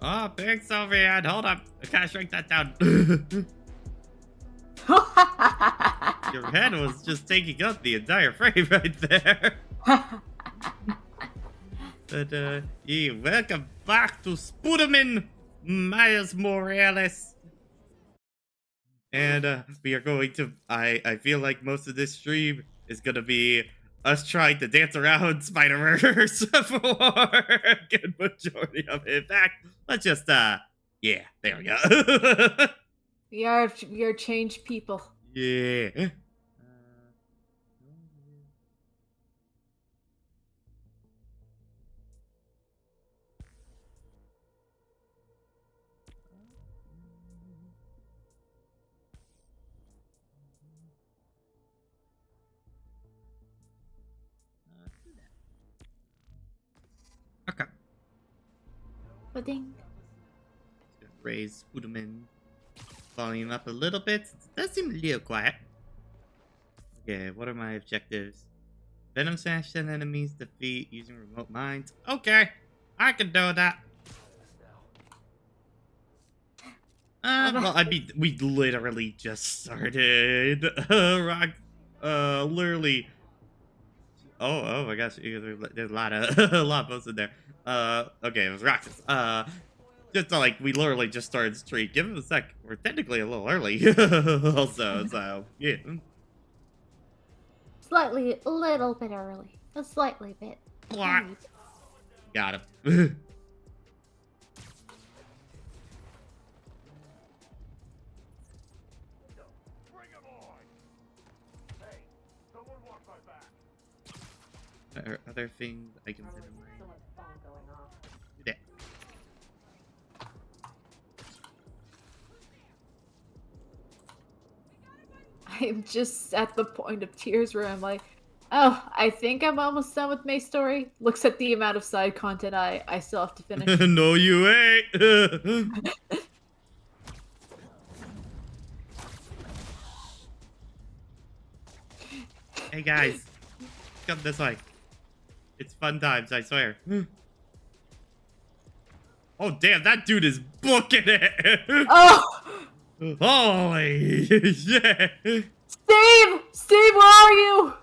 Oh, big Soviet. Hold up. I gotta shrink that down. Your head was just taking up the entire frame right there. But, yeah, welcome back to Spooderman Miles Morales. And, we are going to, I feel like most of this stream is gonna be us trying to dance around Spider-Verse for a good majority of it. In fact, let's just, yeah, there we go. We are changed people. Yeah. Okay. Pudding. Raise Spooderman volume up a little bit. It does seem a little quiet. Okay, what are my objectives? Venom smash 10 enemies, defeat using remote mines. Okay, I can do that. Well, I mean, we literally just started. Rock, literally. Oh my gosh, there's a lot of a lot of posts in there. Okay, it was Roxas. Just like we literally just started the stream. Give it a sec. We're technically a little early, also. So yeah. Slightly, a little bit early. A slightly bit. Blah. Got him. Are other things I can set in mind? Yeah. I'm just at the point of tears where I'm like, oh, I think I'm almost done with May's story. Looks at the amount of side content I still have to finish. No, you ain't. Hey guys, come this way. It's fun times, I swear. Oh damn, that dude is booking it. Oh! Holy shit. Steve! Steve, where are you?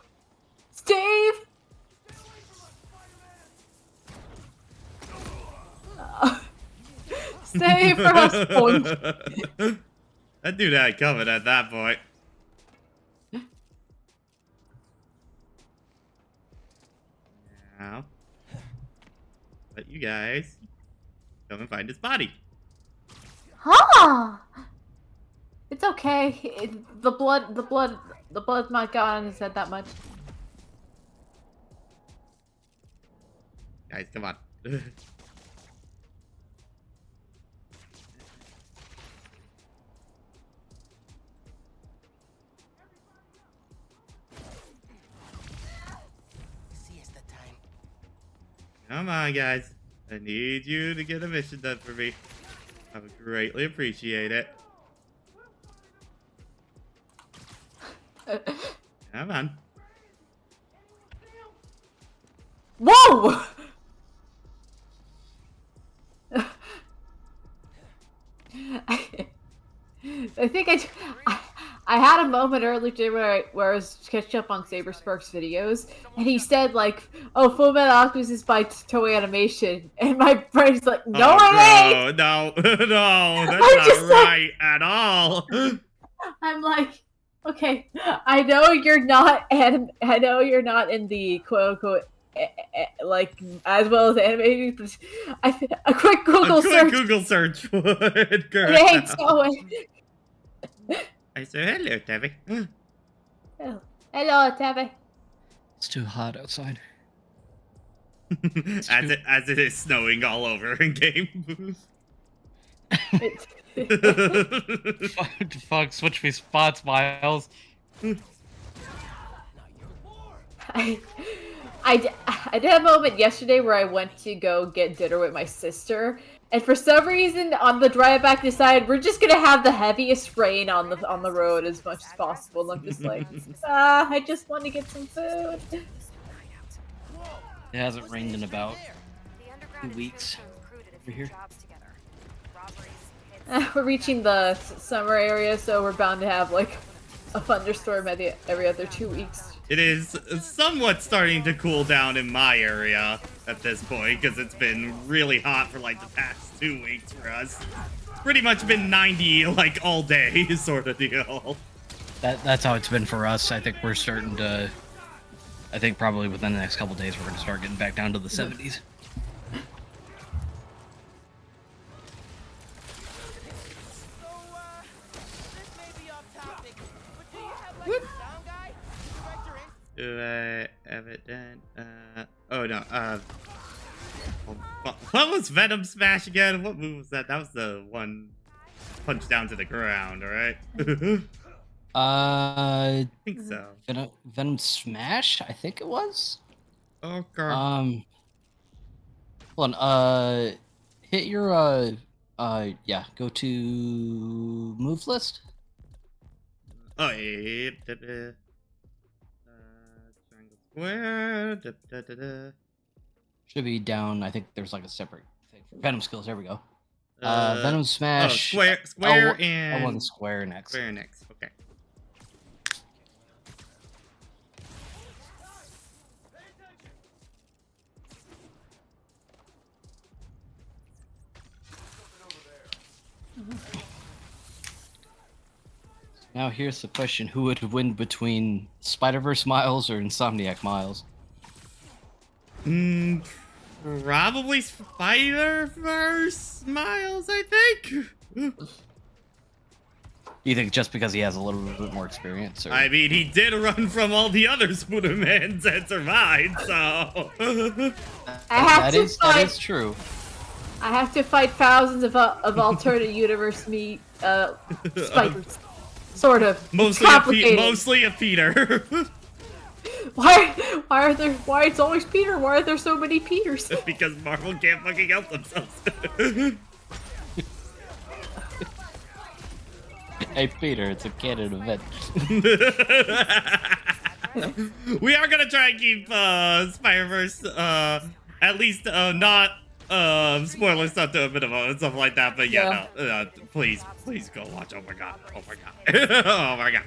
Steve! Steve for us, point. That dude had it coming at that point. Now, let you guys come and find his body. Huh? It's okay. The blood's not gone. Said that much. Guys, come on. Come on, guys. I need you to get a mission done for me. I would greatly appreciate it. Come on. Whoa! I think I had a moment earlier where I was catching up on SaberSpark's videos, and he said like, "Oh, Full Metal Alchemist is by Toei Animation," and my brain's like, "No, it ain't." No, no, that's not right at all. I'm like, okay, I know you're not, and I know you're not in the quote unquote like as well as animated, but a quick Google search. Google search would. It ain't Toei. I said hello, Tabby. Hello, Tabby. It's too hot outside. as it is snowing all over in game. Fuck, switch me spots, Miles. I did have a moment yesterday where I went to go get dinner with my sister, and for some reason on the drive back decided we're just gonna have the heaviest rain on the road as much as possible. And I'm just like, I just want to get some food. It hasn't rained in about 2 weeks over here. We're reaching the summer area, so we're bound to have like a thunderstorm every other 2 weeks. It is somewhat starting to cool down in my area at this point because it's been really hot for like the past 2 weeks for us. Pretty much been 90 like all day sort of deal. That's how it's been for us. I think we're starting to. I think probably within the next couple days we're going to start getting back down to the 70s. Do I have it done? Oh no. What was Venom Smash again? What move was that? That was the one punch down to the ground, right? I think so. Venom Smash, I think it was. Oh god. Hold on. Hit your yeah. Go to move list. Oh yeah. Triangle square. Should be down. I think there's like a separate thing for Venom skills. There we go. Venom Smash. Square and. I want square next. Square next. Okay. Now here's the question: who would win between Spider-Verse Miles or Insomniac Miles? Probably Spider-Verse Miles, I think. You think just because he has a little bit more experience? Or... I mean, he did run from all the other Spider-Mans and survived, so... That is true. I have to fight thousands of alternate universe spiders. Sort of. Mostly a Peter. Why it's always Peter? Why are there so many Peters? Because Marvel can't fucking help themselves. Hey Peter, it's a canon event. We are gonna try and keep Spider-Verse at least not spoiler stuff to a minimum and stuff like that, but yeah. No, please go watch. Oh my god. Oh my god.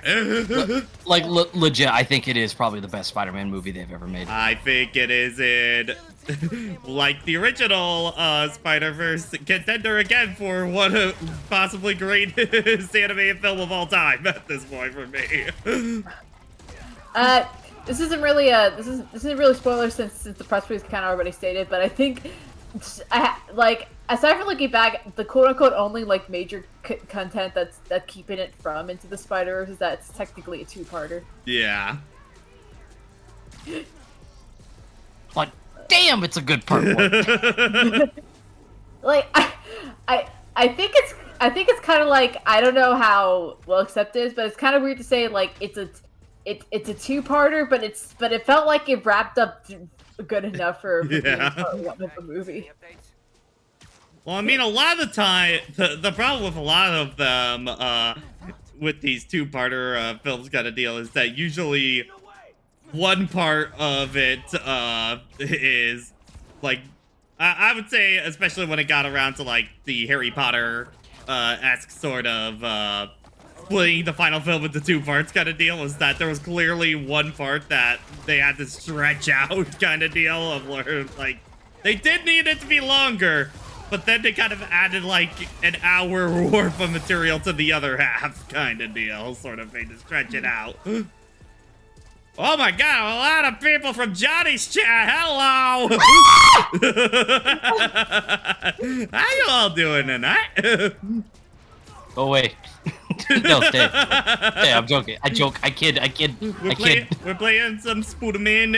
Like legit, I think it is probably the best Spider-Man movie they've ever made. I think it is in like the original Spider-Verse contender again for one possibly greatest animated film of all time at this point for me. This isn't really spoiler since the press release kind of already stated, but I think aside from looking back, the quote-unquote only like major content that's keeping it from Into the Spider-Verse is that it's technically a two-parter. Yeah. But damn, it's a good part one. Like I think it's kind of like, I don't know how well accepted it is, but it's kind of weird to say like it's a two-parter, but it felt like it wrapped up good enough for being part one of the movie. Well, I mean, a lot of the time, the problem with a lot of them, with these two-parter films kind of deal is that usually one part of it is, like, I would say, especially when it got around to, like, the Harry Potter-esque sort of splitting the final film into two parts kind of deal, is that there was clearly one part that they had to stretch out kind of deal of where, like, they did need it to be longer, but then they kind of added like an hour worth of material to the other half kind of deal, sort of thing, to stretch it out. Oh my god, a lot of people from Johnny's chat, hello! How you all doing tonight? Oh wait. No, stay, I'm joking. I kid. We're playing some Spider-Man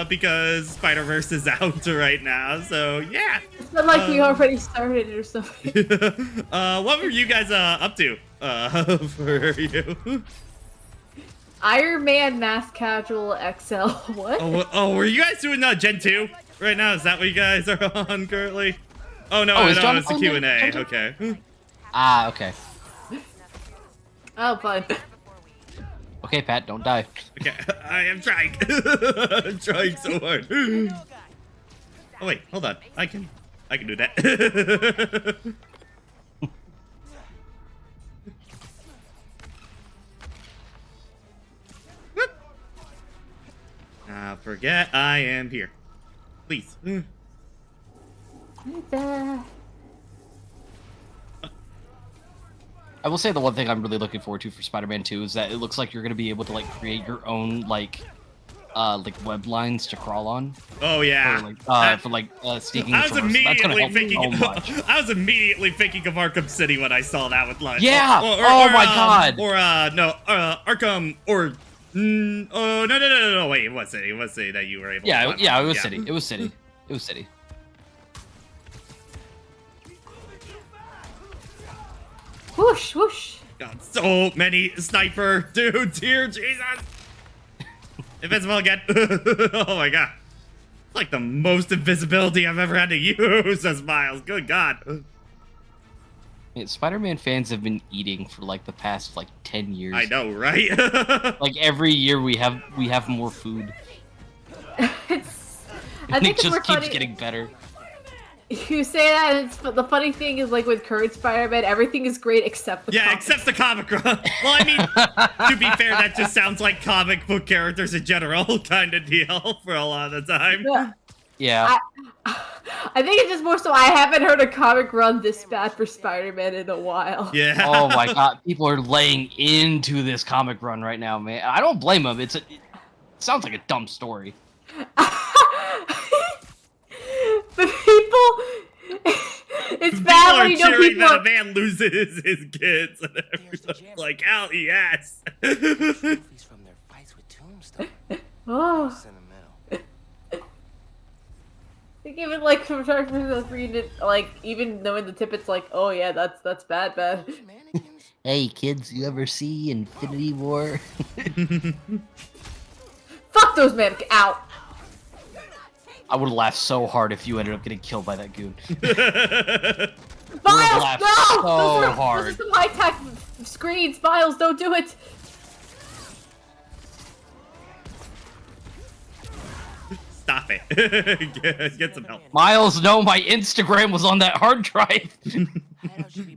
because Spider-Verse is out right now, so yeah. It's not like we already started or something. What were you guys up to for you? Iron Man Mass Casual XL. What? Oh, were you guys doing Gen 2 right now? Is that what you guys are on currently? Oh no, it's the Q&A. Okay. Ah, okay. Oh, fine. Okay, Pat, don't die. Okay, I am trying. I'm trying so hard. Oh wait, hold on. I can do that. Forget I am here. Please. I will say the one thing I'm really looking forward to for Spider-Man 2 is that it looks like you're going to be able to like create your own like web lines to crawl on. Oh yeah. For sneaking. I was immediately thinking. So much. I was immediately thinking of Arkham City when I saw that with like. Yeah. My god. Or Arkham or. Oh no! Wait, it was City. It was City that you were able. Yeah, to yeah, it was City. It was City. It was City. Whoosh, whoosh. God, so many sniper dudes here, Jesus! Invisible again. Oh my god. It's like the most invisibility I've ever had to use as Miles. Good god. Spider-Man fans have been eating for like the past like 10 years. I know, right? Like every year we have more food. I think it just keeps getting better. You say that, and the funny thing is, like, with current Spider-Man, everything is great except the comics. Except the comic run. Well, I mean, to be fair, that just sounds like comic book characters in general kind of deal for a lot of the time. Yeah. I think it's just more so I haven't heard a comic run this bad for Spider-Man in a while. Yeah. Oh my god, people are laying into this comic run right now, man. I don't blame them. It sounds like a dumb story. The people, it's bad when you know cheering people that a man loses his kids, and everyone's like, "Hell yes!" Trophies from their fights with Tombstone. Oh, Sentimental. I think even like for reading it, like even knowing the tip, it's like, oh yeah, that's bad. Mannequins? Hey kids, you ever see Infinity War? Fuck those men out. I would have laughed so hard if you ended up getting killed by that goon. Miles, laughed no! so hard. Those are some high-tech screens. Miles, don't do it. Stop it. Get some help. Miles, no, my Instagram was on that hard drive.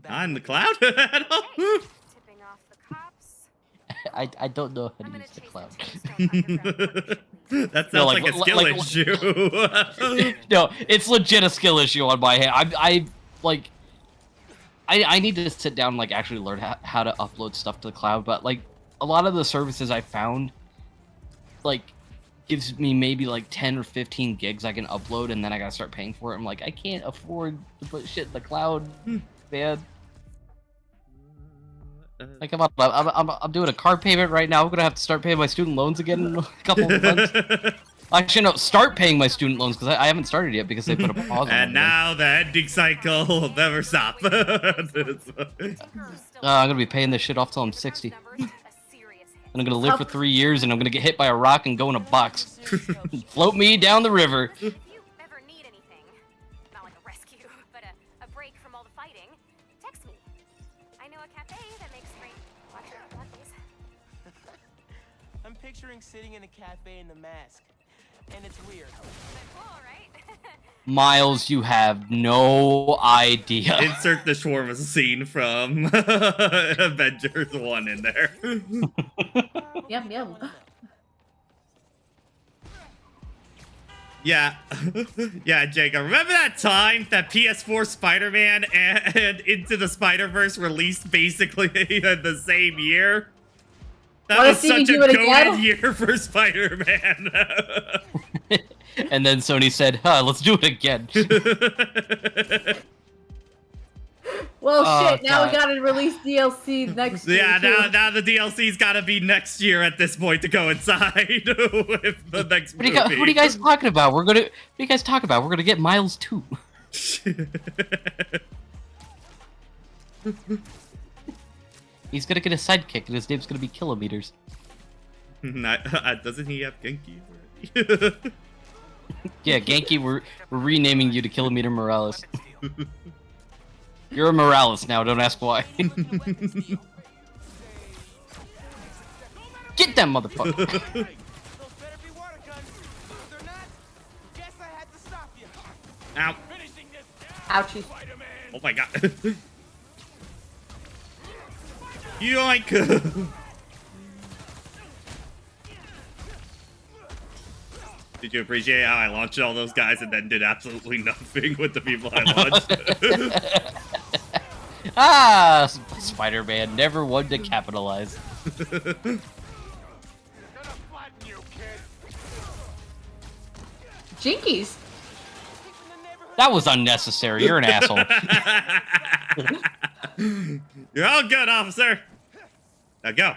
On the cloud? Tipping off the cops. I don't know how to use the cloud. That sounds like a skill issue. No, it's legit a skill issue on my hand. I need to sit down and like actually learn how to upload stuff to the cloud. But like a lot of the services I found, like gives me maybe like 10 or 15 gigs I can upload, and then I gotta start paying for it. I'm like, I can't afford to put shit in the cloud, man. Like I'm doing a car payment right now. I'm gonna have to start paying my student loans again in a couple of months. Actually, no, start paying my student loans because I haven't started yet because they put a pause on it. And now the ending cycle will never stop. I'm gonna be paying this shit off till I'm 60. And I'm gonna live for 3 years, and I'm gonna get hit by a rock and go in a box. Float me down the river. If you ever need anything, not like a rescue, but a break from all the fighting, text me. I know a cafe that makes great lattes. I'm picturing sitting in a cafe in the mask. And it's weird. But cool, right? Miles, you have no idea. Insert the shawarma scene from Avengers 1 in there. Yum yum. Yeah. Yeah, Jacob. Remember that time that PS4 Spider-Man and Into the Spider-Verse released basically in the same year? That Wanna was see me such a do it again? goated year for Spider-Man. And then Sony said, let's do it again. Well, Oh, shit. Now we God. gotta release DLC next year. Yeah, too. now the DLC's gotta be next year at this point to coincide with the next movie. What are you guys talking about? What are you guys talking about? We're gonna get Miles 2. He's gonna get a sidekick, and his name's gonna be Kilometers. Doesn't he have Genki already? Yeah, Genki, we're renaming you to Kilometer Morales. You're a Morales now, don't ask why. Get that motherfucker! Those better be water guns. If they're not, guess I had to stop you. Ow. Finishing this Ouchie. Spider-Man. Oh my god. Yoink! Did you appreciate how I launched all those guys and then did absolutely nothing with the people I launched? Ah, Spider-Man, never one to capitalize. Jinkies. That was unnecessary. You're an asshole. You're all good, officer. Now go.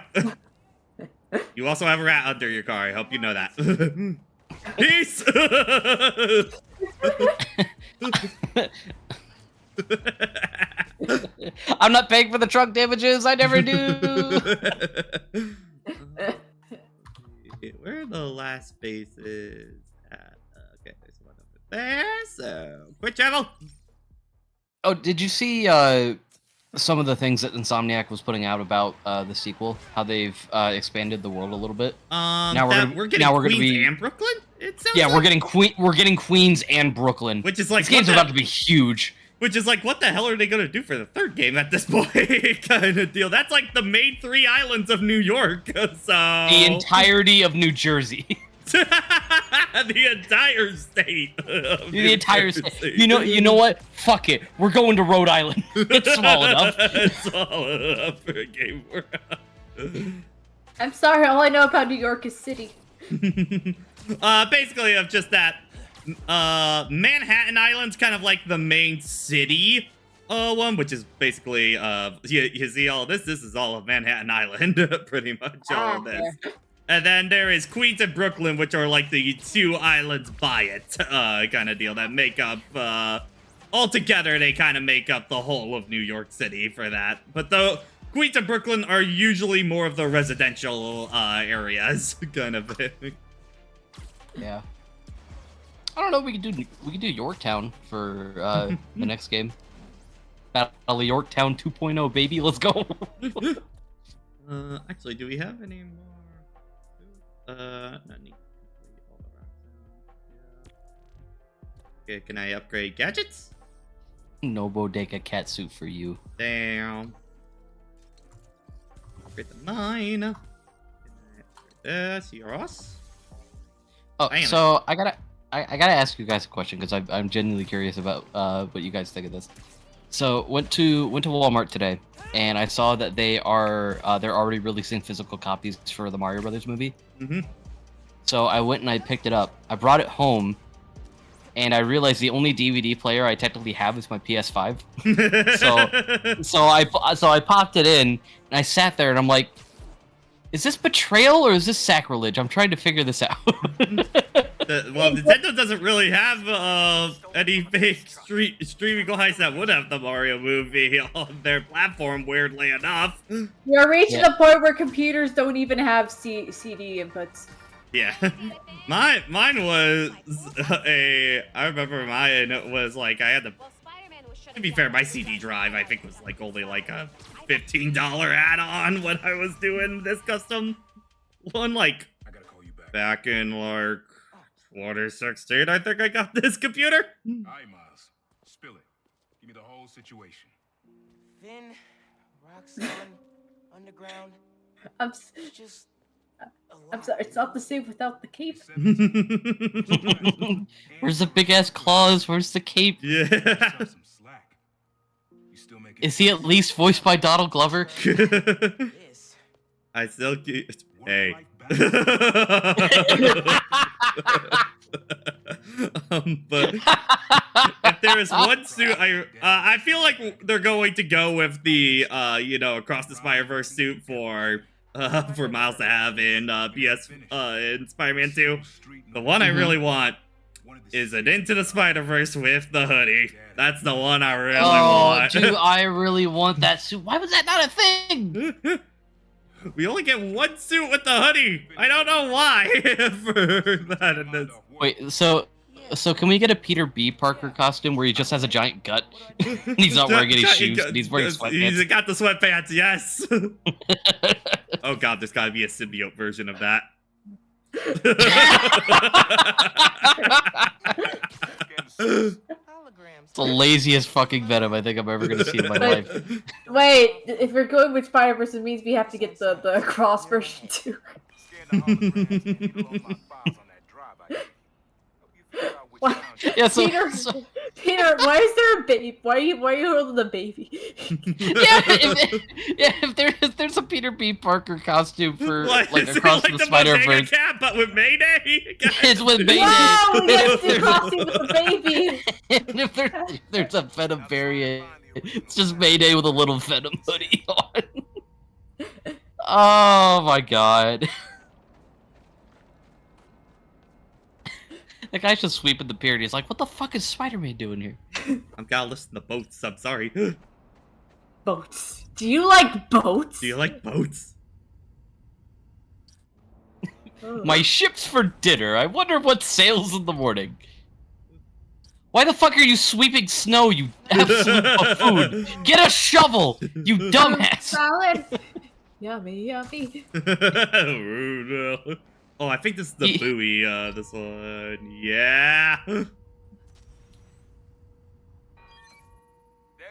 You also have a rat under your car. I hope you know that. Peace. I'm not paying for the truck damages. I never do. Where are the last spaces at? Okay, there's one over there. So, quick travel. Oh, did you see some of the things that Insomniac was putting out about the sequel? How they've expanded the world a little bit. Now we're getting Queens and Brooklyn. It sounds yeah, like? we're getting Queens and Brooklyn, which is like this game's about to be huge. Which is like, what the hell are they gonna do for the third game at this point? Kind of deal. That's like the main 3 islands of New York. So the entirety of New Jersey. The entire state. The entire state. You know what? Fuck it. We're going to Rhode Island. It's small enough. It's small enough for a game world. I'm sorry, all I know about New York is city. Basically, of just that. Manhattan Island's kind of like the main city one, which is basically you see all this is all of Manhattan Island. Pretty much all of this. Yeah. And then there is Queens and Brooklyn, which are like the 2 islands by it kind of deal that make up altogether they kind of make up the whole of New York City for that. But the Queens and Brooklyn are usually more of the residential areas kind of thing. Yeah. I don't know. We could do Yorktown for the next game. Battle of Yorktown 2.0, baby. Let's go. Actually, do we have any more? Not need all around. Yeah. Okay, can I upgrade gadgets? No bodega catsuit for you. Damn. Upgrade the mine. Yours. Oh, so I gotta ask you guys a question because I'm genuinely curious about what you guys think of this. So went to Walmart today, and I saw that they're already releasing physical copies for the Mario Brothers movie. Mm-hmm. So I went and I picked it up. I brought it home, and I realized the only DVD player I technically have is my PS5. so I popped it in, and I sat there, and I'm like, is this betrayal or is this sacrilege? I'm trying to figure this out. Well, Nintendo doesn't really have any fake streaming device that would have the Mario movie on their platform, weirdly enough. You're reaching the point where computers don't even have CD inputs. Yeah. Mine was I remember mine was like, I had to be fair, my CD drive, I think was like only like a $15 add-on when I was doing this custom one, like back in like 2016, I think I got this computer. Alright, Miles. Spill it. Give me the whole situation. Then, Roxanne, underground, I'm just sorry, it's not the same without the cape. Where's the big ass claws? Where's the cape? Yeah. Is he at least voiced by Donald Glover? this. I still keep. Hey. But if there is one suit, I feel like they're going to go with the Across the Spider-Verse suit for Miles to have in in Spider-Man 2. The one I really want is an Into the Spider-Verse with the hoodie. That's the one I really want. Dude, I really want that suit. Why was that not a thing? We only get one suit with the hoodie. I don't know why for that in this. Wait, so can we get a Peter B. Parker costume where he just has a giant gut? He's not wearing any shoes. And he's wearing sweatpants. He's got the sweatpants, yes. Oh god, there's gotta be a symbiote version of that. It's the laziest fucking Venom I think I'm ever gonna see in my life. Wait, if we're going with Spider-Verse, it means we have to get the cross version too. Yeah, so, Peter, so Peter, why is there a baby? Why are you holding the baby? if there's a Peter B. Parker costume for What, like is it across like the the Spider Bodega Verse, Cat, but with Mayday? it's with Mayday. Wow, yes, the There's a- costume with the baby. And if there's a Venom variant, it's just Mayday with a little Venom hoodie on. Oh my god. The guy's just sweeping the pier and he's like, what the fuck is Spider-Man doing here? I'm gotta listen to boats, I'm sorry. Boats. Do you like boats? Do you like boats? Oh. My ship's for dinner. I wonder what sails in the morning. Why the fuck are you sweeping snow, you absolute buffoon? Get a shovel, you dumbass! Salad. Yummy, yummy. Oh, I think this is the buoy, this one. Yeah. There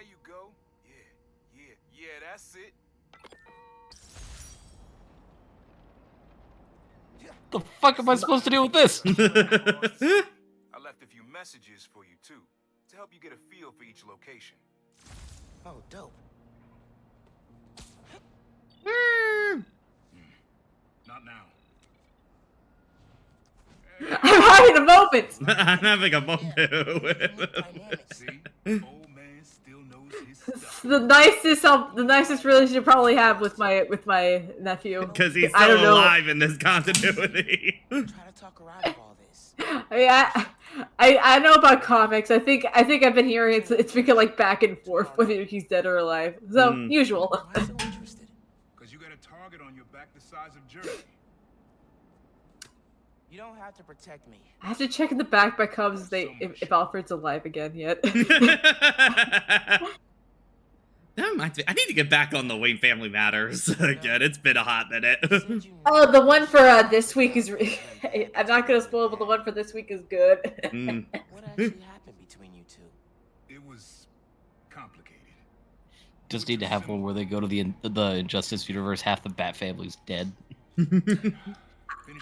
you go. Yeah, that's it. The fuck am I supposed to do with this? I left a few messages for you too, to help you get a feel for each location. Oh, dope. Not now. I'm having a moment. I'm having a moment. See, old man still knows his stuff. The nicest relationship I probably have with my nephew. Because he's I don't still know. alive in this continuity. Try to talk her out of all this. I mean, I know about comics. I think I've been hearing it's been like back and forth whether he's dead or alive. So usual. Why so interested? Because you got a target on your back the size of Jersey. You don't have to protect me. I have to check in the back by Cubs if Alfred's alive again yet. That reminds me, I need to get back on the Wayne Family Matters again. It's been a hot minute. Said you Oh, the one for this week is. I'm not gonna spoil, but the one for this week is good. Mm. What actually happened between you two? It was complicated. Just need to have one where they go to the Injustice universe, half the Bat family's dead.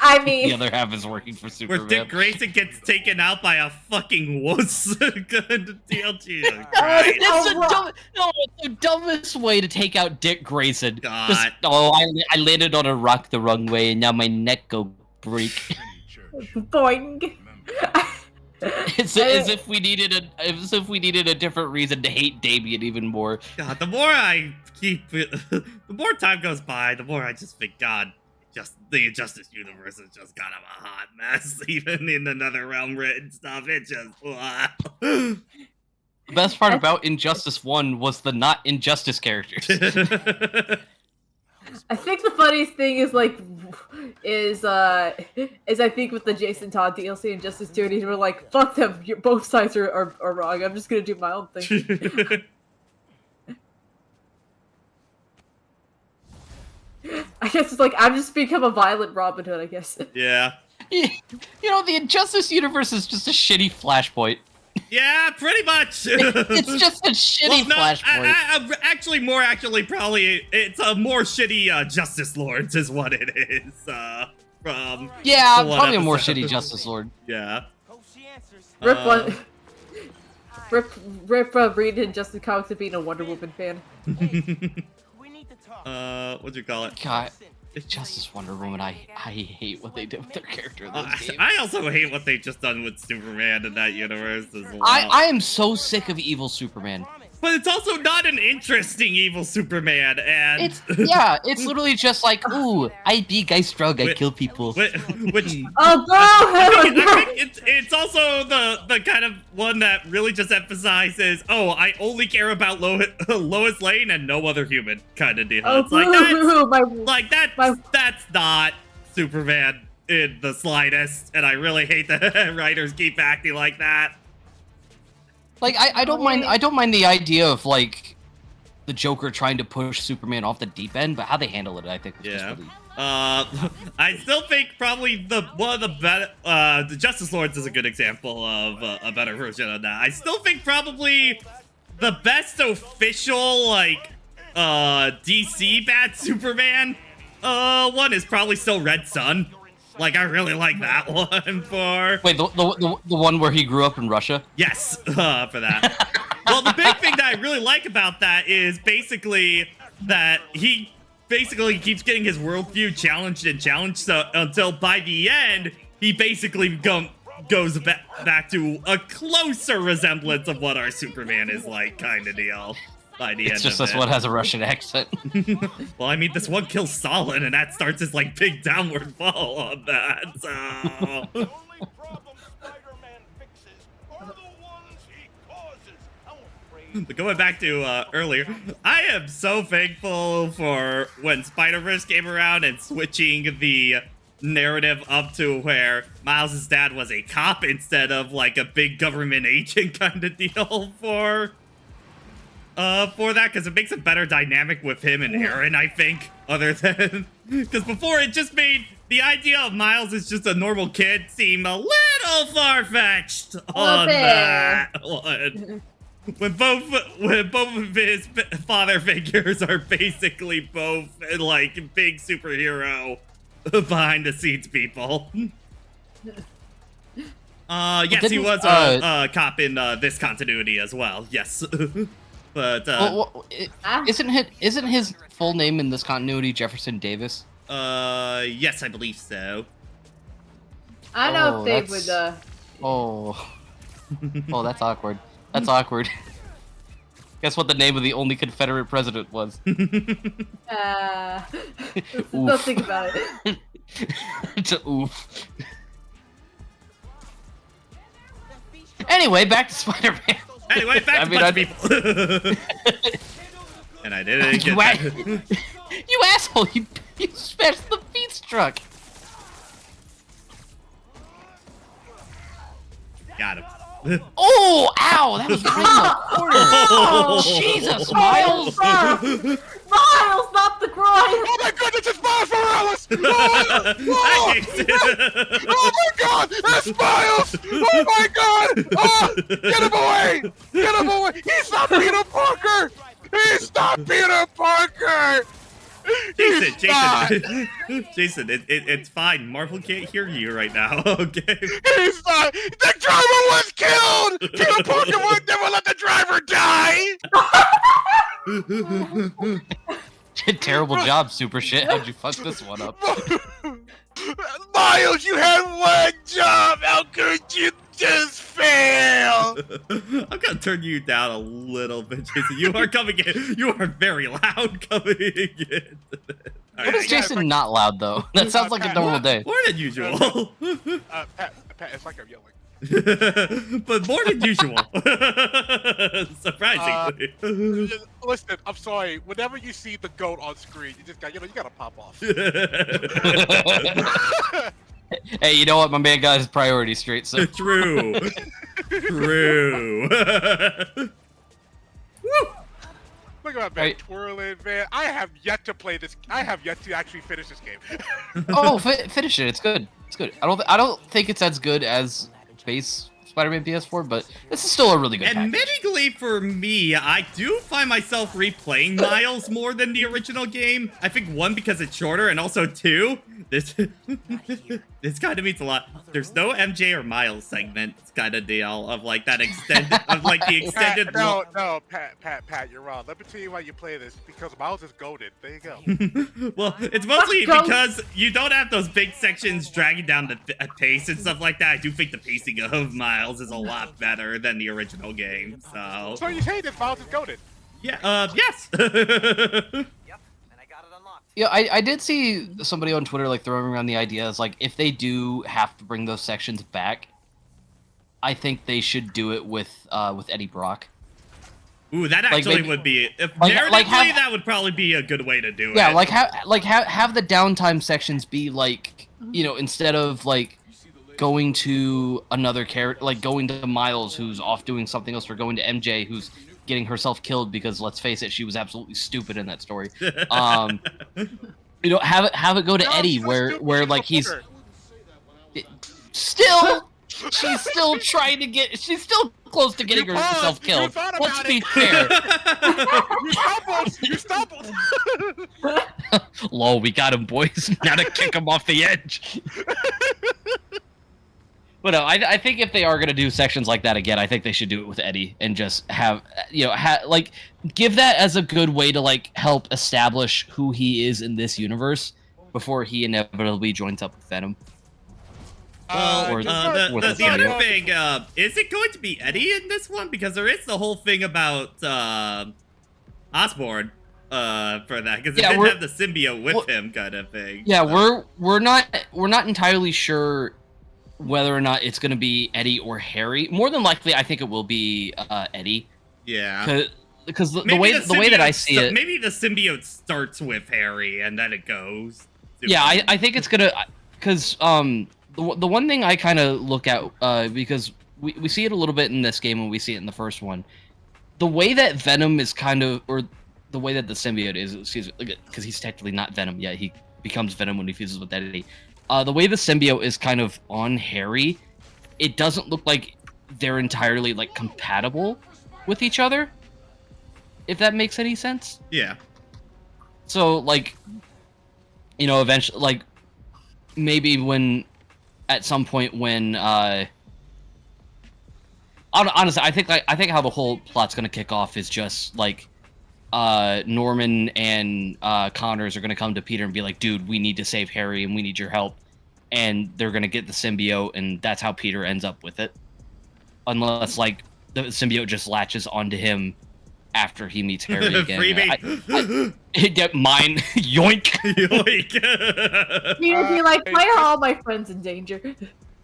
I The mean, other half is working for Where Superman. Dick Grayson gets taken out by a fucking wuss. Good DLG. It's the dumbest way to take out Dick Grayson. God. Just, I landed on a rock the wrong way, and now my neck go break. boing. It's as if we needed a different reason to hate Damien even more. God, the more I keep it, the more time goes by, the more I just think, God, just the Injustice universe is just kind of a hot mess. Even in another realm written stuff, it just. The best part about Injustice 1 was the not Injustice characters. I think the funniest thing is I think with the Jason Todd DLC and Justice 2, and we're like, fuck them, both sides are wrong. I'm just gonna do my own thing. I guess it's like I've just become a violent Robin Hood, I guess. Yeah. You know, the Injustice universe is just a shitty Flashpoint. Yeah, pretty much. It's just a shitty Flashpoint. Actually, more accurately, probably it's a more shitty Justice Lords is what it is. From Yeah, one probably a more episode. shitty Justice Lord. Yeah. Hope she answers. Rip Reed and Justice Comics of being a Wonder Woman fan. We need to talk. What'd you call it? God, Listen, Justice Wonder Woman, I hate what they did with their character in this game. I also hate what they've just done with Superman in that universe as well. I am so sick of evil Superman. But it's also not an interesting evil Superman, and It's literally just like, ooh, I be guy strong, I kill people. which Oh, I bro! think it's also the kind of one that really just emphasizes, oh, I only care about Lois Lane and no other human kind of deal. Oh, It's like my that's not Superman in the slightest, and I really hate that writers keep acting like that. Like, I don't mind the idea of like the Joker trying to push Superman off the deep end, but how they handle it, I think, was just really... I still think probably the Justice Lords is a good example of a better version of that. I still think probably the best official like DC bad Superman one is probably still Red Sun. Like, I really like that one for... Wait, the one where he grew up in Russia? Yes, for that. Well, the big thing that I really like about that is basically that he basically keeps getting his worldview challenged and challenged, so until by the end, he basically goes back to a closer resemblance of what our Superman is like, kind of deal. By the end It's just of this it. one has a Russian accent. Well, I mean, this one kills Stalin, and that starts his, like, big downward fall on that, so... The only problem Spider-Man fixes are the ones he causes. I'm afraid. But going back to earlier, I am so thankful for when Spider-Verse came around and switching the narrative up to where Miles' dad was a cop instead of like a big government agent kind of deal for that, because it makes a better dynamic with him and Aaron, I think, other than because before it just made the idea of Miles as just a normal kid seem a little far-fetched on that one. When both of his father figures are basically both like big superhero behind the scenes people. Yes, he was a cop in this continuity as well. Yes, but isn't his full name in this continuity Jefferson Davis? yes, I believe so. I know if they that's- would. Oh, that's awkward. That's awkward. Guess what the name of the only Confederate president was? Don't think about it. Oof. Anyway, back to Spider-Man. Anyway, back to punch people. And I didn't get that. You asshole! You smashed the beats truck. Got him. Oh, ow! That was right in the corner. Oh. Jesus, Miles! Miles, not the groin! Oh my goodness, it's Miles Morales! I hate it. Oh my god, it's Miles! Oh my god! Oh, get him away! Get him away! He's not Peter Parker! He's not Peter Parker! Jason, it's fine. Marvel can't hear you right now, okay? He's not! The driver was killed! Peter Parker would never let the driver die! Terrible job, super shit. How'd you fuck this one up? Miles, you had one job! How could you just fail? I'm gonna turn you down a little bit, Jason. You are coming in. You are very loud coming in. What is Jason not loud though? That sounds like a normal day. More than usual. Pat, it's like I'm yelling. But more than usual. Surprisingly. Listen, I'm sorry. Whenever you see the goat on screen, you just got, you gotta pop off. Hey, you know what? My man got his priorities straight, so. True. True. Woo! Look at that man twirling, man. I have yet to play this. I have yet to actually finish this game. Oh, finish it. It's good. It's good. I don't think it's as good as base Spider-Man PS4, but this is still a really good package. Admittedly, for me, I do find myself replaying Miles more than the original game. I think one, because it's shorter, and also two, this kind of means a lot. There's no MJ or Miles segment kind of deal of like that extended, of like the extended. Pat, no, Pat, you're wrong. Let me tell you why you play this, because Miles is goated. There you go. Well, it's mostly because you don't have those big sections dragging down the pace and stuff like that. I do think the pacing of Miles is a lot better than the original game. So you say that Miles is goated? Yeah. Yes. Yeah, I did see somebody on Twitter like throwing around the idea is like if they do have to bring those sections back, I think they should do it with Eddie Brock. Ooh, that actually maybe, would be narratively that would probably be a good way to do it. Yeah, have the downtime sections be like, you know, instead of like going to another character, like going to Miles who's off doing something else, or going to MJ who's getting herself killed because, let's face it, she was absolutely stupid in that story. You know, have it go to Eddie where like he's still She's still trying to get. She's still close to getting herself killed. You thought Let's about be it. fair. You stumbled. Lol, we got him, boys. Now to kick him off the edge. But no, I think if they are gonna do sections like that again, I think they should do it with Eddie and just have like give that as a good way to like help establish who he is in this universe before he inevitably joins up with Venom. Well, Or the symbiote. other thing, is it going to be Eddie in this one? Because there is the whole thing about Osborn for that, because it didn't have the symbiote with him, kind of thing. Yeah, so. we're not entirely sure whether or not it's going to be Eddie or Harry. More than likely, I think it will be Eddie. Yeah. Because the way that I see it, maybe the symbiote starts with Harry and then it goes. Yeah, I think it's gonna, because the one thing I kind of look at, because we see it a little bit in this game and we see it in the first one, the way that Venom is kind of, or the way that the symbiote is, because he's technically not Venom yet, he becomes Venom when he fuses with Eddie. The way the symbiote is kind of on Harry, it doesn't look like they're entirely like compatible with each other. If that makes any sense. Yeah. So like, eventually, like maybe when at some point when honestly, I think how the whole plot's gonna kick off is just like Norman and Connors are gonna come to Peter and be like, dude, we need to save Harry and we need your help, and they're gonna get the symbiote, and that's how Peter ends up with it, unless like the symbiote just latches onto him after he meets Harry again. Get mine. Yoink. Yoink. He would be like, why are all my friends in danger?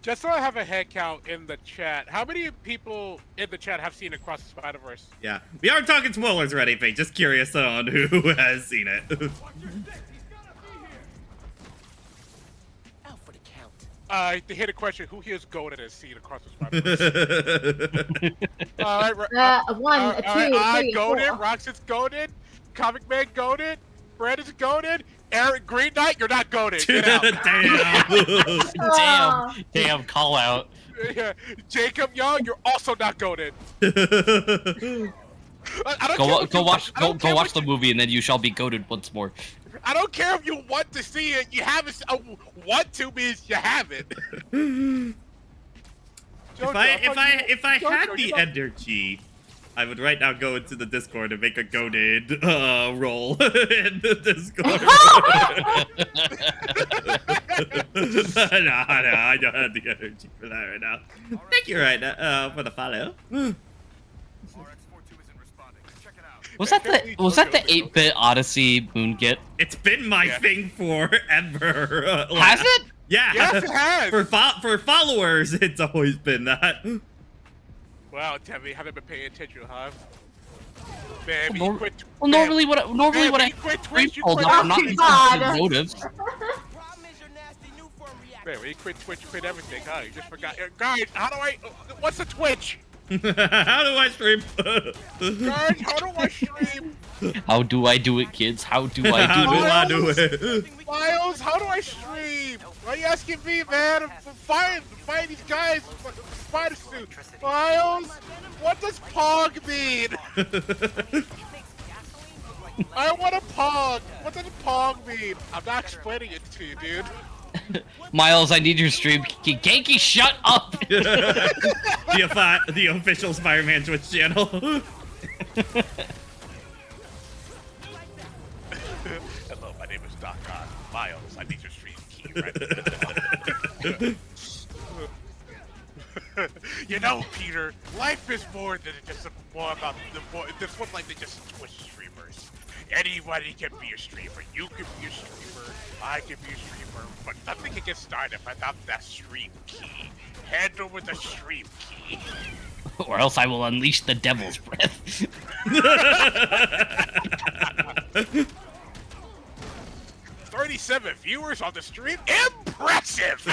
Just so I have a head count in the chat, how many people in the chat have seen Across the Spider-Verse? Yeah, we aren't talking spoilers or anything. Just curious on who has seen it. Out for the count. To hit a question, who here is goated has seen Across the Spider-Verse? All right, one, two, three, four. goated. Roxanne's goated. Comic Man goated. Brandon's goated. Eric Green Knight, you're not goated. Get out. Damn, call out. Yeah. Jacob Young, you're also not goated. Go watch the movie, and then you shall be goated once more. I don't care if you want to see it. You haven't. Want to means you haven't. If I had the energy, I would right now go into the Discord and make a goated roll in the Discord. No, I don't have the energy for that right now. Thank you right now for the follow. Was that the 8-bit Odyssey moon get? It's been my thing forever. Has it? Yeah. Yes, it has. For followers, it's always been that. Wow, Tevin, haven't been paying attention, huh? Man, normally what I quit Twitch, I'm not interested motives. Man, when you quit Twitch, you quit everything, huh? You just forgot. Guys, how do I? What's the Twitch? How do I stream? Guys, how do I stream? How do I do it, kids? How do I do it? Miles, how do I stream? Why are you asking me, man? Find these guys. Spider suit. Miles, what does Pog mean? I want a Pog. What does Pog mean? I'm not explaining it to you, dude. Miles, I need your stream. Genki, shut up! The official Spider-Man Twitch channel. Hello, my name is Doc Ock. Miles, I need your stream key right now. You know, Peter, life is more than just more about this one like they just Twitch streamers. Anybody can be a streamer. You can be a streamer. I can be a streamer. But nothing can get started without that stream key. Hand over the stream key. Or else I will unleash the devil's breath. 37 viewers on the stream? Impressive!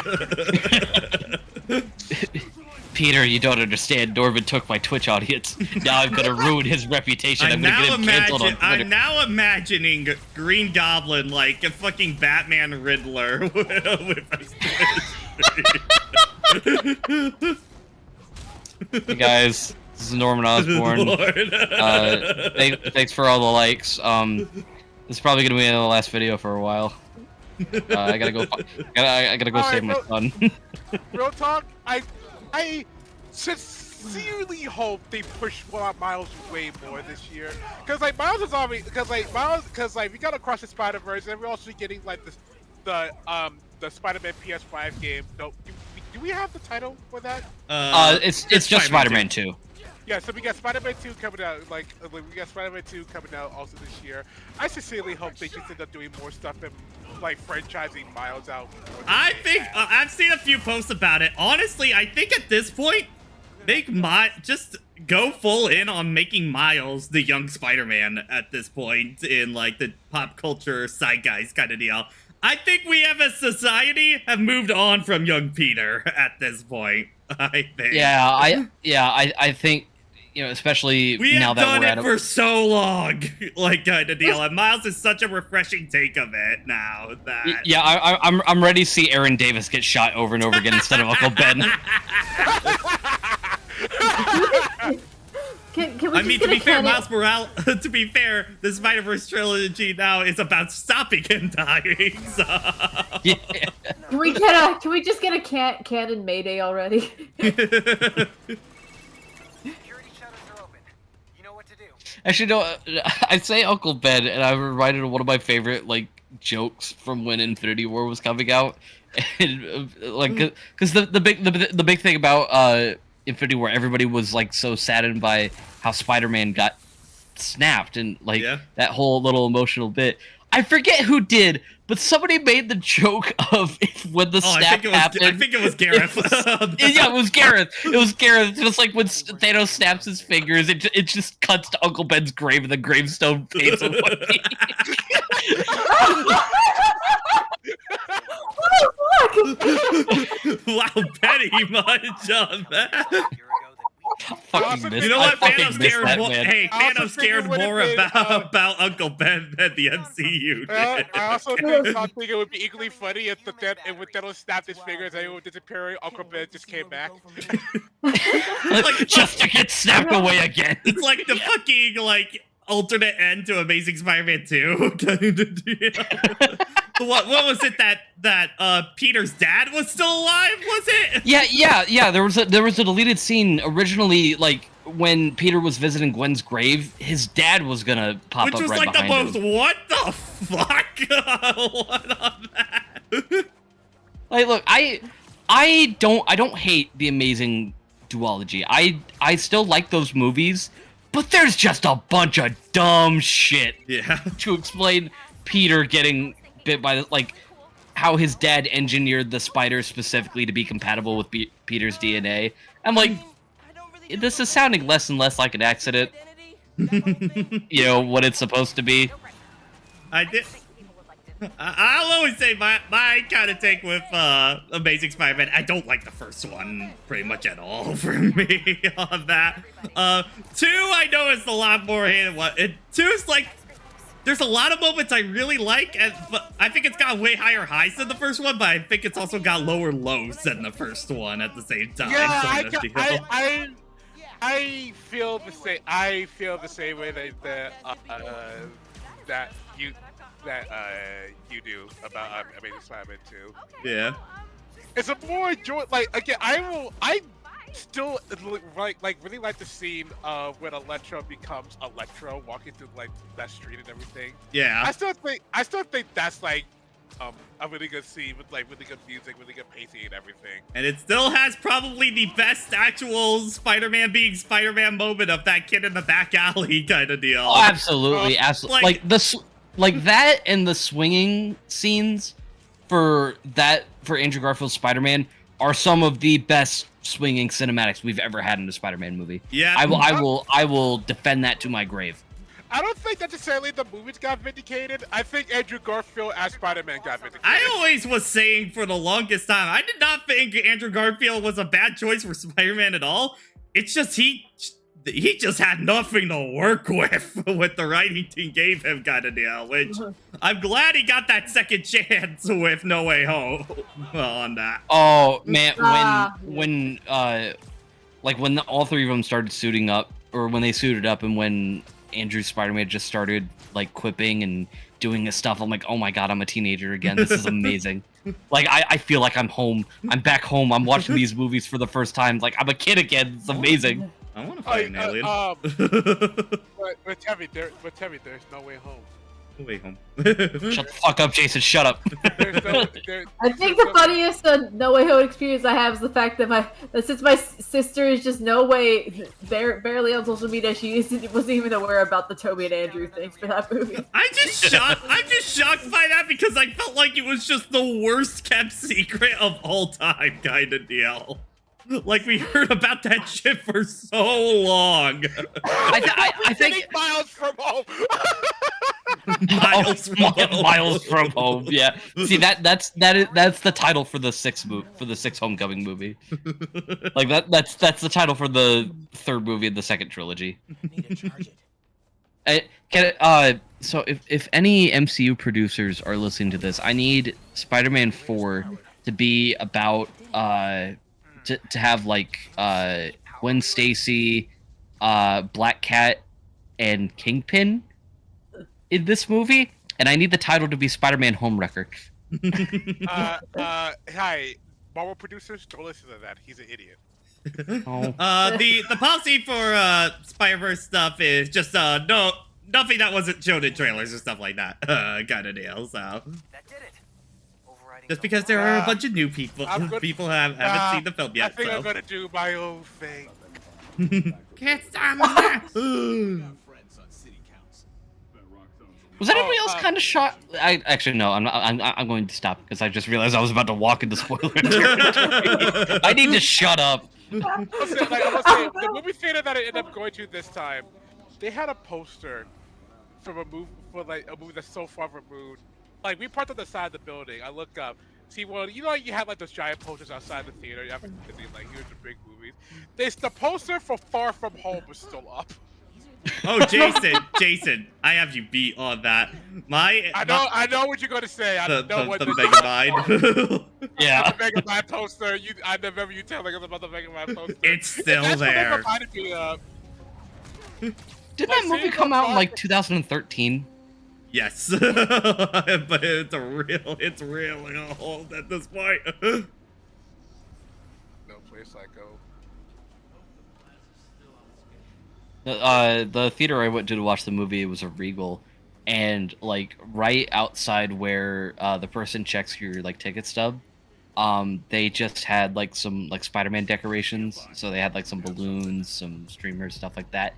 Peter, you don't understand. Norman took my Twitch audience. Now I'm gonna ruin his reputation. I'm gonna get him canceled on Twitter. I'm now imagining Green Goblin like a fucking Batman Riddler with his Twitch. Hey guys, this is Norman Osborn. Thanks for all the likes. This is probably gonna be the last video for a while. I gotta go. I gotta go All save right, my son. Real talk, I sincerely hope they push Miles way more this year. Cause like Miles is already, cause like we got Across the Spider-Verse, and we're also getting like the Spider-Man PS5 game. Do we have the title for that? It's just Spider-Man 2. Yeah, so we got Spider-Man 2 coming out, we got Spider-Man 2 coming out also this year. I sincerely hope they just end up doing more stuff and like franchising Miles out. I think I've seen a few posts about it. Honestly, I think at this point, just go full in on making Miles the young Spider-Man at this point in like the pop culture zeitgeist kind of deal. I think we have a society have moved on from young Peter at this point. I think. I think, you know, especially we now have that done we're it at for so long, like kind of deal. And Miles is such a refreshing take of it now. That I'm ready to see Aaron Davis get shot over and over again instead of Uncle Ben. Can we I mean, just to get be a fair, canon- Miles Morales. To be fair, the Spider-Verse trilogy now is about stopping him dying. So. Yeah. Can we just get a canon Mayday already? Security shutters are open. You know what to do. Actually, no. I say Uncle Ben, and I'm reminded of one of my favorite like jokes from when Infinity War was coming out, and like because the big thing about Infinity War, everybody was like so saddened by how Spider-Man got snapped and like that whole little emotional bit. I forget who did, but somebody made the joke of when the snap happened. I think it was Gareth. Yeah, it was Gareth. It was Gareth. Just like when Thanos snaps his fingers, it just cuts to Uncle Ben's grave and the gravestone fades away. Wow, Betty much on that. You know what? Thanos cared more. man. Hey, Thanos cared more about Uncle Ben than the MCU did. I also think it would be equally funny if when Thanos snapped his fingers and it would disappear, Uncle Ben just came back. Like, just to get snapped away again. It's like the fucking like alternate end to Amazing Spider-Man 2. What was it that Peter's dad was still alive? Was it? Yeah. There was a deleted scene originally, like when Peter was visiting Gwen's grave. His dad was gonna pop Which up was right like the behind most. him. What the fuck? What on that? Like, look, I don't hate the Amazing duology. I still like those movies, but there's just a bunch of dumb shit. Yeah. To explain Peter getting bit by like how his dad engineered the spider specifically to be compatible with Peter's DNA. I'm like, this is sounding less and less like an accident. You know what it's supposed to be. I'll always say my kind of take with Amazing Spider-Man. I don't like the first one pretty much at all for me on that. 2 I know is a lot more hated one. 2 is like. There's a lot of moments I really like, but I think it's got way higher highs than the first one, but I think it's also got lower lows than the first one at the same time. Yeah, I feel the same. I feel the same way that you do about Amazing Spider-Man 2. Yeah. It's a more joy. Like again, I still really like the scene when Electro becomes Electro walking through like that street and everything. Yeah. I still think that's like a really good scene with like really good music, really good pacing and everything. And it still has probably the best actual Spider-Man being Spider-Man moment of that kid in the back alley kind of deal. Oh, absolutely, absolutely. Like that and the swinging scenes for Andrew Garfield's Spider-Man are some of the best swinging cinematics we've ever had in a Spider-Man movie. Yeah, I will defend that to my grave. I don't think necessarily the movies got vindicated. I think Andrew Garfield as Spider-Man got vindicated. I always was saying for the longest time, I did not think Andrew Garfield was a bad choice for Spider-Man at all. It's just he he just had nothing to work with the writing team gave him, kind of deal. Which I'm glad he got that second chance with No Way Home on that. Oh man, when all three of them started suiting up, or when they suited up, and when Andrew's Spider-Man just started like quipping and doing his stuff, I'm like, oh my god, I'm a teenager again. This is amazing. Like I feel like I'm home. I'm back home. I'm watching these movies for the first time. Like I'm a kid again. It's amazing. I want to fight an alien. But Tevy, there's no way home. No Way Home. Shut the fuck up, Jason. Shut up. I think the funniest No Way Home experience I have is the fact that since my sister is just barely on social media, she wasn't even aware about the Toby and Andrew things for that movie. I'm just shocked by that because I felt like it was just the worst kept secret of all time, kind of deal. Like we heard about that shit for so long. I think miles from home. Miles from home. Yeah. See that's the title for the sixth Homecoming movie. Like that's the title for the third movie in the second trilogy. Need to charge it. So if any MCU producers are listening to this, I need Spider-Man 4 to be about to have like Gwen Stacy, Black Cat, and Kingpin in this movie, and I need the title to be Spider-Man Homewrecker. Hi, Marvel producers, don't listen to that. He's an idiot. Oh. The policy for Spider-Verse stuff is just nothing that wasn't shown in trailers or stuff like that. Kind of deal. So That did it. Overriding just the because there are a bunch of new people, people haven't seen the film yet. I think so. I'm gonna do my own thing. Can't stop me. Was anybody else kind of shocked? I actually no. I'm going to stop because I just realized I was about to walk into spoiler territory. I need to shut up. I must say, the movie theater that I ended up going to this time, they had a poster from a movie that's so far removed. Like we parked on the side of the building. I look up, see, well, you know, you have like those giant posters outside the theater. You have to see, like, here's the big movies. The poster for Far From Home is still up. Oh, Jason, I have you beat on that. I know what you're gonna say. I know what the Megamind. Yeah, the Megamind poster. I remember you telling us about the Megamind poster. It's still there. Did that movie come out in like 2013? Yes, but it's really old at this point. No place I go. The theater I went to watch the movie, it was a Regal, and like right outside where the person checks your like ticket stub, they just had like some like Spider-Man decorations. So they had like some balloons, some streamers, stuff like that.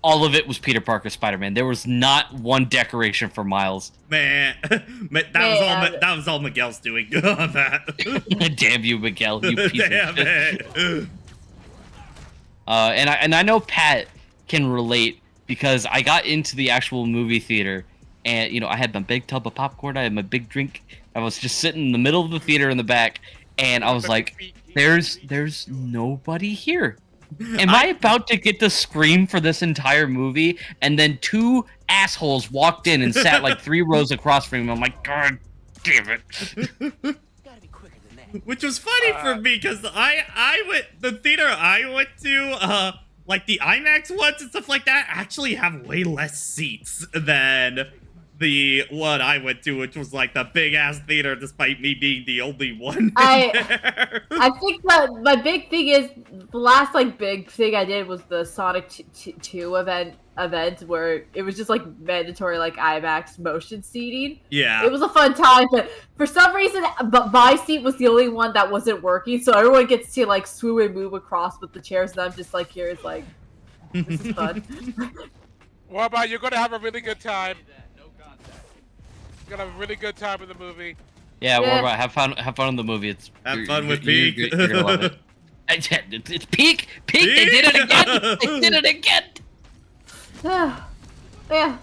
All of it was Peter Parker Spider-Man. There was not one decoration for Miles. Man, that was all Miguel's doing on that. Damn you, Miguel! You piece Damn of shit. it. And I know Pat can relate because I got into the actual movie theater, and you know I had my big tub of popcorn, I had my big drink, I was just sitting in the middle of the theater in the back, and I was like, "There's nobody here. Am I about to get to scream for this entire movie?" And then two assholes walked in and sat like 3 rows across from me. I'm like, God damn it. Gotta be quicker than that. Which was funny for me because the theater I went to, like the IMAX ones and stuff like that, actually have way less seats than the one I went to, which was like the big ass theater, despite me being the only one. I think that my big thing is the last like big thing I did was the Sonic 2 event where it was just like mandatory like IMAX motion seating. Yeah, it was a fun time, but for some reason, my seat was the only one that wasn't working, so everyone gets to like swoop and move across with the chairs, and I'm just like here, it's like this is fun. What about you're gonna have a really good time? You're gonna have a really good time in the movie. Yeah, what about have fun in the movie? Have fun with Peak. You're gonna love it. It's Peak. They did it again. They did it again. Yeah.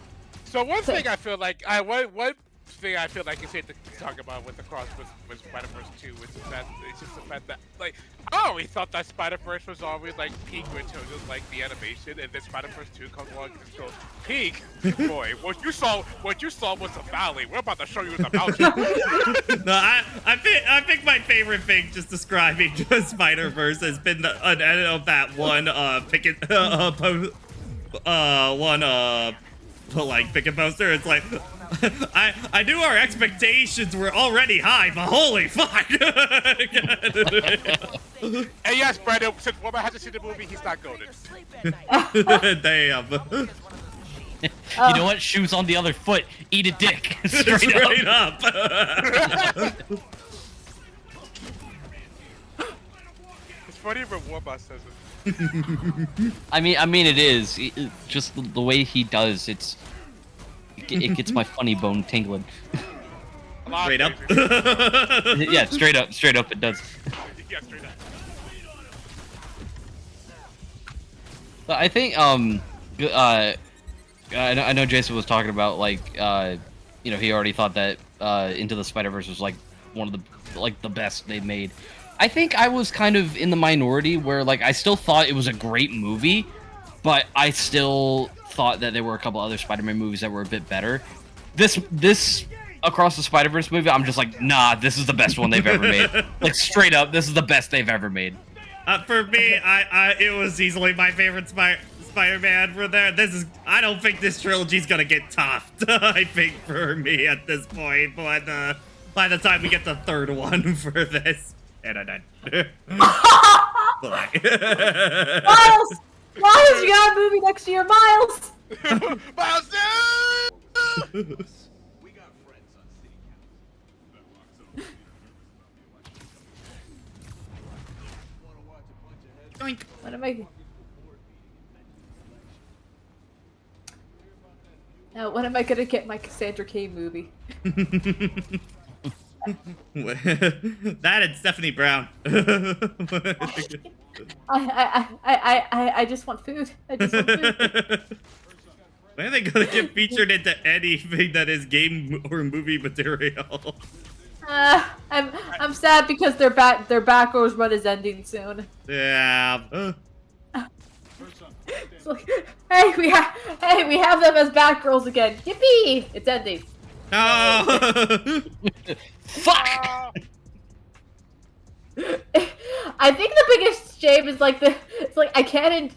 So one thing I feel like one thing I feel like it's safe to talk about with the cross with Spider-Verse 2 is that it's just the fact that like I always thought that Spider-Verse was always like peak in terms of like the animation, and then Spider-Verse 2 comes along and just goes peak. Boy, what you saw was a valley. We're about to show you the mountain. No, I think my favorite thing just describing Spider-Verse has been an edit of that one picket picket poster. It's like I knew our expectations were already high, but holy fuck! And yes, Brandon, since Woman hasn't seen the movie, he's not goaded. Damn. You know what? Shoes on the other foot. Eat a dick. Straight up. It's funny when Warboss says it. I mean, it is. Just the way he does, it gets my funny bone tingling. Straight up. Yeah, straight up, it does. Yeah, straight up. But I think, I know Jason was talking about, like, you know, he already thought that, Into the Spider-Verse was, like, one of the best they've made. I think I was kind of in the minority where, like, I still thought it was a great movie, but I still thought that there were a couple other Spider-Man movies that were a bit better. This Across the Spider-Verse movie, I'm just like, nah, this is the best one they've ever made. Like, straight up, this is the best they've ever made. For me, it was easily my favorite Spider-Man for there. I don't think this trilogy's gonna get topped. I think for me at this point, but by the time we get the third one for this, and I'm done. Miles! Miles, you got a movie next year, Miles! Miles, no! What am I? Now, when am I gonna get my Cassandra Cain movie? That and Stephanie Brown. I just want food. I just want food. When are they gonna get featured into anything that is game or movie material? I'm sad because their back rows run is ending soon. Yeah. It's like, hey, we have them as Batgirls again. Yippee! It's ending. No. Fuck! I think the biggest shame is like I can't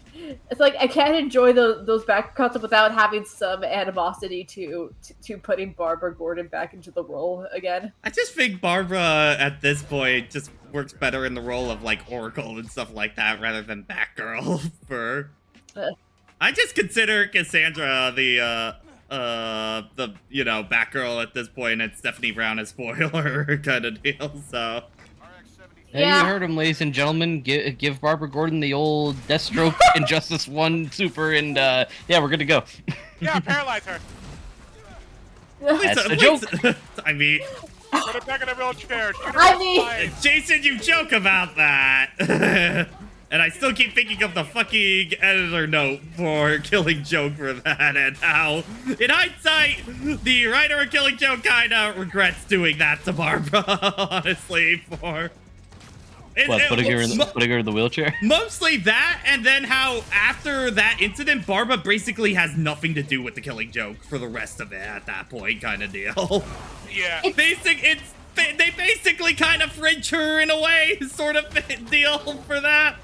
enjoy those back cuts without having some animosity to putting Barbara Gordon back into the role again. I just think Barbara at this point just works better in the role of like Oracle and stuff like that rather than Batgirl. I just consider Cassandra the you know, Batgirl at this point, and Stephanie Brown as spoiler kind of deal. So. Hey, you heard him, ladies and gentlemen. Give Barbara Gordon the old Deathstroke Injustice 1 super, and yeah, we're good to go. Yeah, paralyze her. That's the joke. I mean, Put her back in a wheelchair. Jason, you joke about that. And I still keep thinking of the fucking editor note for Killing Joke for that, and how, in hindsight, the writer of Killing Joke kinda regrets doing that to Barbara, honestly, for... Putting her in the wheelchair? Mostly that, and then how after that incident, Barbara basically has nothing to do with the Killing Joke for the rest of it at that point, kind of deal. Yeah. They basically kind of fringe her in a way, sort of deal for that.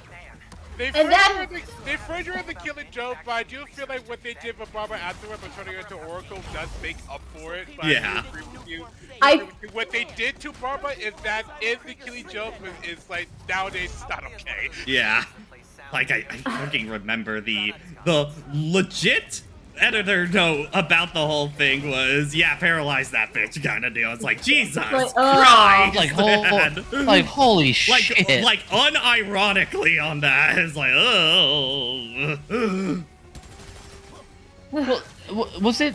They fringe her in the Killing Joke, but I do feel like what they did for Barbara afterward by turning her into Oracle does make up for it. But Yeah. I do agree with you. What they did to Barbara is that in the Killing Joke is like nowadays it's not okay. Yeah. Like I fucking remember the legit editor note about the whole thing was, yeah, paralyze that bitch kind of deal. It's like, Jesus Christ. Like holy shit. Like unironically on that. It's like, oh. Well, was it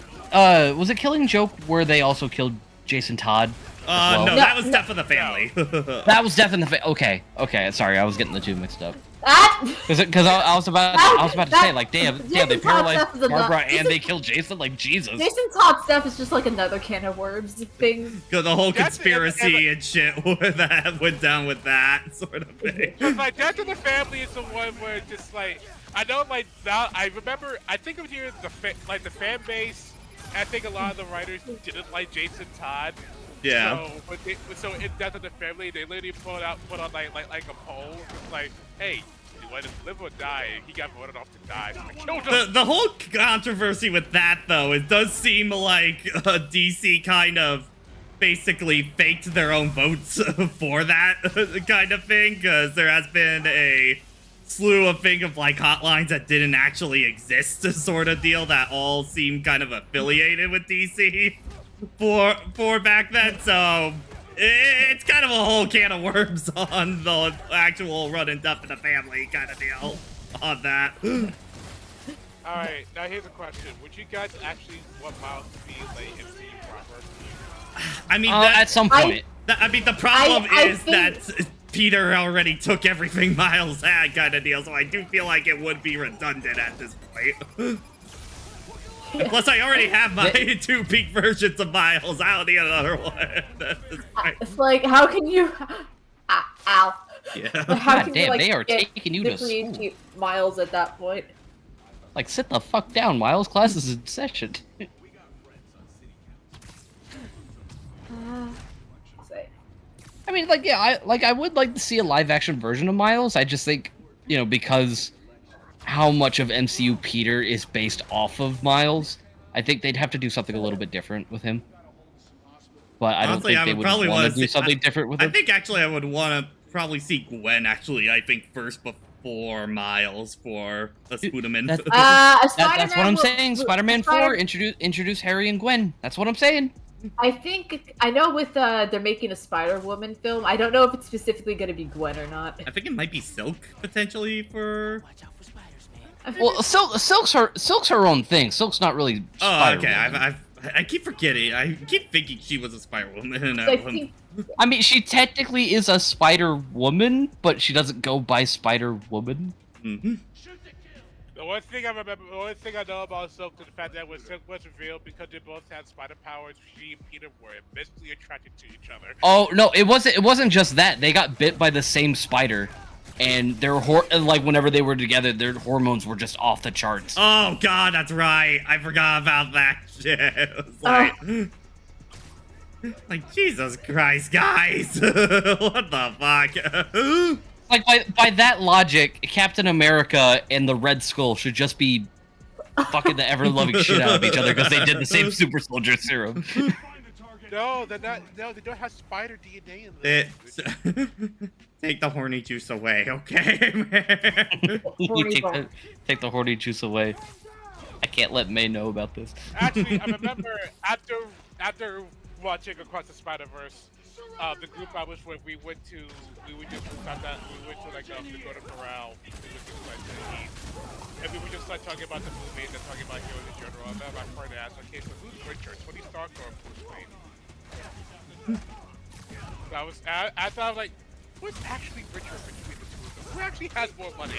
Killing Joke where they also killed Jason Todd? No, that was Death of the Family. That was Death in the Family. Okay, sorry, I was getting the two mixed up. Because I was about to say, like, damn, they Jason's hot paralyzed stuff is enough. Barbara and Jason- they killed Jason. Like, Jesus. Jason's hot stuff is just like another can of worms thing. Cause the whole That's- conspiracy and shit that went down with that sort of thing. Cause like Death of the Family is the one where it's just like I know like now I remember I think of here the fan base. I think a lot of the writers didn't like Jason Todd. Yeah. So in Death of the Family, they literally put on like a poll. It's like, hey, do you want him to live or die? He got voted off to die. So they killed him. The whole controversy with that, though, it does seem like DC kind of basically faked their own votes for that kind of thing, because there has been a slew of like hotlines that didn't actually exist, sort of deal, that all seem kind of affiliated with DC for back then. So it's kind of a whole can of worms on the actual run and Death of the Family kind of deal on that. Alright, now here's a question. Would you guys actually want Miles to be like MCU proper? I mean, At some point. I mean, the problem I is think- that Peter already took everything Miles had, kind of deal. So I do feel like it would be redundant at this point. And plus, I already have my two peak versions of Miles. I don't need another one. At this point. It's like, how can you? Ow. Yeah. How God can damn, you, like, they are get taking you to differentiate school. Miles at that point. Like, sit the fuck down, Miles. Class is in session. Say. I mean, like, yeah, I would like to see a live-action version of Miles. I just think, you know, because how much of MCU Peter is based off of Miles, I think they'd have to do something a little bit different with him. But I Honestly, don't think they would probably want wanna to do see- something different with I him. think actually I would want to probably see Gwen actually. I think first before Miles for a Spooderman. That's what I'm Spider-Man saying. will- Spider-Man Spider- 4 introduce Harry and Gwen. That's what I'm saying. I know with they're making a Spider-Woman film. I don't know if it's specifically going to be Gwen or not. I think it might be Silk potentially for. Watch out for spiders, man. Well, Silk's her own thing. Silk's not really. Oh, okay. Spider-Woman. I keep forgetting. I keep thinking she was a Spider Woman. I think I mean, she technically is a Spider Woman, but she doesn't go by Spider Woman. Mm-hmm. The one thing I remember, the only thing I know about Silk is the fact that when Silk was revealed, because they both had spider powers, she and Peter were immensely attracted to each other. Oh no, it wasn't just that. They got bit by the same spider, and their like whenever they were together, their hormones were just off the charts. Oh God, that's right. I forgot about that shit. It was like, like Jesus Christ, guys! What the fuck? Like by that logic, Captain America and the Red Skull should just be fucking the ever loving shit out of each other because they did the same super soldier serum. No, they're not. No, they don't have spider DNA in them. Take the horny juice away, okay, man? You take the horny juice away. I can't let May know about this. Actually, I remember after watching Across the Spider-Verse, the group I was with, we went to like the Dakota Corral. We went to like to eat, and we were just like talking about the movie and talking about heroes in general. And then my friend asked, "Okay, so who's richer, Tony Stark or Bruce Wayne?" I thought like, who's actually richer between the two of them? Who actually has more money?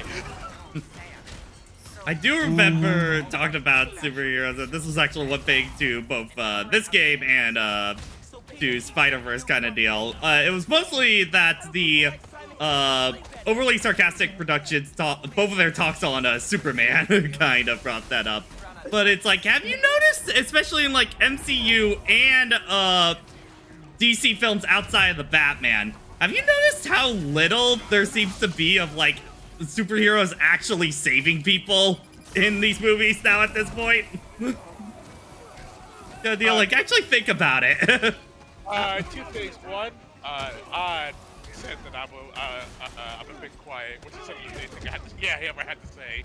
I do remember talking about superheroes, and this was actually one thing to both this game and to Spider-Verse kind of deal. It was mostly that the overly sarcastic productions, both of their talks on Superman kind of brought that up. But it's like, have you noticed, especially in like MCU and DC films outside of the Batman, have you noticed how little there seems to be of like superheroes actually saving people in these movies now at this point? The deal, like, actually think about it. Two things. One, I said that I'm a bit quiet, which is something you didn't think I had to. Yeah, I had to say.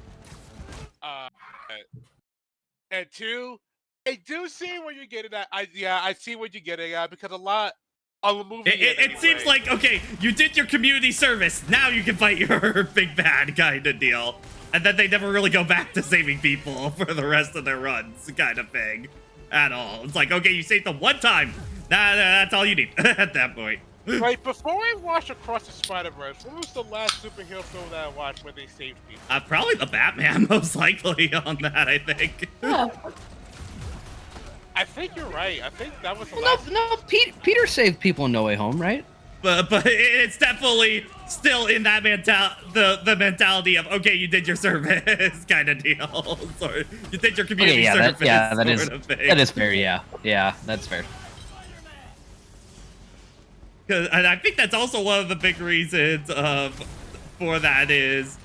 And two, I do see what you're getting at. I see what you're getting at because a lot on the movie. It seems like, okay, you did your community service, now you can fight your big bad kind of deal. And then they never really go back to saving people for the rest of their runs kind of thing at all. It's like, okay, you saved them one time. That's all you need at that point. Like, before I watched Across the Spider-Verse, what was the last superhero film that I watched where they saved people? Probably the Batman, most likely on that. I think. Yeah. I think you're right. I think that was the Well, last. no, Peter saved people in No Way Home, right? But it's definitely still in that the mentality of, okay, you did your service kind of deal. Sorry, you did your community service. That is fair. Yeah, that's fair. And I think that's also one of the big reasons for that is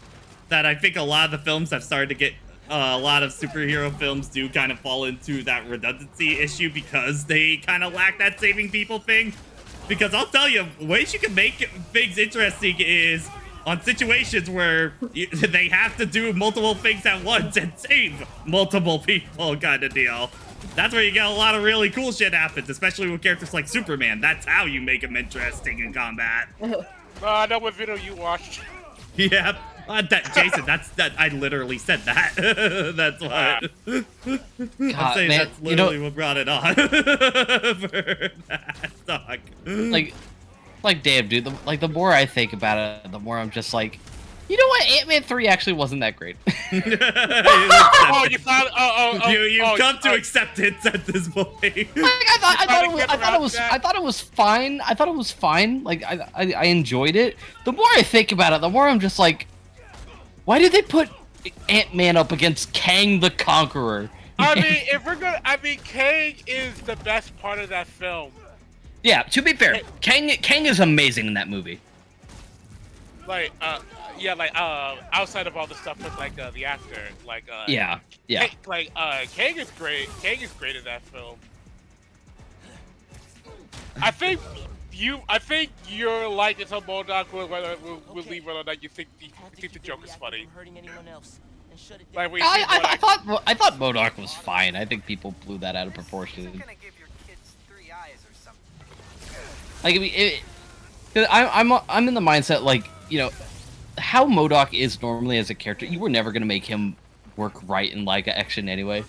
that I think a lot of the films have started to get a lot of superhero films do kind of fall into that redundancy issue because they kind of lack that saving people thing. Because I'll tell you, ways you can make things interesting is on situations where they have to do multiple things at once and save multiple people kind of deal. That's where you get a lot of really cool shit happens, especially with characters like Superman. That's how you make them interesting in combat. I know what video you watched. Yeah, Jason, that I literally said that. That's why. I'm saying man, that's literally what brought it on for that talk. Like damn, dude. The more I think about it, the more I'm just like, you know what? Ant-Man 3 actually wasn't that great. Oh, you found. You've come to acceptance at this point. Like, I thought it was fine. I thought it was fine. Like I enjoyed it. The more I think about it, the more I'm just like, why did they put Ant-Man up against Kang the Conqueror? I mean, Kang is the best part of that film. Yeah, to be fair, Kang is amazing in that movie. Like, outside of all the stuff with like the actor, like, yeah. Kang is great. Kang is great in that film. I think you're like it's a Bulldog will leave whether or not you think the joke is funny. Like, I thought MODOK was fine. I think people blew that out of proportion. Like, I mean, I'm in the mindset, like, you know, how MODOK is normally as a character, you were never gonna make him work right in live action anyway.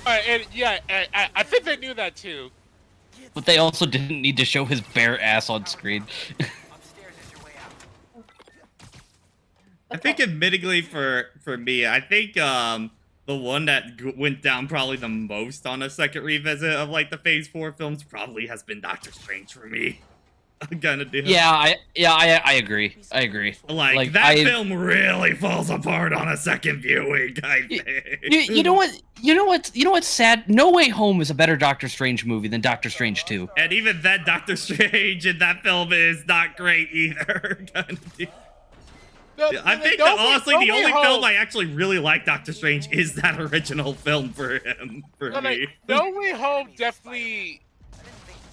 And I think they knew that too. But they also didn't need to show his bare ass on screen. I think admittingly for me, I think the one that went down probably the most on a second revisit of like the Phase 4 films probably has been Doctor Strange for me. Kind of deal. Yeah, I agree. I agree. Like that film really falls apart on a second viewing, I think. You know what's sad? No Way Home is a better Doctor Strange movie than Doctor Strange 2. And even then, Doctor Strange in that film is not great either. Kind of deal. I think that honestly, the only film I actually really like Doctor Strange is that original film for him. For me, No Way Home definitely.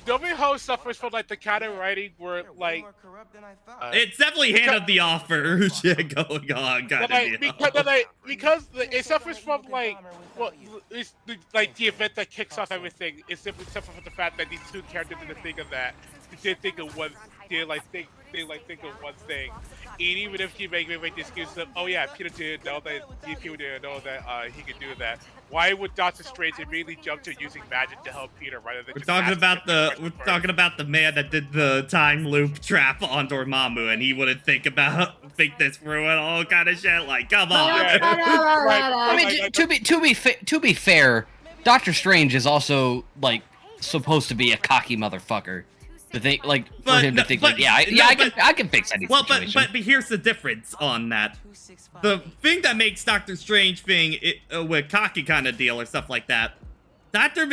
No Way Home suffers from like the kind of writing where like it's definitely handed the offer shit going on, kind of deal. Because it suffers from like it's like the event that kicks off everything. It simply suffers from the fact that these two characters didn't think of that. They think of one. They think of one thing. And even if you make the excuse of, oh yeah, Peter didn't know that, Peter didn't know that he could do that. Why would Doctor Strange immediately jump to using magic to help Peter rather than? We're talking about the man that did the time loop trap on Dormammu, and he wouldn't think this through and all kind of shit. Like, come on. I mean, to be fair, Doctor Strange is also like supposed to be a cocky motherfucker. I can fix any situation. But here's the difference on that. The thing that makes Doctor Strange with cocky kind of deal or stuff like that, Doctor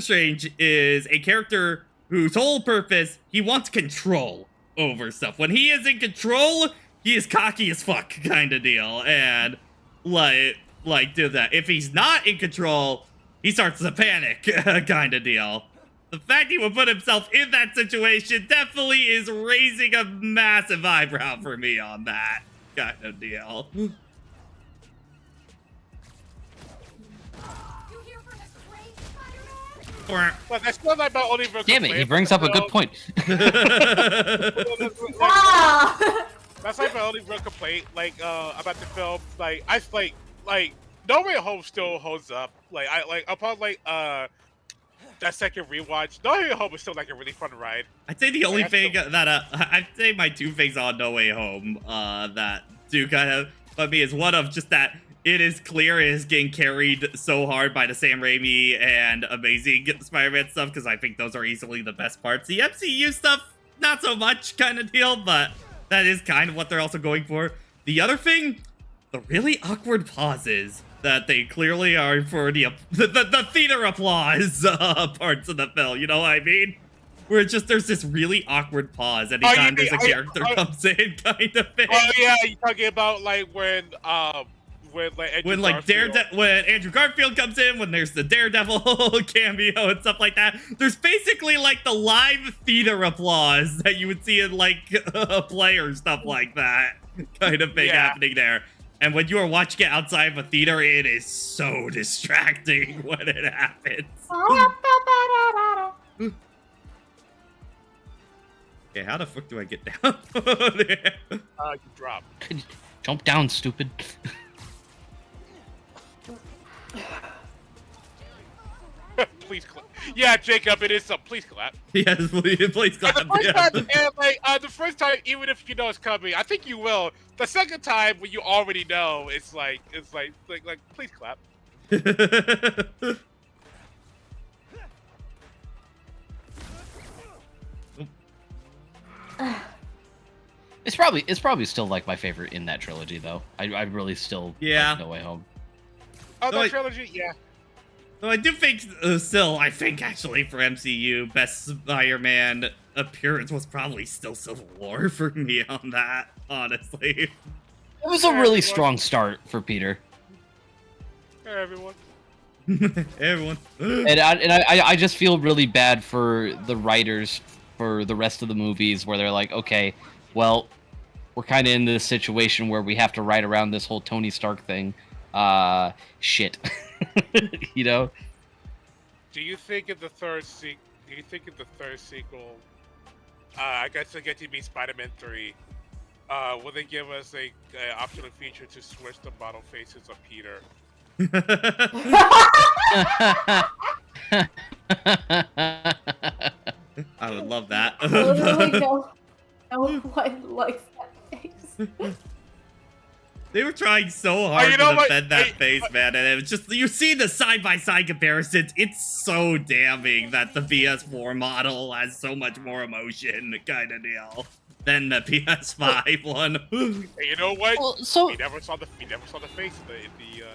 Strange is a character whose whole purpose, he wants control over stuff. When he is in control, he is cocky as fuck kind of deal. And like do that. If he's not in control, he starts to panic kind of deal. The fact he would put himself in that situation definitely is raising a massive eyebrow for me on that kind of deal. But that's not like my only real Damn it, he brings up a good point. That's like my only real complaint, like about the film. Like No Way Home still holds up. Like upon that second rewatch, No Way Home was still like a really fun ride. I'd say the only That's thing the- that I'd say my two things on No Way Home that do kind of bug me is one of just that it is clear it is getting carried so hard by the Sam Raimi and Amazing Spider-Man stuff, because I think those are easily the best parts. The MCU stuff, not so much kind of deal, but that is kind of what they're also going for. The other thing, the really awkward pauses that they clearly are for the theater applause parts of the film, you know what I mean? Where it's just there's this really awkward pause anytime there's a character comes in, kind of thing. Oh yeah, you're talking about like when when Andrew Garfield comes in, when there's the Daredevil cameo and stuff like that. There's basically like the live theater applause that you would see in like a play or stuff like that kind of thing happening there. And when you are watching it outside of a theater, it is so distracting when it happens. Okay, how the fuck do I get down? You drop. Jump down, stupid. Please clap. Yeah, Jacob, it is some. Please clap. Yes, please clap. The first time, even if you know it's coming, I think you will. The second time, when you already know, it's like, please clap. It's probably still like my favorite in that trilogy, though. I really still like No Way Home. Oh, No, that trilogy, yeah. So I do think, I think actually for MCU, best Spider-Man appearance was probably still Civil War for me on that, honestly. It was a really strong start for Peter. Hey, everyone. Everyone. And I just feel really bad for the writers for the rest of the movies where they're like, okay, well, we're kind of in this situation where we have to write around this whole Tony Stark thing. Shit. You know? Do you think in the third sequel, I guess to get to be Spider-Man 3, will they give us a optional feature to switch the model faces of Peter? I would love that. Literally no one likes that face. They were trying so hard to defend that face, man, and it was just, you see the side-by-side comparisons, it's so damning that the PS4 model has so much more emotion, kind of deal, than the PS5 one. Hey, you know what? Well, so we never saw the face in the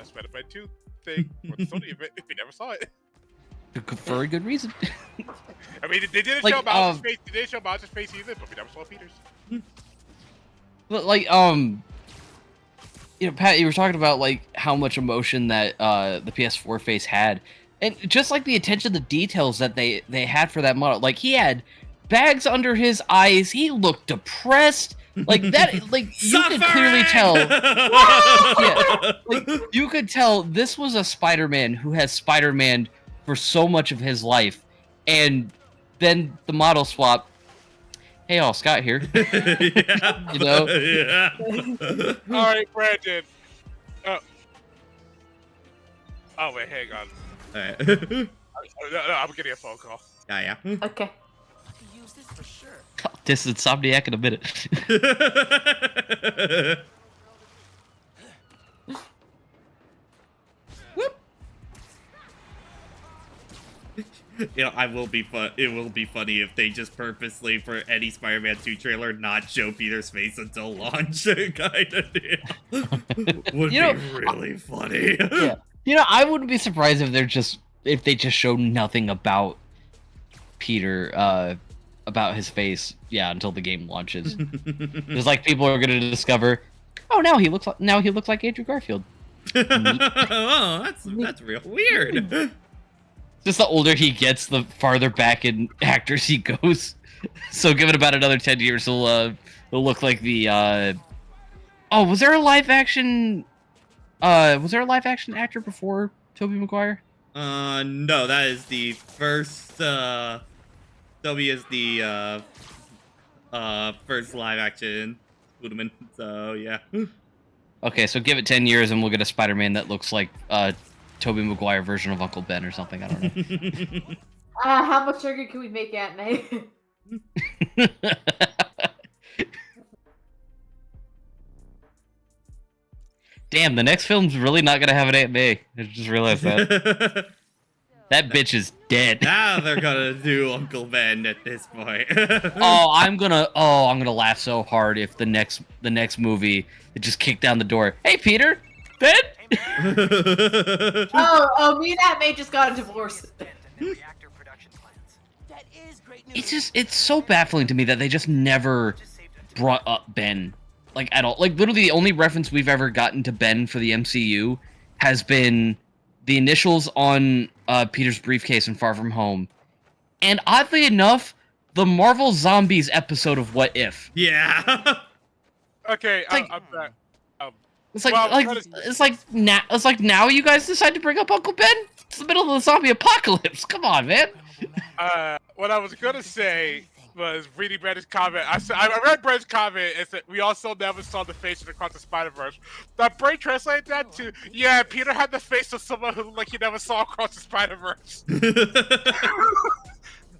Spider-Man 2 thing, or the Sony event. We never saw it. for a good reason. I mean, they didn't Like, show Miles' face. They didn't show Miles' face either, but we never saw Peter's. But like, you know, Pat, you were talking about like how much emotion that the PS4 face had, and just like the attention to details that they had for that model. Like he had bags under his eyes. He looked depressed. Like that. Like you could clearly tell. Yeah, like you could tell this was a Spider-Man who has Spider-Man for so much of his life, and then the model swap. Hey, all, Scott here. Yeah, you know? Yeah. All right, Brandon. Oh wait, hang on. Alright. No, I'm getting a phone call. Yeah. Okay. Use this for sure. This Insomniac in a minute. You know, it will be funny if they just purposely, for any Spider-Man 2 trailer, not show Peter's face until launch, kind of deal. Would be really funny. Yeah. You know, I wouldn't be surprised if they just show nothing about Peter, about his face, until the game launches. It's like people are gonna discover, oh, now he looks like Andrew Garfield. Oh, that's real weird. Just the older he gets, the farther back in actors he goes. So give it about another 10 years, he'll look like the was there a live action actor before Tobey Maguire? No, that is the first Toby is the first live action Spider-Man, so yeah. Okay, so give it 10 years and we'll get a Spider-Man that looks like Tobey Maguire version of Uncle Ben or something. I don't know. How much sugar can we make Aunt May? Damn, the next film's really not gonna have an Aunt May. I just realized that. That bitch is dead. Now they're gonna do Uncle Ben at this point. I'm gonna laugh so hard if the next movie they just kick down the door. Hey Peter, Ben? oh, me and Aunt May just got a divorce. That is great news. It's so baffling to me that they just never brought up Ben, like, at all. Like, literally the only reference we've ever gotten to Ben for the MCU has been the initials on Peter's briefcase in Far From Home, and oddly enough, the Marvel Zombies episode of What If. Yeah. Okay, Like- I'm back. It's like, Well, it's like now you guys decide to bring up Uncle Ben? It's the middle of the zombie apocalypse. Come on, man. What I was gonna say was reading Brandon's comment. I read Brandon's comment and said we also never saw the face of Across the Spider-Verse. That Brain translated that to, yeah, Peter had the face of someone who like he never saw Across the Spider-Verse.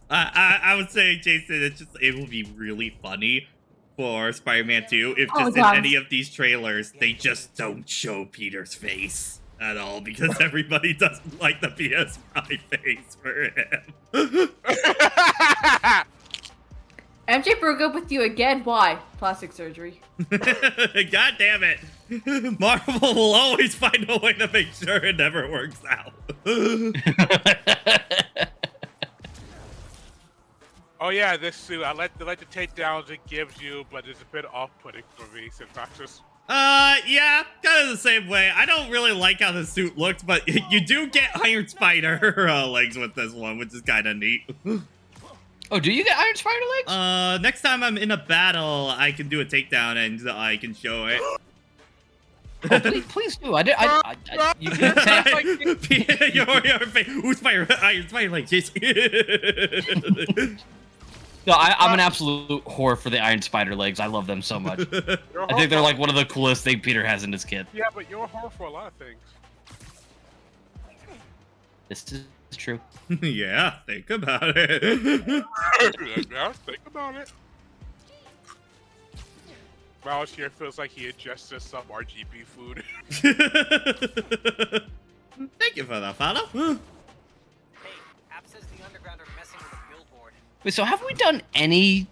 I would say, Jason, it will be really funny for Spider-Man 2 if Oh, just in God. any of these trailers they just don't show Peter's face at all because everybody doesn't like the PS5 face for him. MJ broke up with you again. Why? Plastic surgery. God damn it. Marvel will always find a way to make sure it never works out. Oh yeah, this suit. I like the takedowns it gives you, but it's a bit off-putting for me since I just. Yeah, kind of the same way. I don't really like how the suit looks, but you do get Iron Spider legs with this one, which is kind of neat. Oh, do you get Iron Spider legs? Next time I'm in a battle, I can do a takedown and I can show it. Oh, please do. You can say like, Who's Spider? Iron Spider legs, Jason. no, I'm an absolute whore for the Iron Spider legs. I love them so much. I think they're like one of the coolest things Peter has in his kit. Yeah, but you're a whore for a lot of things. This is true. Yeah, think about it. Yeah, think about it. Miles here feels like he ingested some RGB food. Thank you for that, follow. Hey, App says the underground are messing with a billboard. Wait, so have we done any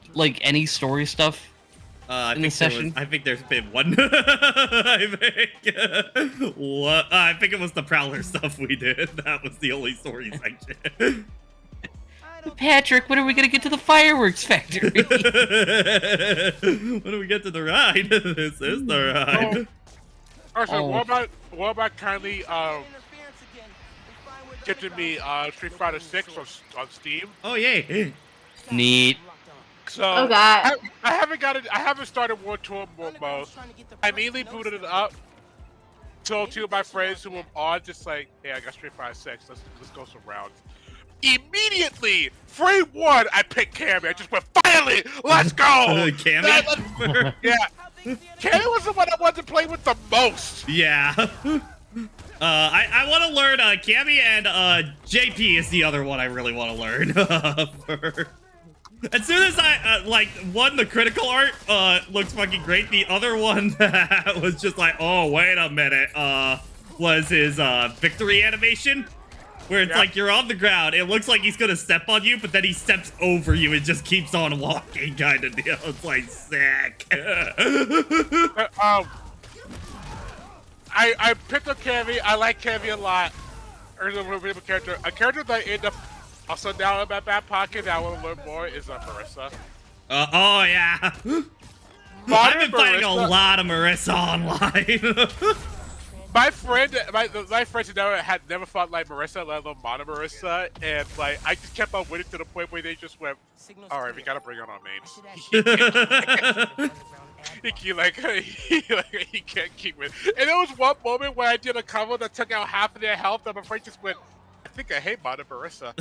story stuff? I in think the session? I think there's been one. I think it was the Prowler stuff we did. That was the only story section. Patrick, when are we gonna get to the fireworks factory? When do we get to the ride? This is the ride. Also, what about kindly getting me Street Fighter 6 on Steam? Oh yay! Neat. So Oh, God. I haven't got it. I haven't started World Tour mode. I immediately booted it up. Told two of my friends who were on, just like, hey, I got Street Fighter 6. Let's go some rounds. Immediately, free one, I picked Cammy. I just went, finally, let's go. Cammy? Yeah. Cammy was the one I wanted to play with the most. Yeah. I want to learn Cammy, and JP is the other one I really want to learn. As soon as I one, the critical art looks fucking great. The other one that was just like, oh wait a minute, was his victory animation, where it's like you're on the ground. It looks like he's gonna step on you, but then he steps over you and just keeps on walking, kind of deal. It's like sick. I picked up Cammy. I like Cammy a lot. Her a really good character. A character that I end up also now in my back pocket that I want to learn more is Marissa. Oh yeah. I've been fighting a lot of Marissa online. My friends had never fought like Marissa, let alone Mono Marissa, and like I just kept on winning to the point where they just went, all right, we gotta bring on our main. He can't keep with. And there was one moment where I did a combo that took out half of their health, and my friend just went, I think I hate Mono Marissa.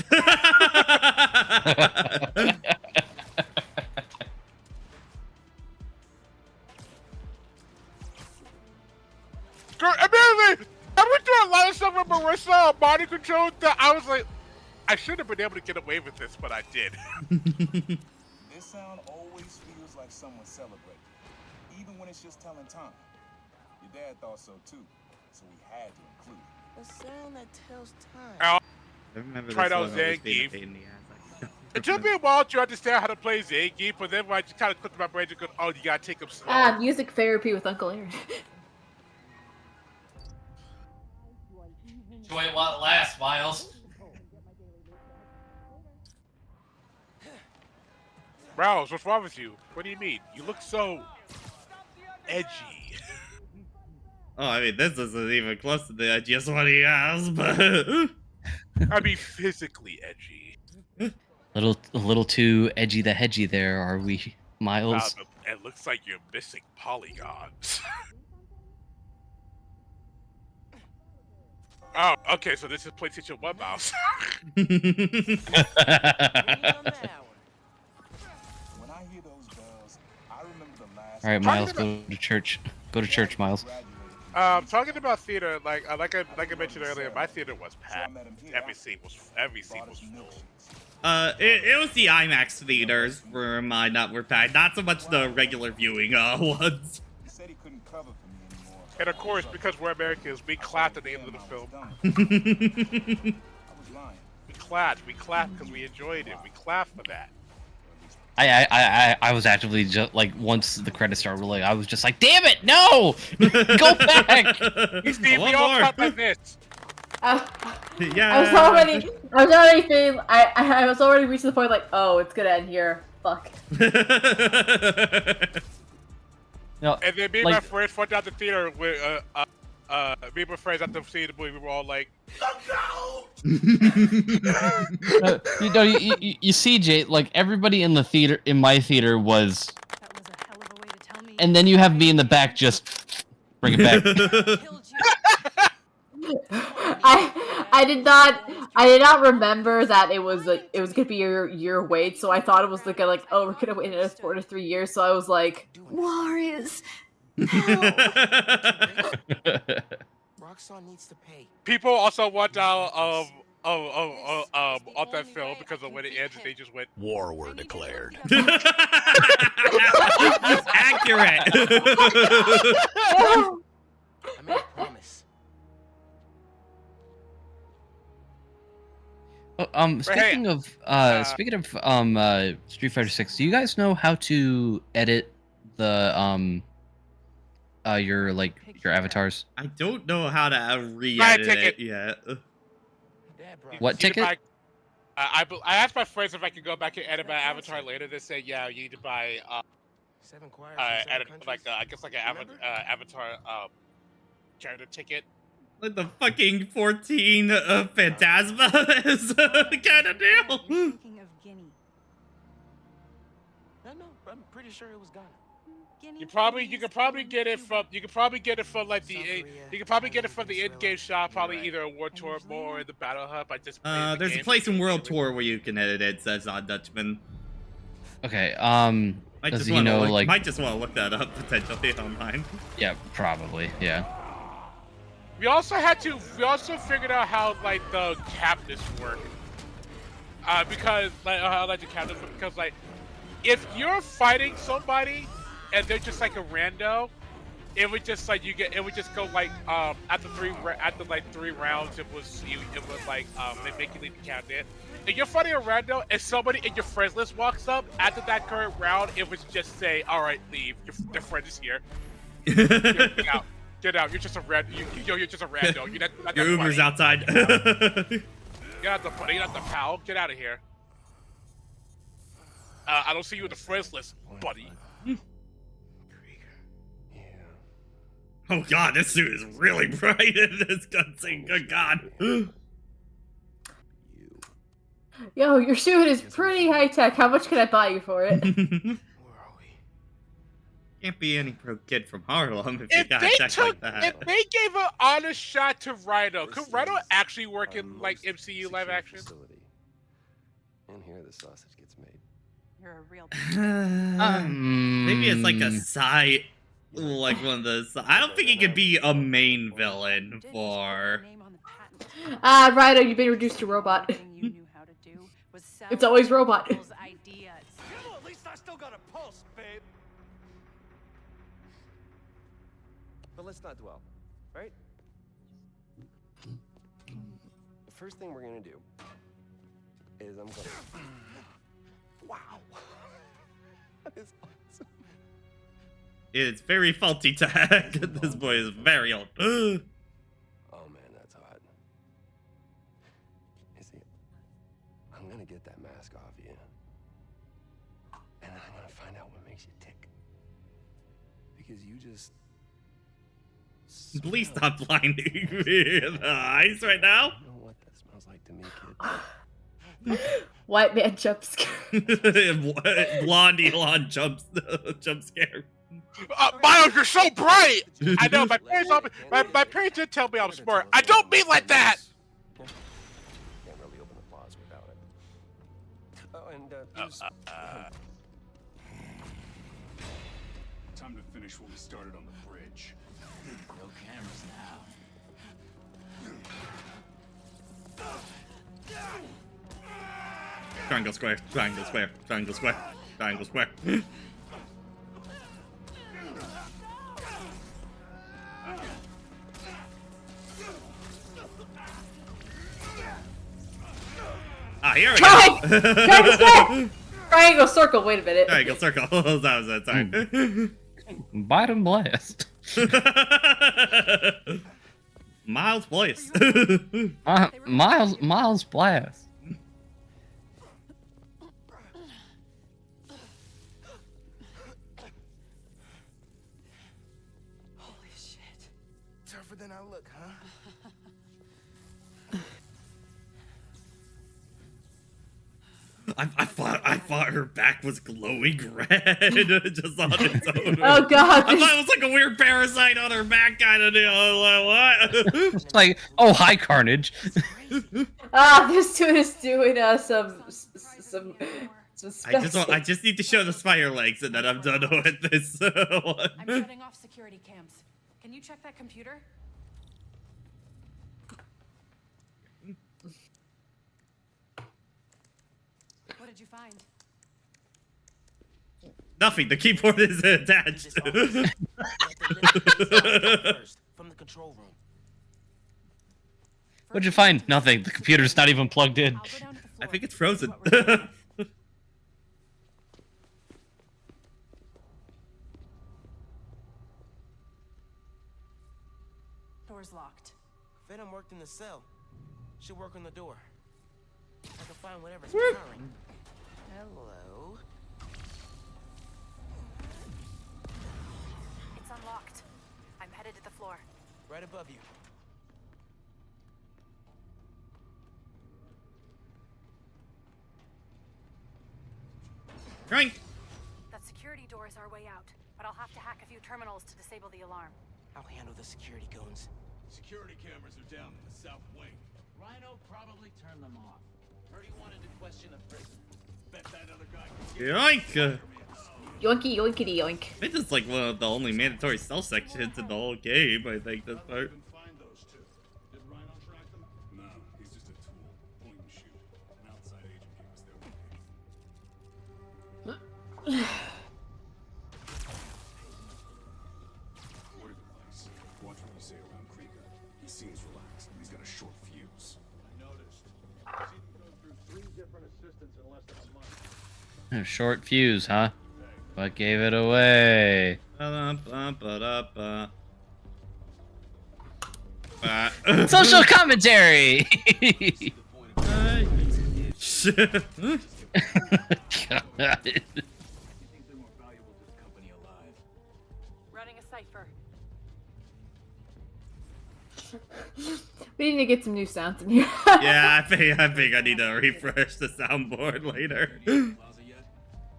Girl, immediately, I went through a lot of stuff with Marissa on body control that I was like, I should have been able to get away with this, but I did. This sound always feels like someone celebrating, even when it's just telling time. Your dad thought so too, so we had to include it. A sound that tells time. Ow. I remember Try this out one always being a Zangief. pain in the ass. It took me a while to understand how to play Zangief, but then when I just kind of clicked in my brain, just go, oh, you gotta take him slow. Music therapy with Uncle Aaron. Enjoy it while it lasts, Miles. Rouse, what's wrong with you? What do you mean? You look so edgy. Oh, I mean, this isn't even close to the edgiest one he has, but... I mean, physically edgy. A little too edgy the hedgy there, are we, Miles? It looks like you're missing polygons. Oh, okay, so this is PlayStation 1 mouse. When I hear those bells, I remember the last. All right, Miles, go to church. Go to church, Miles. Talking about theater, like I mentioned earlier, my theater was packed. Every seat was full. It was the IMAX theaters were mine that were packed, not so much the regular viewing ones. He said he couldn't cover for me anymore. And of course, because we're Americans, we clapped at the end of the film. I was lying. We clapped because we enjoyed it. We clapped for that. I was actively just like, once the credits started rolling, I was just like, damn it, no! Go back! Steve, we all clapped like this. Yeah. I was already feeling, I was already reaching the point like, oh, it's gonna end here. Fuck. No, And then me and like- my friends went down the theater with me and my friends after seeing the movie, we were all like, you see, Jay, like everybody in the theater, in my theater was, That was a hell of a way to tell me. and then you have me in the back just bring it back. I did not remember that it was like it was gonna be your wait, so I thought it was like oh, we're gonna wait another 4 to 3 years, so I was like, Warriors. Roxanne needs to pay. people also want out of that film because of when it ends, they just went, War were declared. Accurate. I made a promise. Speaking of Street Fighter 6, do you guys know how to edit the your avatars? I don't know how to Buy a re-edit ticket. it yet. Dad brought What "You need to ticket? buy-" I asked my friends if I could go back and edit my avatar later. They said, yeah, you need to buy 7 choirs from 7 edit, countries. like I guess like an Remember? avatar character ticket. Like the fucking 14 Phantasma is kind of deal. Thinking of Guinea. No, I'm pretty sure it was Ghana. Guinea You could probably get it from like the you could probably get it from the in-game shop, probably either a War Tour or the Battle Hub. I just played the There's a game. place in World Tour where you can edit it, says on Dutchman. Okay, Might does just he want to know, look, like... might just want to look that up potentially online. Yeah, probably, yeah. We also figured out how like the cabinets work. Because like how like the cabinets work, because like if you're fighting somebody and they're just like a rando, it would just like it would just go like after 3 rounds it was like make you leave the cabinet. If you're fighting a rando and somebody in your friends list walks up after that current round, it would just say, all right, leave. Your friend is here. Get out. Get out. You're just a rando. You're just a rando. You're not Your the Uber's buddy. outside. You're not the buddy. You're not the pal. Get out of here. I don't see you in the friends list, buddy. Oh god, this suit is really bright in this cutscene. Good god. yo, your suit is pretty high tech. How much can I buy you for it? Can't be any pro kid from Harlem if you If got they a check like took, that. if they gave an honest shot to Rhino, could Rhino actually work in like MCU live action? And here the sausage gets made. You're a real. Maybe it's like a side, like one of those. I don't think he could be a main villain for. Rhino, you've been reduced to robot. You knew how It's always robot. People's ideas. Well, at least I still got a pulse, babe. But let's not dwell, right? The first thing we're gonna do is I'm gonna. Wow. That is awesome. It's very faulty tag. This boy is very old. Oh man, that's hot. You see, I'm gonna get that mask off you. And then I'm gonna find out what makes you tick. Because you just. Please stop blinding me in the eyes right now. I don't know what that smells like to me, kid. White man jump scare. Blonde Elon jump scare. Miles, you're so bright! I know, my parents did tell me I'm smart. I don't mean like that! Can't really open the claws without it. Oh, and Time to finish what we started on the bridge. No cameras now. Triangle square, triangle square, triangle square, triangle square. Ah, here we go. Triangle square! Triangle circle, wait a minute. Triangle circle. That was it, sorry. Bottom blast. Miles Place. Miles blast. Holy shit. Tougher than I look, huh? I thought her back was glowing red just on its own. Oh god. I thought it was like a weird parasite on her back kind of deal. I was like, what? It's like, oh, hi, Carnage. This dude is doing some I just need to show the spider legs and then I'm done with this one. I'm shutting off security cams. Can you check that computer? What did you find? Nothing. The keyboard is attached. First, from the control room. What'd you find? Nothing. The computer's not even plugged in. I'll go down to the floor. I think it's frozen. What we're doing. Door's locked. Venom worked in the cell. Should work on the door. I can find whatever's powering. Hello. It's unlocked. I'm headed to the floor. Right above you. Right. That security door is our way out, but I'll have to hack a few terminals to disable the alarm. I'll handle the security goons. Security cameras are down in the south wing. Rhino probably turned them off. Heard he wanted to question a prisoner. Bet that other guy can Yoink. Yoinky yoinkity yoink. This is like one of the only mandatory stealth sections in the whole game, I think, this part. Find those two. Did Rhino track them? No, he's just a tool. Point and shoot. An outside agent gave us their location. Word advice. Watch what you say around Krieger. He seems relaxed, but he's got a short fuse. I noticed. Seen him go through 3 different assistants in less than a month. A short fuse, huh? What gave it away? Social commentary. God. You think they're more valuable to the company alive? Running a cipher. We need to get some new sounds in here. Yeah, I think I need to refresh the soundboard later. Plaza yet?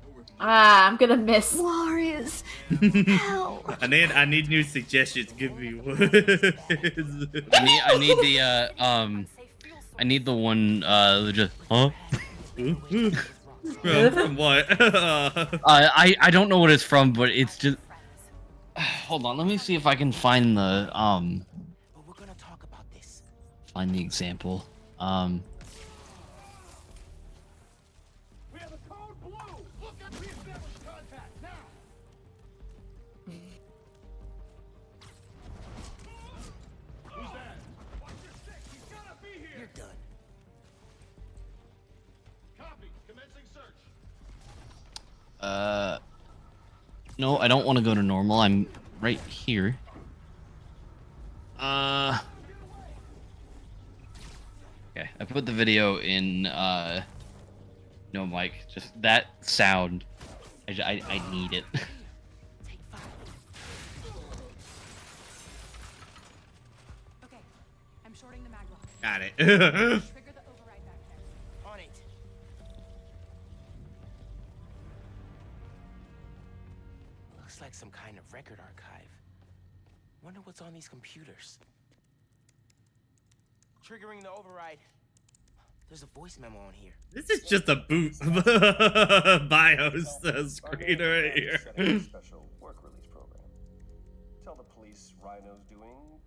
They're working. I'm gonna miss. Warriors. I need new suggestions. Give me one. I need the I need the one just From what? I don't know what it's from, but it's just hold on, let me see if I can find the But we're gonna talk about this. find the example. No, I don't want to go to normal. I'm right here. Okay, I put the video in, no mic. Just that sound. I need it. Okay, I'm shorting the mag lock. Got it. Trigger the override back there. On it. Looks like some kind of record archive. Wonder what's on these computers. Triggering the override. There's a voice memo on here. This is just a boot BIOS screen right here. Special work release program. Tell the police Rhino's doing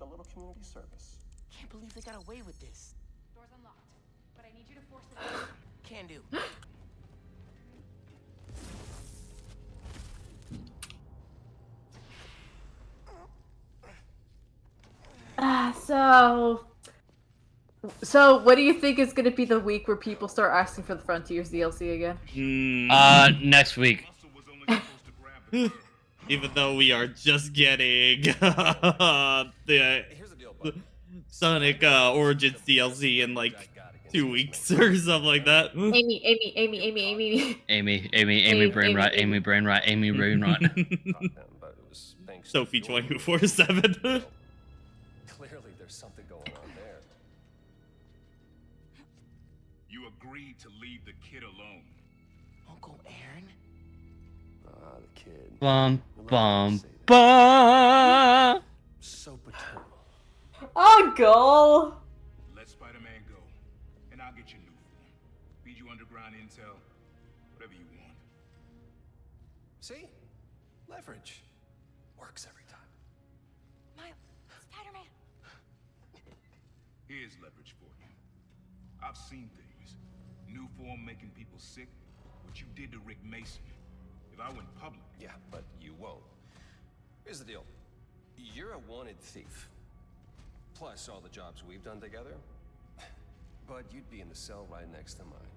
a little community service. Can't believe they got away with this. Door's unlocked, but I need you to force the door. Can do. So what do you think is going to be the week where people start asking for the Frontiers DLC again? Next week. Even though we are just getting the Sonic Origins DLC in like 2 weeks or something like that. Amy, brain rot, Amy, brain rot, Amy, brain rot. Sophie 24/7. Clearly, there's something going on there. You agreed to leave the kid alone. Uncle Aaron? Ah, the kid. Bum, bum, bum. So paternal. Uncle! Let Spider-Man go, and I'll get you new form. Feed you underground intel, whatever you want. See? Leverage. Works every time. Miles, Spider-Man. Here's leverage for you. I've seen things. New form making people sick. What you did to Rick Mason. If I went public... Yeah, but you won't. Here's the deal. You're a wanted thief. Plus all the jobs we've done together. But you'd be in the cell right next to mine.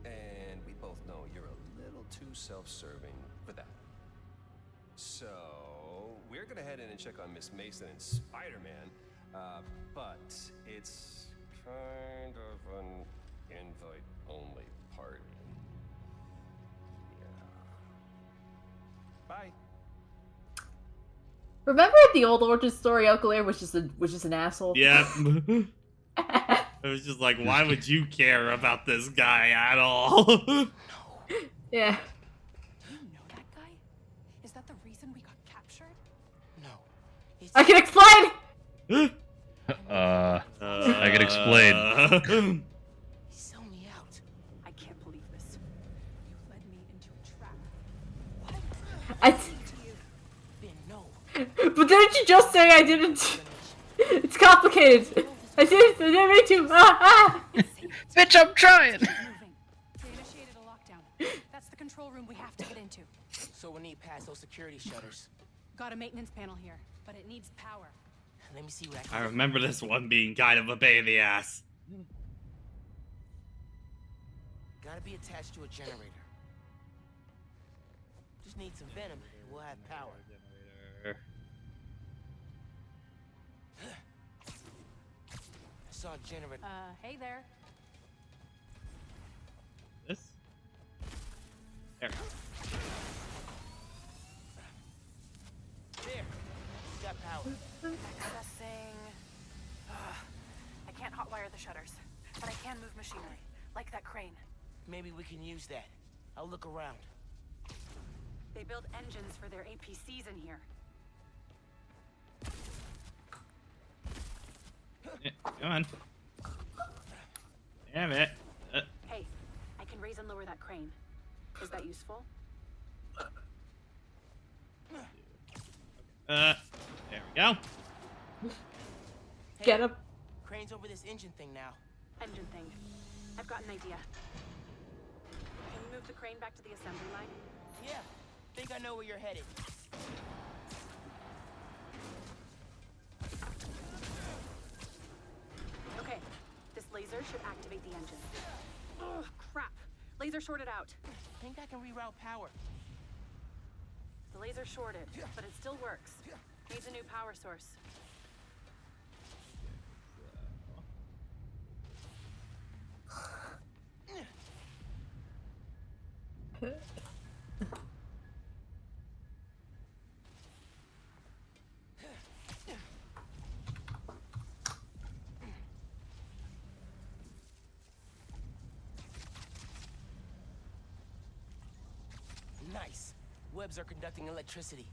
And we both know you're a little too self-serving for that. So, we're gonna head in and check on Miss Mason and Spider-Man. But it's kind of an invite-only party. Yeah. Bye. Remember the old origin story, Uncle Aaron was just an asshole? Yeah. It was just like, why would you care about this guy at all? Yeah. Do you know that guy? Is that the reason we got captured? No. I can explain! I can explain. Sell me out. I can't believe this. You led me into a trap. Ben, no. But didn't you just say I didn't? It's complicated. I didn't mean to. Bitch, I'm trying. Moving. They initiated a lockdown. That's the control room we have to get into. So we need past those security shutters. Got a maintenance panel here, but it needs power. Let me see what I can I remember this one being kind of a pain in the ass. Gotta be attached to a generator. Just need some venom and we'll have power. I saw a generator. Hey there. This? There. There. Got power. Accessing. I can't hotwire the shutters, but I can move machinery, like that crane. Maybe we can use that. I'll look around. They build engines for their APCs in here. Yeah, come on. Damn it. Hey, I can raise and lower that crane. Is that useful? There we go. Get him. Crane's over this engine thing now. Engine thing. I've got an idea. Can you move the crane back to the assembly line? Yeah, think I know where you're headed. Okay, this laser should activate the engine. Oh, crap. Laser shorted out. Think I can reroute power. The laser's shorted, but it still works. Needs a new power source. Nice. Webs are conducting electricity.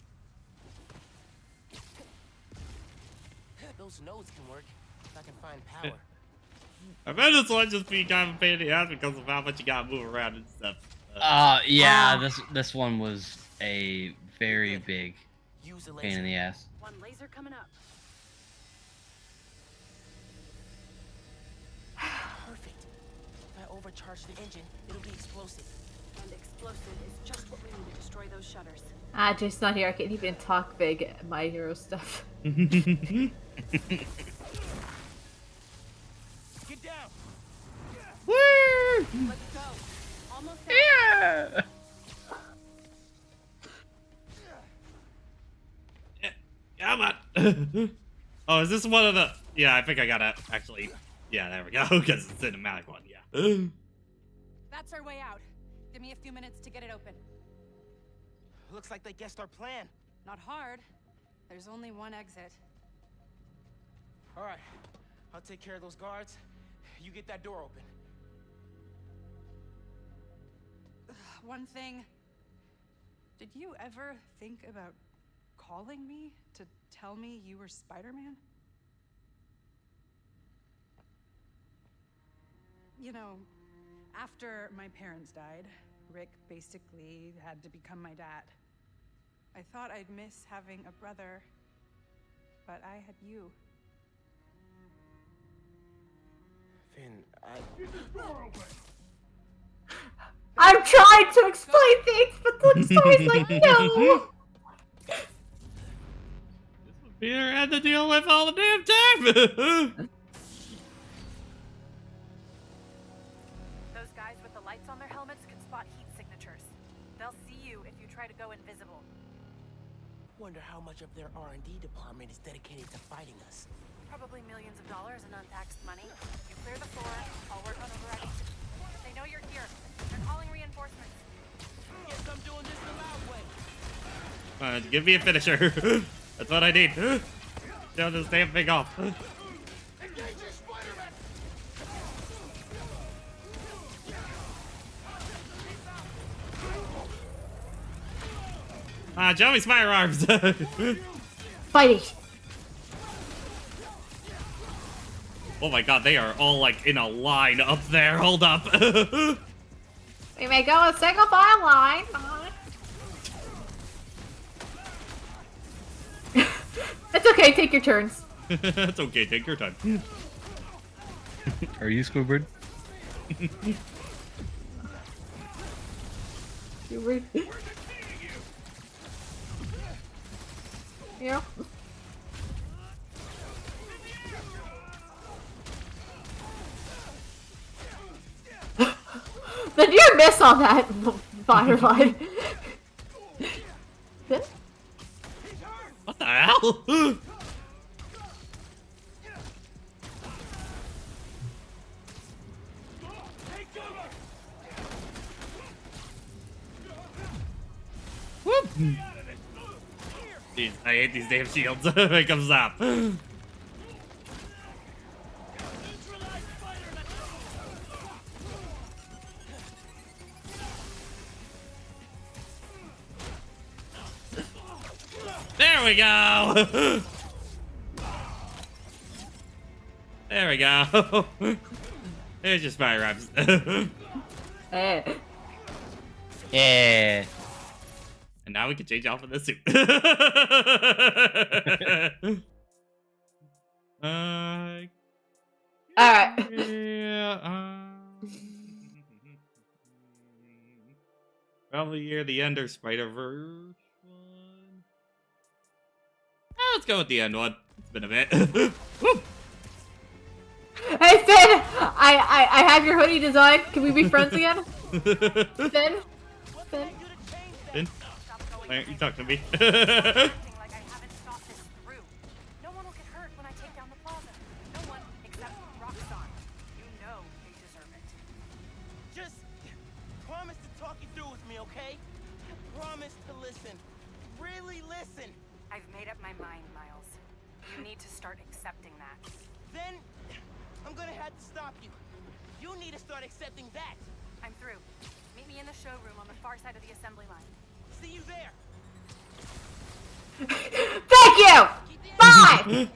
Those nodes can work if I can find power. I bet this one just be kind of a pain in the ass because of how much you gotta move around and stuff. Yeah, this one was a very big Use a pain in the ass. One laser coming up. Perfect. If I overcharge the engine, it'll be explosive. And explosive is just what we need to destroy those shutters. Ah, Jason's not here. I can't even talk big My Hero stuff. Get down. Woo! Let's go. Almost there. Yeah, come on. Oh, is this one of the... Yeah, I think I gotta actually... Yeah, there we go, because it's a cinematic one, yeah. That's our way out. Give me a few minutes to get it open. Looks like they guessed our plan. Not hard. There's only one exit. All right, I'll take care of those guards. You get that door open. One thing. Did you ever think about calling me to tell me you were Spider-Man? You know, after my parents died, Rick basically had to become my dad. I thought I'd miss having a brother, but I had you. Finn, I'm trying to explain things, but the story's like, no! Peter had to deal with all the damn time! Those guys with the lights on their helmets can spot heat signatures. They'll see you if you try to go invisible. wonder how much of their R&D department is dedicated to fighting us. Probably millions of dollars in untaxed money. You clear the floor, I'll work on overriding. They know you're here. They're calling reinforcements. Guess I'm doing this the loud way. Give me a finisher. That's what I need. Show this damn thing off. Joey's firearms. Fighting. Oh my god, they are all like in a line up there. Hold up. We may go a single file line. It's okay, take your turns. It's okay, take your time. Are you Squidward? You yeah. The near miss on that firefly. What the hell? Whoop. Jeez, I hate these damn shields. Make them stop. There we go. There we go. There's just fire reps. Yeah. And now we can change off of the suit. Alright. Yeah, probably near the end or Spider-Verse one. Let's go with the end one. It's been a bit. Woo! Hey Finn! I have your hoodie design. Can we be friends again? Finn? Finn? Finn? Why aren't you talking to me? Acting like I haven't thought this through. No one will get hurt when I take down the plaza. No one except Roxxon. You know they deserve it. Just promise to talk it through with me, okay? Promise to listen. Really listen. I've made up my mind, Miles. You need to start accepting that. Then I'm gonna have to stop you. You need to start accepting that. I'm through. Meet me in the showroom on the far side of the assembly line. See you there. Thank you! Bye!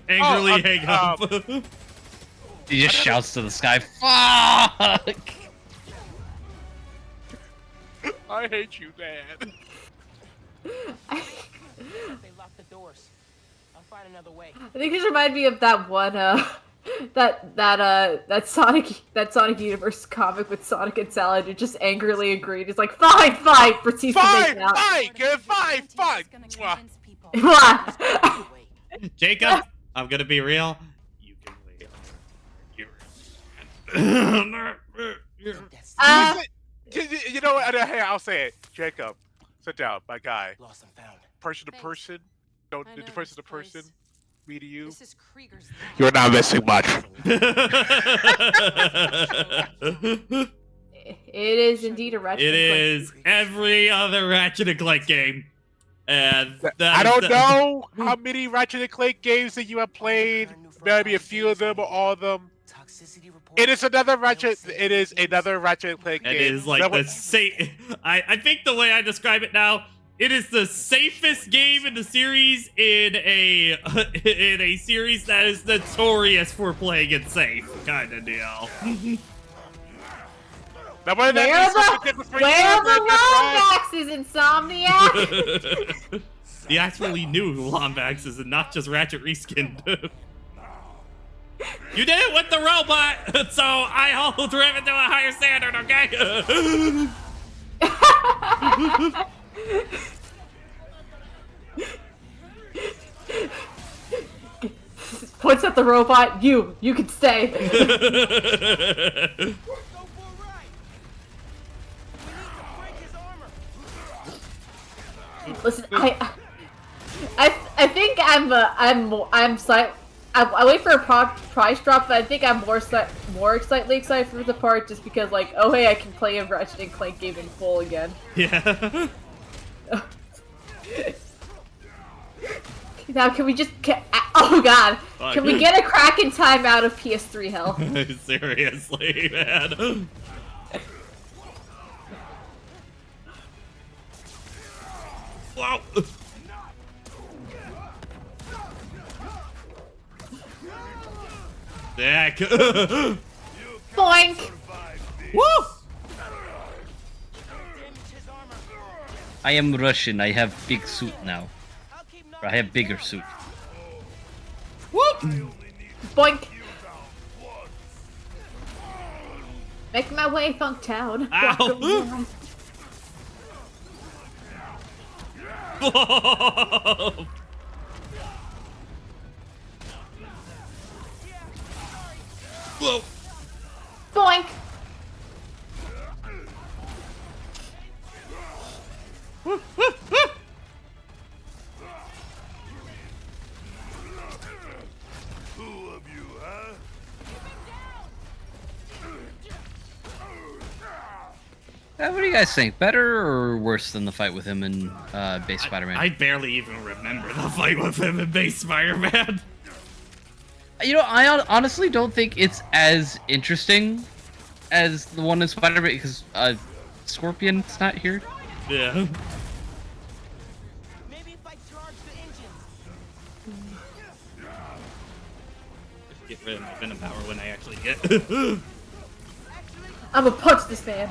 Angrily hang up. He just shouts to the sky, "Fuck!" I hate you, Dad. They locked the doors. I'll find another way. I think this reminds me of that one, that Sonic Universe comic with Sonic and Salad who just angrily agreed. It's like, fine, proceeds to make out. Fine. What? Jacob, I'm gonna be real. You can lay on your You know what? Hey, I'll say it. Jacob, sit down, my guy. Lost and found. Person to person, don't I know person to this place. person. Me to you. This is Krieger's land. You're not missing much. It is indeed a Ratchet. It is every other Ratchet and Clank game, and I don't know how many Ratchet and Clank games that you have played. Maybe a few of them or all of them. Toxicity report. It is another Ratchet. It is another Ratchet and Clank game. It is like the safe. I think the way I describe it now, it is the safest game in the series in a series that is notorious for playing it safe, kind of deal. Where are the Lombaxes, Insomniac? The actually new Lombaxes and not just Ratchet reskinned. You did it with the robot, so I hold Riven to a higher standard, okay? Points at the robot. You can stay. Listen, I think I wait for a price drop, but I think I'm more slightly excited for the part just because, like, oh hey, I can play a Ratchet and Clank game in full again. Yeah. Now, can we just oh god, can we get a Kraken time out of PS3 hell? Seriously, man. Wow. Deck. Boink. Woo! I am Russian. I have big suit now. Or I have bigger suit. Whoop! Boink. Make my way, Funktown. Ow. Whoa. Whoa. Boink. Woo, woo, woo. Who of you, huh? What do you guys think? Better or worse than the fight with him in Base Spider-Man? I barely even remember the fight with him in Base Spider-Man. You know, I honestly don't think it's as interesting as the one in Spider-Man because Scorpion's not here. Yeah. Maybe if I charge the engines. Get rid of my Venom power when I actually get. I'm gonna punch this man.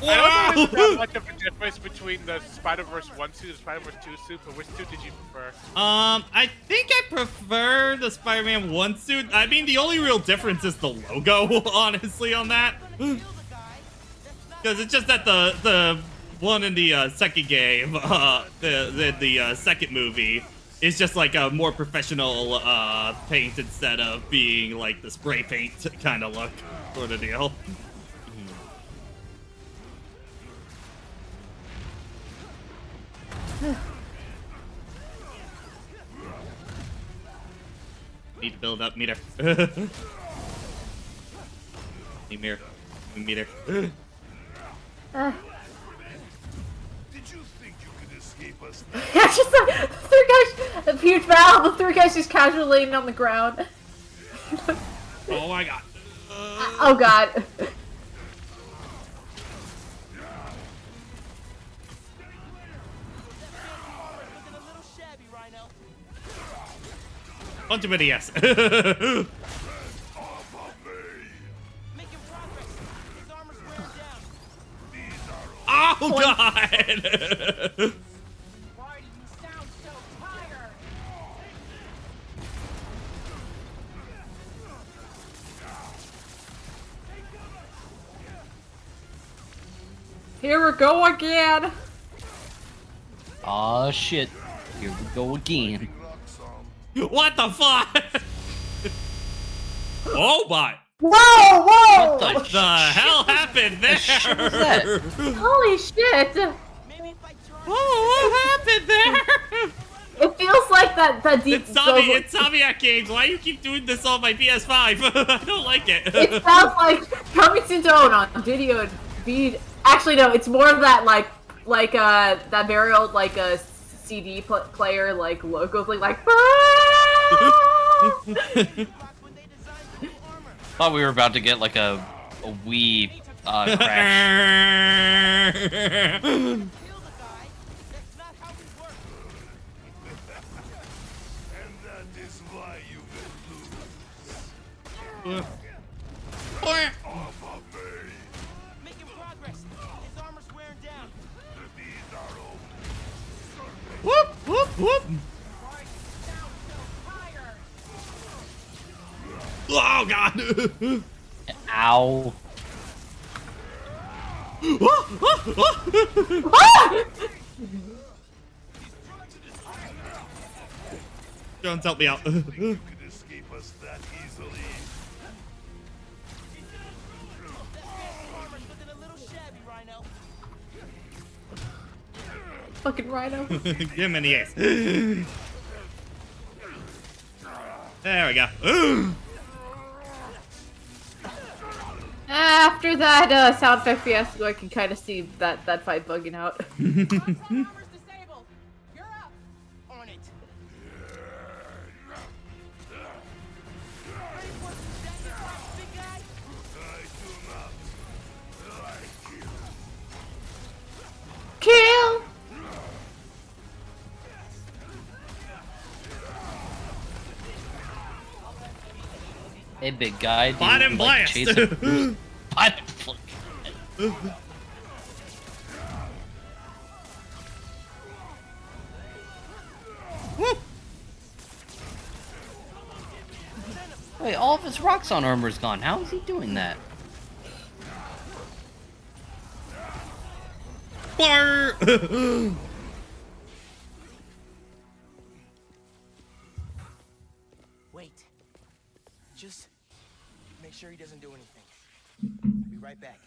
I don't know if there's that much of a difference between the Spider-Verse 1 suit and the Spider-Verse 2 suit, but which suit did you prefer? I think I prefer the Spider-Man 1 suit. I mean, the only real difference is the logo, honestly, on that. Because it's just that the one in the second game, the second movie, is just like a more professional paint instead of being like the spray paint kind of look sort of deal. Need to build up meter. Need meter. Meter. Did you think you could escape us? Yeah, it's just like the three guys, a huge battle. The three guys just casually laying on the ground. Oh my god. Oh god. Bunch of idiots. Oh god. Here we go again. Aw, shit. Here we go again. What the fuck? Oh my. Whoa, whoa! What The hell happened there? shit was that? Holy shit! Oh, what happened there? It feels like that deep. Insomiac games. Why you keep doing this on my PS5? I don't like it. It sounds like coming to Dawn on video and beat. Actually, no. It's more of that that very old CD player logo thing Thought we were about to get like a Wii crash. And that is why you will lose. Making progress. His armor's wearing down. These are open. Whoop whoop whoop. Oh god. Ow. Jones, help me out. You could escape us that easily. Armor's looking a little shabby, Rhino. Fucking Rhino. Give him an ace. There we go. After that sound effect fiasco, I can kind of see that fight bugging out. Armor's disabled. You're up. On it. Big guy. I do not like you. Kill. Hey, big guy. do Bot you, and like, blast. chase a boost? Bot and blast. Wait, all of his Roxxon armor's gone. How is he doing that? Bar. Wait. Just make sure he doesn't do anything. I'll be right back.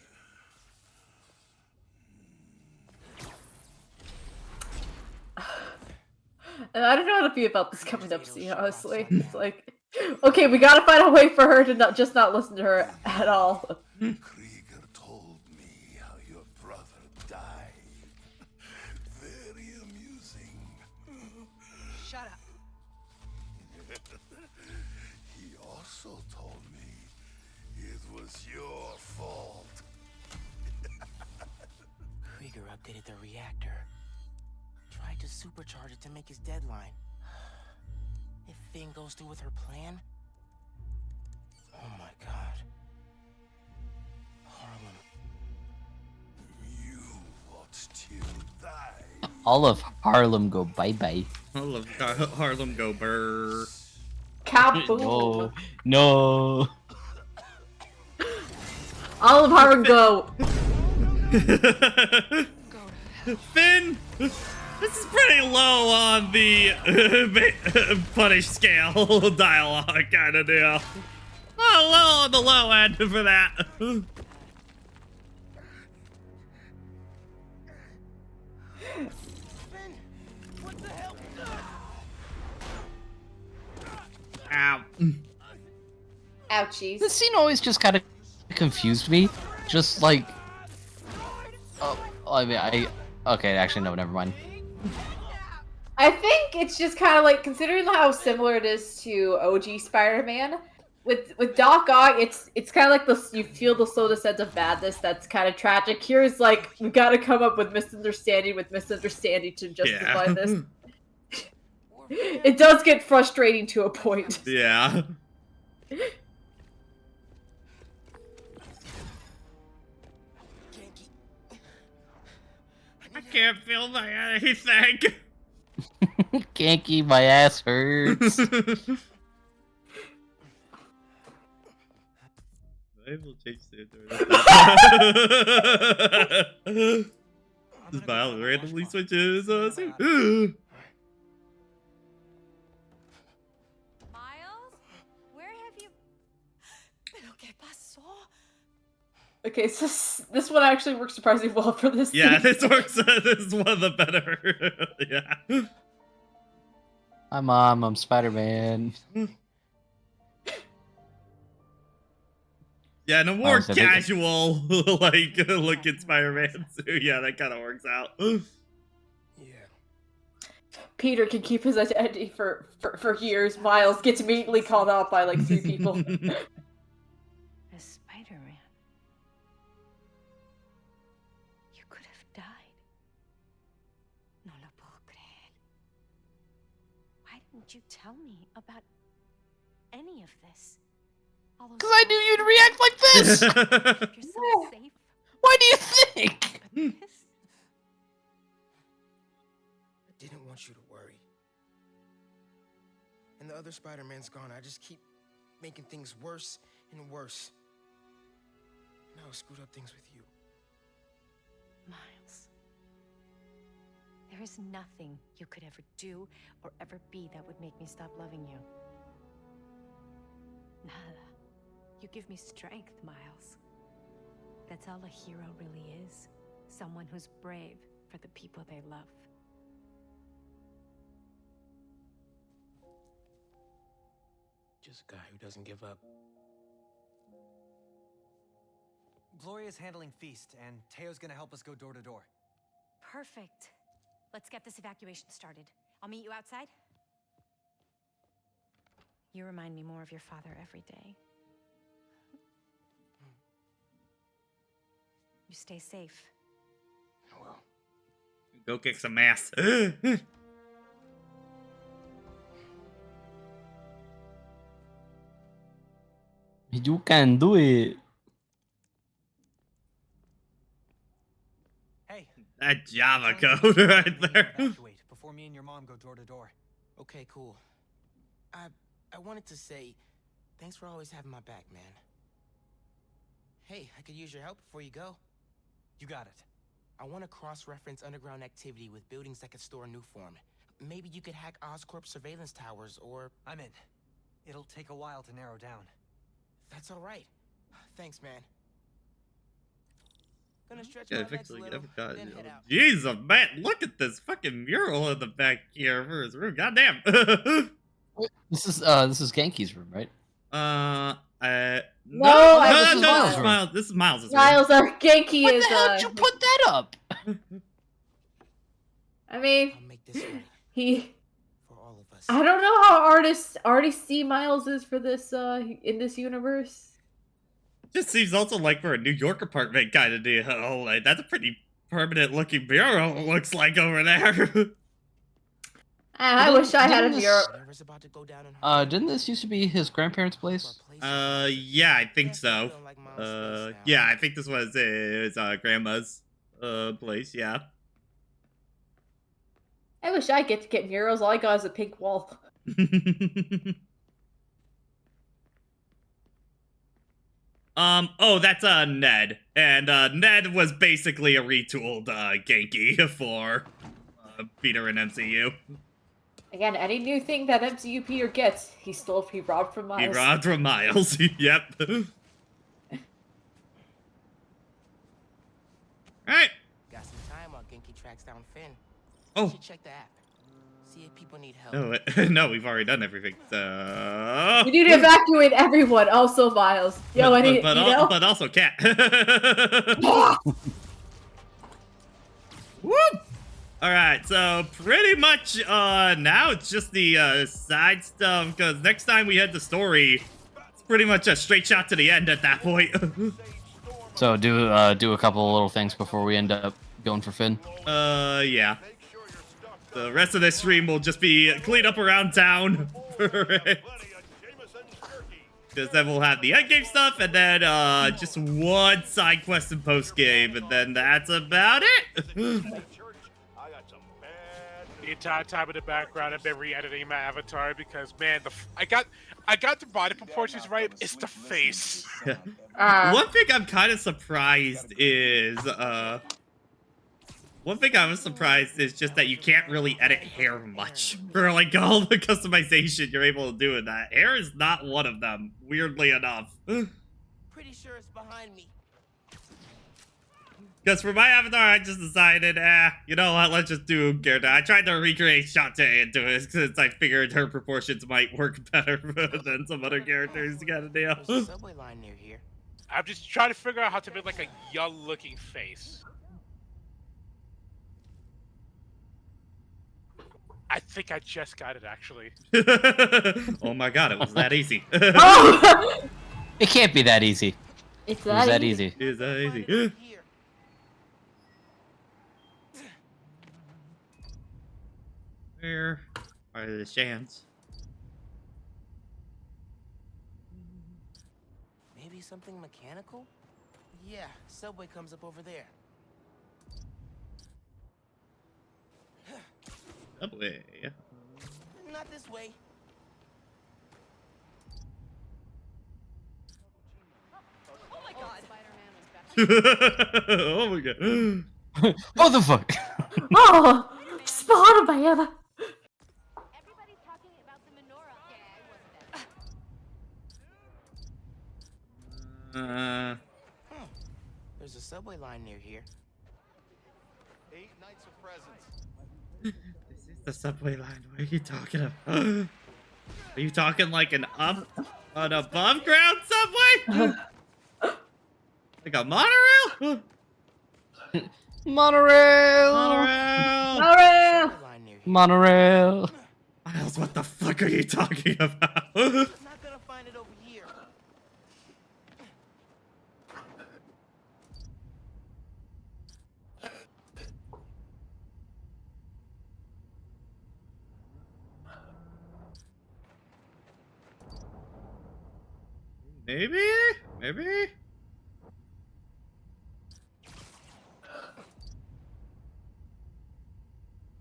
And I don't know how to feel about this coming up scene, honestly. It's like, okay, we gotta find a way for her to not listen to her at all. Krieger told me how your brother died. Very amusing. Shut up. He also told me it was your fault. Krieger updated the reactor. Tried to supercharge it to make his deadline. If Finn goes through with her plan... Oh my god. Harlem. You watched him die. All of Harlem go bye-bye. All of Harlem go burr. Kaboom! No. All of Harlem go. Finn, this is pretty low on the punish scale dialogue kind of deal. A little on the low end for that. Finn, Ow. Ouchies. This scene always just kind of confused me. Just like, oh, I mean, okay, actually, no, never mind. I think it's just kind of like, considering how similar it is to OG Spider-Man, with Doc Ock, it's kind of like you feel the slow descent of madness that's kind of tragic. Here's like, we got to come up with misunderstanding to justify this. It does get frustrating to a point. Yeah. I can't feel my anything. Can't keep my ass hurts. I will change the This Miles randomly switches suit. Miles? Where have you... Okay, so this one actually works surprisingly well for this. Yeah, scene. this works. This is one of the better. Yeah. Hi, Mom. I'm Spider-Man. Yeah, no more Miles, I think- casual like look at Spider-Man. So yeah, that kind of works out. Peter can keep his identity for years. Miles gets immediately called out by like 3 people. As Spider-Man, you could have died. No lo puedo creer. Why didn't you tell me about any of this? Because I knew you'd react like this. You're so safe. Why do you think? But this... I didn't want you to worry. And the other Spider-Man's gone. I just keep making things worse and worse. Now I screwed up things with you. Miles, there is nothing you could ever do or ever be that would make me stop loving you. Nada. You give me strength, Miles. That's all a hero really is. Someone who's brave for the people they love. Just a guy who doesn't give up. Gloria's handling Feast, and Teo's gonna help us go door to door. Perfect. Let's get this evacuation started. I'll meet you outside. You remind me more of your father every day. You stay safe. Well, Go kick some ass. You can do it. Hey, That Java tell me code when right we there. evacuate before me and your mom go door to door. okay, cool. I wanted to say, thanks for always having my back, man. Hey, I could use your help before you go. You got it. I want to cross-reference underground activity with buildings that could store new form. Maybe you could hack Oscorp surveillance towers, or... I'm in. It'll take a while to narrow down. That's all right. Thanks, man. Gonna stretch Yeah, my legs a eventually little, never got then it. head out. Jesus, man, look at this fucking mural in the back here for his room. Goddamn. This is Genki's room, right? No, no, this is this Miles' is room. Miles. This is Miles' room. Miles, Genki Why is. the hell did you put that up? I mean, I'll make this right he. for all of us. I don't know how artists see Miles is for this in this universe. Just seems also like for a New York apartment kind of deal. Oh, like, that's a pretty permanent looking bureau. It looks like over there. I wish I had a Didn't this- Europe. Whatever's about to go down in Harlem, Didn't this used to be his grandparents' place? Yeah, I think so. Yeah, I think this was his grandma's place. Yeah. I wish I get to get murals. All I got is a pink wall. Oh, that's Ned, and Ned was basically a retooled Genki for Peter and MCU. Again, any new thing that MCU Peter gets, he robbed from Miles. He robbed from Miles. Yep. Alright. Got some time while Genki tracks down Finn. Oh. You should check the app. See if people need help. No, no, we've already done everything. So We need to evacuate everyone. Also, Miles. Yo, but also Cat. Whoop! All right, so pretty much now it's just the side stuff, because next time we head the story, it's pretty much a straight shot to the end at that point. So do a couple of little things before we end up going for Finn. Yeah. The rest of this stream will just be clean up around town. Because then we'll have the endgame stuff, and then just one side quest and post game, and then that's about it. The entire time in the background, I've been re-editing my avatar because, man, I got the body proportions right. It's the face. One thing I'm kind of surprised is just that you can't really edit hair much for like all the customization you're able to do in that. Hair is not one of them, weirdly enough. Pretty sure it's behind me. Because for my avatar, I just decided, you know what, let's just do character. I tried to recreate Shantae into it since I figured her proportions might work better than some other characters got to nail. There's a subway line near here. I'm just trying to figure out how to make like a young-looking face. I think I just got it, actually. Oh my god, it was that easy. Oh! It can't be that easy. It's It was that easy. It's that easy. Where are the shams? Maybe something mechanical? Yeah, subway comes up over there. Subway. Not this way. Oh my god. Spider-Man was back. Oh my god. What the fuck? Oh! Spider-Man! Everybody's talking about the menorah. Yeah, I wasn't that. There's a subway line near here. 8 nights of presents. This is the subway line. What are you talking about? Are you talking like an above ground subway? Like a monorail? Monorail! Monorail! Monorail! Monorail! Miles, what the fuck are you talking about? I'm not gonna find it over here. Maybe? Maybe?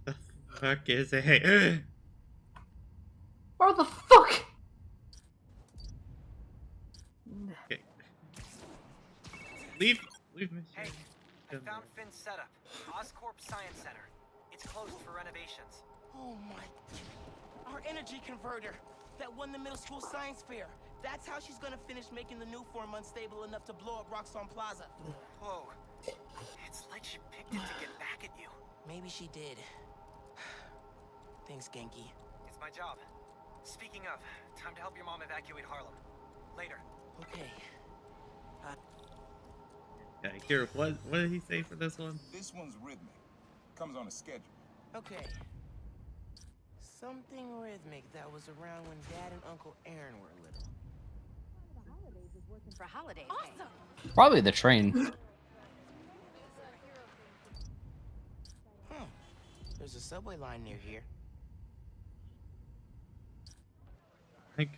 The fuck is it? Where the fuck? Okay. Leave me. Hey, I found Finn's setup. Oscorp Science Center. It's closed for renovations. Oh my. Our energy converter that won the middle school science fair. That's how she's gonna finish making the new form unstable enough to blow up Roxxon Plaza. Whoa. It's like she picked it to get back at you. Maybe she did. Thanks, Genki. It's my job. Speaking of, time to help your mom evacuate Harlem. Later. Okay. Okay, here, what did he say for this one? This one's rhythmic. Comes on a schedule. Okay. Something rhythmic that was around when Dad and Uncle Aaron were little. For holidays. Awesome. Probably the train. There's a subway line near here. I'm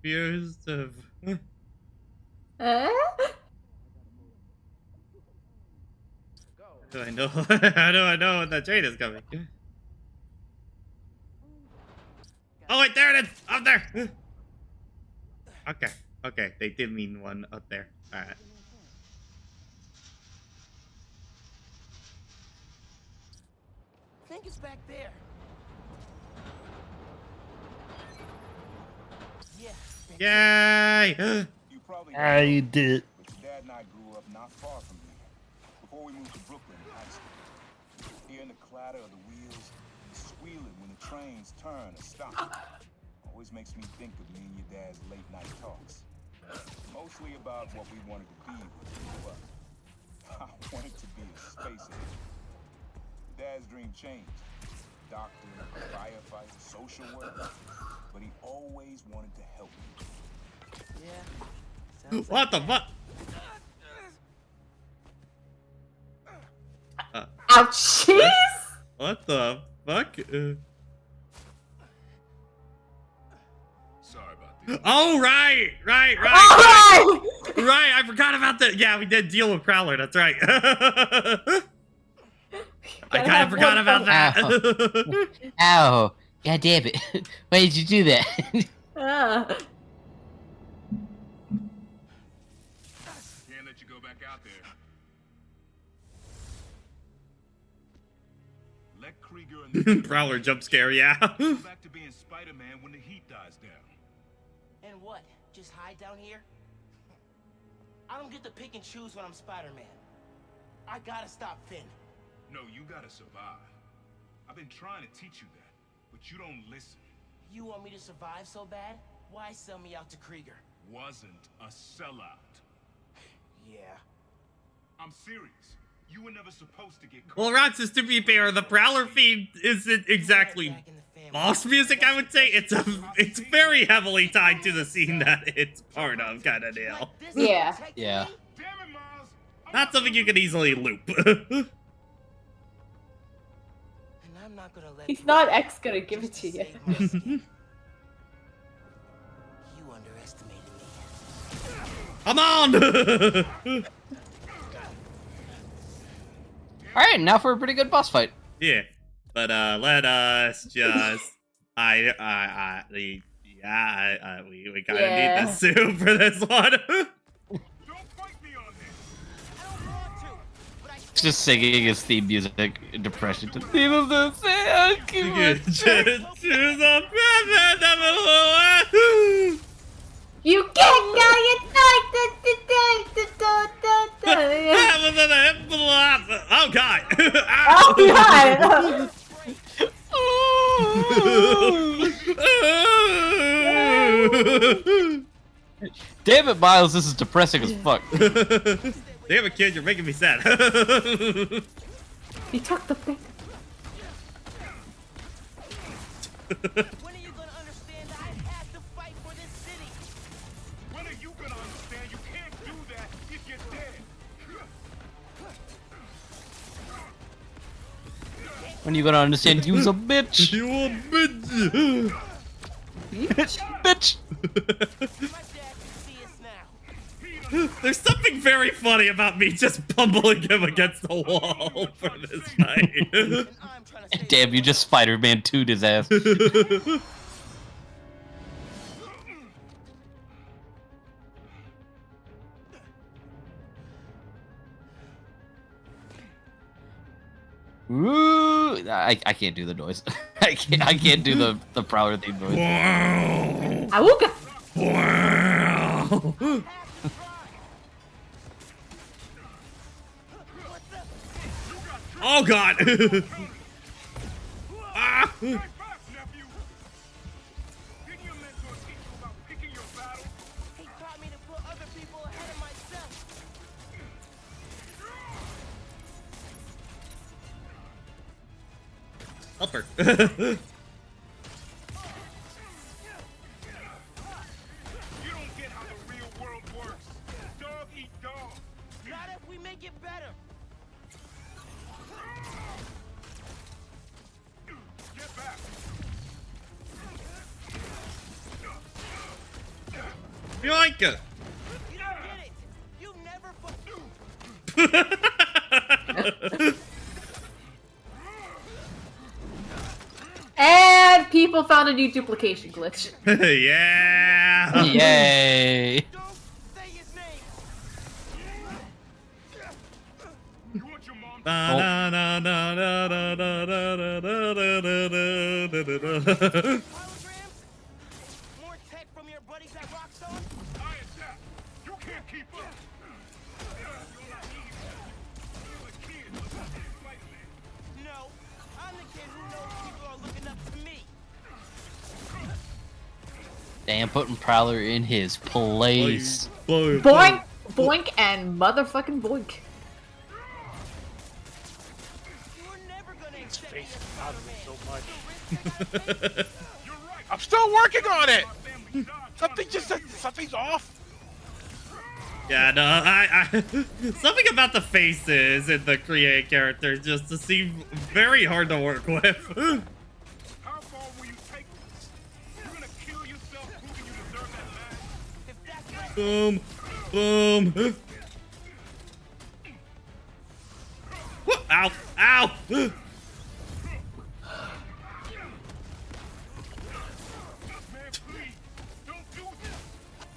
confused of... Eh? How do I know? How do I know when the train is coming? Oh wait, there it is! Up there! Okay, okay, they did mean one up there. Alright. I think it's back there. Yay! You probably I did. but your dad and I grew up not far from here. Before we moved to Brooklyn in high school. Here in the clatter of the wheels, the squealing when the trains turn or stop. Always makes me think of me and your dad's late night talks. Mostly about what we wanted to be when we grew up. I wanted to be a space agent. Dad's dream changed. Doctor, firefighter, social worker. But he always wanted to help me. Yeah. What the fuck? Ouch, jeez! What the fuck? Sorry about this. Oh, right. Right, I forgot about that. Yeah, we did deal with Prowler. That's right. I kind of forgot about that. Ow. God damn it. Why did you do that? Can't let you go back out there. Let Krieger and Prowler jump scare, yeah. go back to being Spider-Man when the heat dies down. And what? Just hide down here? I don't get to pick and choose when I'm Spider-Man. I gotta stop Finn. No, you gotta survive. I've been trying to teach you that, but you don't listen. You want me to survive so bad? Why sell me out to Krieger? Wasn't a sellout. Yeah. I'm serious. You were never supposed to get caught. Well, Roxas, to be fair, the Prowler theme isn't exactly boss music, I would say. It's very heavily tied to the scene that it's part of, kind of deal. Yeah. Yeah. Damn it, Miles! Not something you can easily loop. And I'm not gonna let He's not X gonna give it to you. You underestimated me. Come on! Alright, now for a pretty good boss fight. Yeah, but let us just we kind of need the soup for this one. Don't fight me on this. I don't want to, but I Just singing his theme music in depression. To theme of the say, You can't go, you Oh god! Oh god! Damn it, Miles, this is depressing as fuck. Damn it, kid, you're making me sad. He took the thing. When are you gonna understand that I had to fight for this city? When are you gonna understand you can't do that if you're dead? When you gonna understand you's a bitch? You a bitch! Bitch! My dad can see us now. There's something very funny about me just pummeling him against the wall for this fight. And I'm trying to save Damn, you just Spider-Man 2'd his ass. Ooh, I can't do the noise. I can't do the Prowler theme noise. Awooga! Oh god! Ah! Fight back, nephew! Didn't your mentor teach you about picking your battles? He taught me to put other people ahead of myself. Help her. You don't get how the real world works. Dog eat dog. Not if we make it better. Get back. You like it? You don't get it. You never And people found a new duplication glitch. Yeah! Yay! Don't say his name. You want your mom Holograms? More tech from your buddies at Rockstone? I attack. You can't keep up. You're not easy. You're a kid. Spider-Man. No. I'm the kid who knows people are looking up to me. Damn, putting Prowler in his place. Boink, boink, and motherfucking boink. His face is bothering me so much. I'm still working on it. Something's off. Yeah, no, I something about the faces in the create characters just seem very hard to work with. How far will you take this? You're gonna kill yourself proving you deserve that man? Boom, boom. Ow, ow. Man, please, don't do this.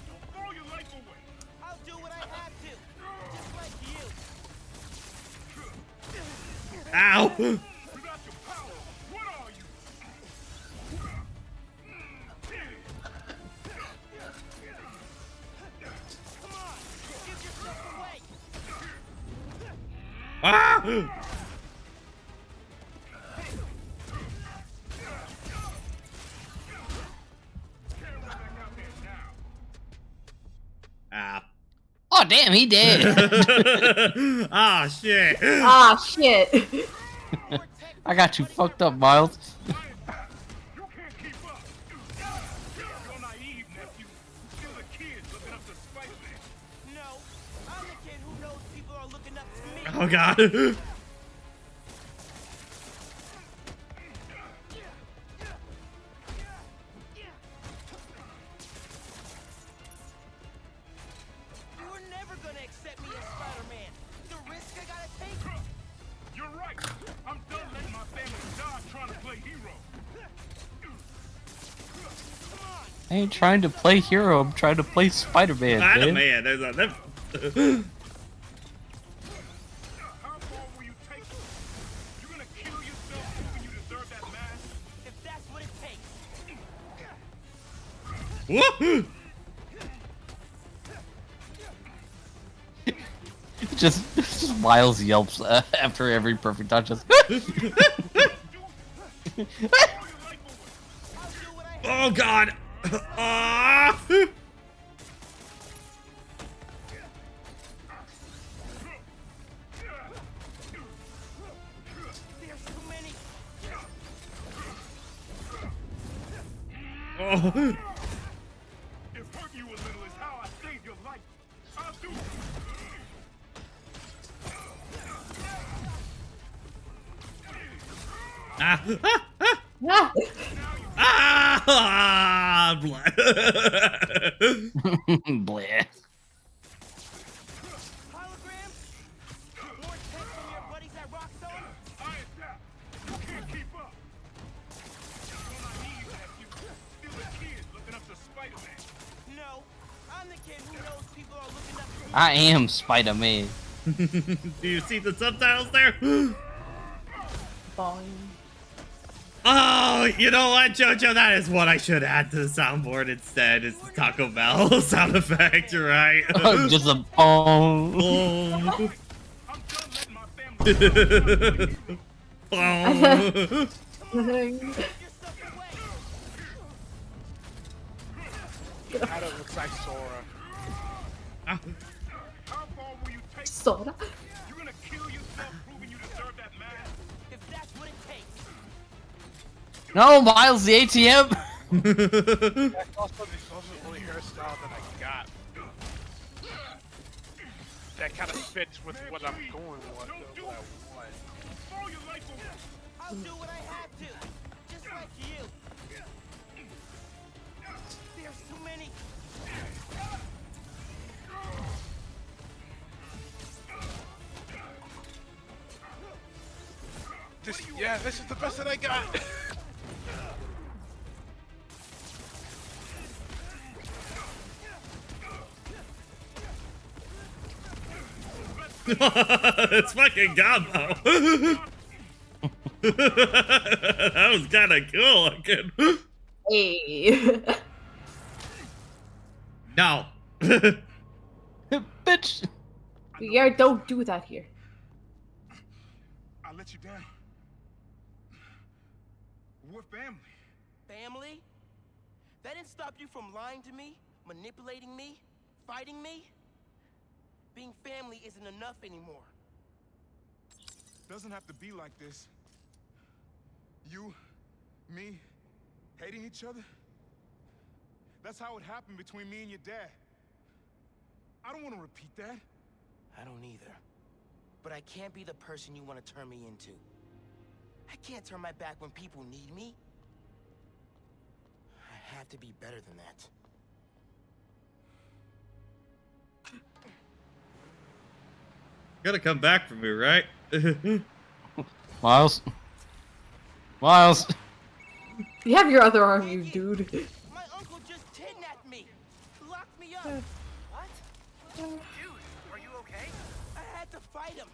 Don't throw your life away. I'll do what I have to, just like you. Ow. Without your power, what are you? Come on, give yourself away. Ah. Ah. Oh damn, he did. Ah, shit. Ah, shit. I got you fucked up, Miles. You can't keep up. You're naive, nephew. Still a kid looking up to Spider-Man. No, I'm the kid who knows people are looking up to me. Oh god. You were never gonna accept me as Spider-Man. The risk I gotta take. You're right. I'm done letting my family die trying to play hero. I ain't trying to play hero, I'm trying to play Spider-Man, man. Spider-Man, there's a... How far will you take it? You're gonna kill yourself proving you deserve that mask? If that's what it takes. Woohoo! Just Miles yelps after every perfect touch. Just Oh god! Ah! There's too many. Oh. If hurting you a little is how I save your life, I'll do it. Ah! Ah. Ah! Blood. bleh. Hologram? More text from your buddies at Rockstone? I adapt. You can't keep up. You're naive, nephew. Still a kid looking up to Spider-Man. No, I'm the kid who knows people are looking up to me. I am Spider-Man. Do you see the subtitles there? Boing. Oh, you know what, Jojo? That is what I should add to the soundboard instead. It's the Taco Bell sound effect, you're right. Oh, just a boom. Boom. I'm done letting my family Boom. That looks like Sora. How far will you take? Soda. You're gonna kill yourself proving you deserve that mask? If that's what it takes. No, Miles, the ATM. That's also the only hairstyle that I got. That kind of fits with what I'm going with. What I want. Throw your life away. I'll do what I have to, just like you. There's too many. This is the best that I got. It's fucking Gumbo. That was kind of cool looking. Hey. No. Bitch. Yeah, don't do that here. I let you down. we're family. Family? That didn't stop you from lying to me, manipulating me, fighting me? Being family isn't enough anymore. Doesn't have to be like this. You, me, hating each other? That's how it happened between me and your dad. I don't want to repeat that. I don't either. But I can't be the person you want to turn me into. I can't turn my back when people need me. I have to be better than that. Gotta come back for me, right? Miles. Miles. You have your other arm, you dude. My uncle just kidnapped me. Locked me up. What? Dude, are you okay? I had to fight him.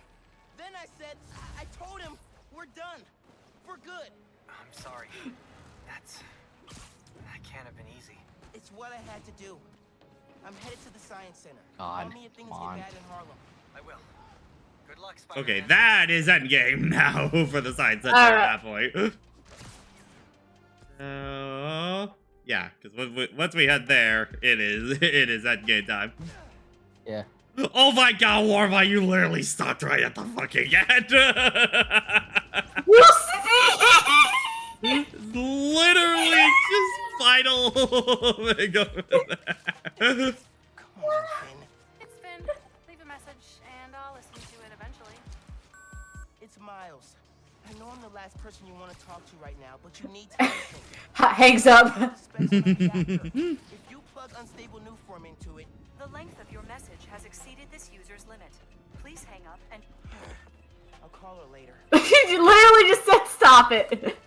Then I said, I told him, we're done. We're good. I'm sorry. That can't have been easy. It's what I had to do. I'm headed to the Science Center. God, Call me if things come get on. bad in Harlem. I will. Good luck, Spider-Man. Okay, that is endgame now for the Science Center at that point. Yeah, because once we head there, it is endgame time. Yeah. Oh my God, Warma, you literally stopped right at the fucking end. Literally just final. Go for that. Come on, Finn. It's Finn. Leave a message, and I'll listen to it eventually. It's Miles. I know I'm the last person you want to talk to right now, but you need to listen. Hangs up. If you plug unstable new form into it, The length of your message has exceeded this user's limit. Please hang up and... I'll call her later. You literally just said stop it.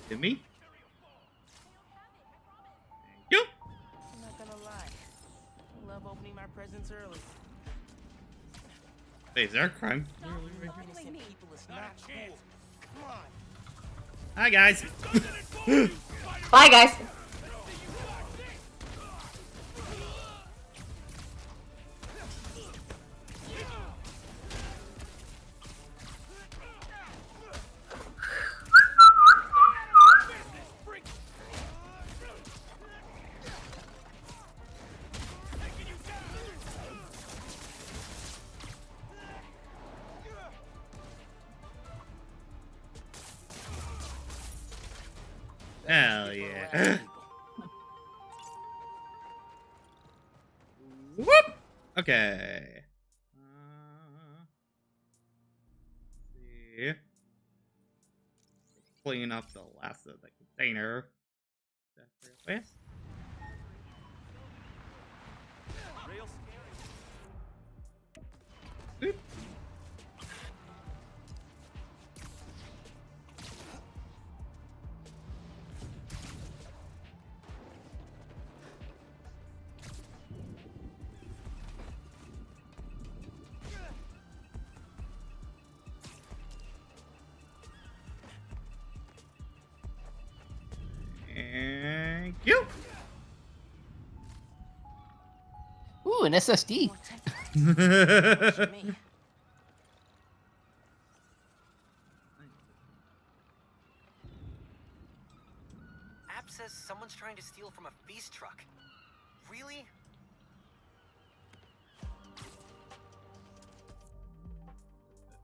Hit me? Yo. I'm not gonna lie. I love opening my presents early. Hey, is there a crime? Innocent people is not cool. Come on. Hi, guys. Bye, guys. Hell yeah. Whoop. Okay. See. Clean up the last of the container. Yes. Oop. Thank you. Ooh, an SSD. App says someone's trying to steal from a feast truck. Really?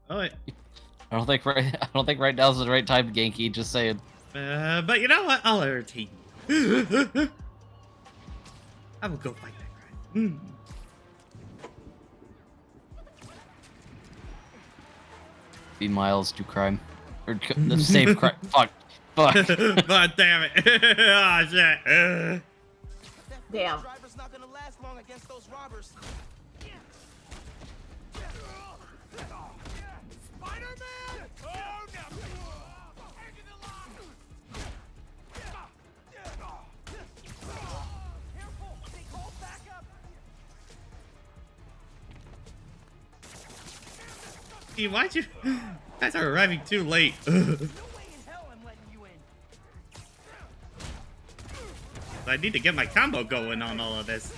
Oh, wait. I don't think right now is the right time, Genki. Just saying. But you know what? I'll entertain you. I will go fight that crime. Be Miles do crime. Or the save crime. Fuck. God damn it. Oh, shit. Damn. Driver's not gonna last long against those robbers. Spider-Man! Oh, no! Hey, why'd you guys are arriving too late? No way in hell I'm letting you in. I need to get my combo going on all of this.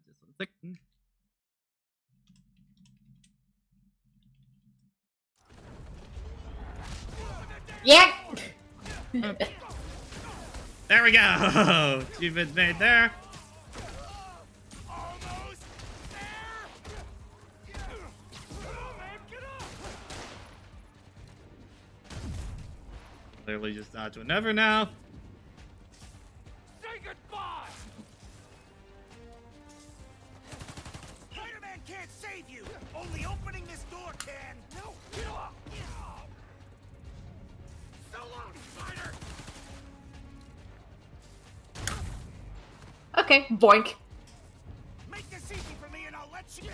Just one second. Yeah. There we go. Achievement made there. Clearly just dodge whenever now. Say goodbye. Spider-Man can't save you. Only opening this door can. No. So long, Spider. Okay, boink. Make this easy for me, and I'll let you go.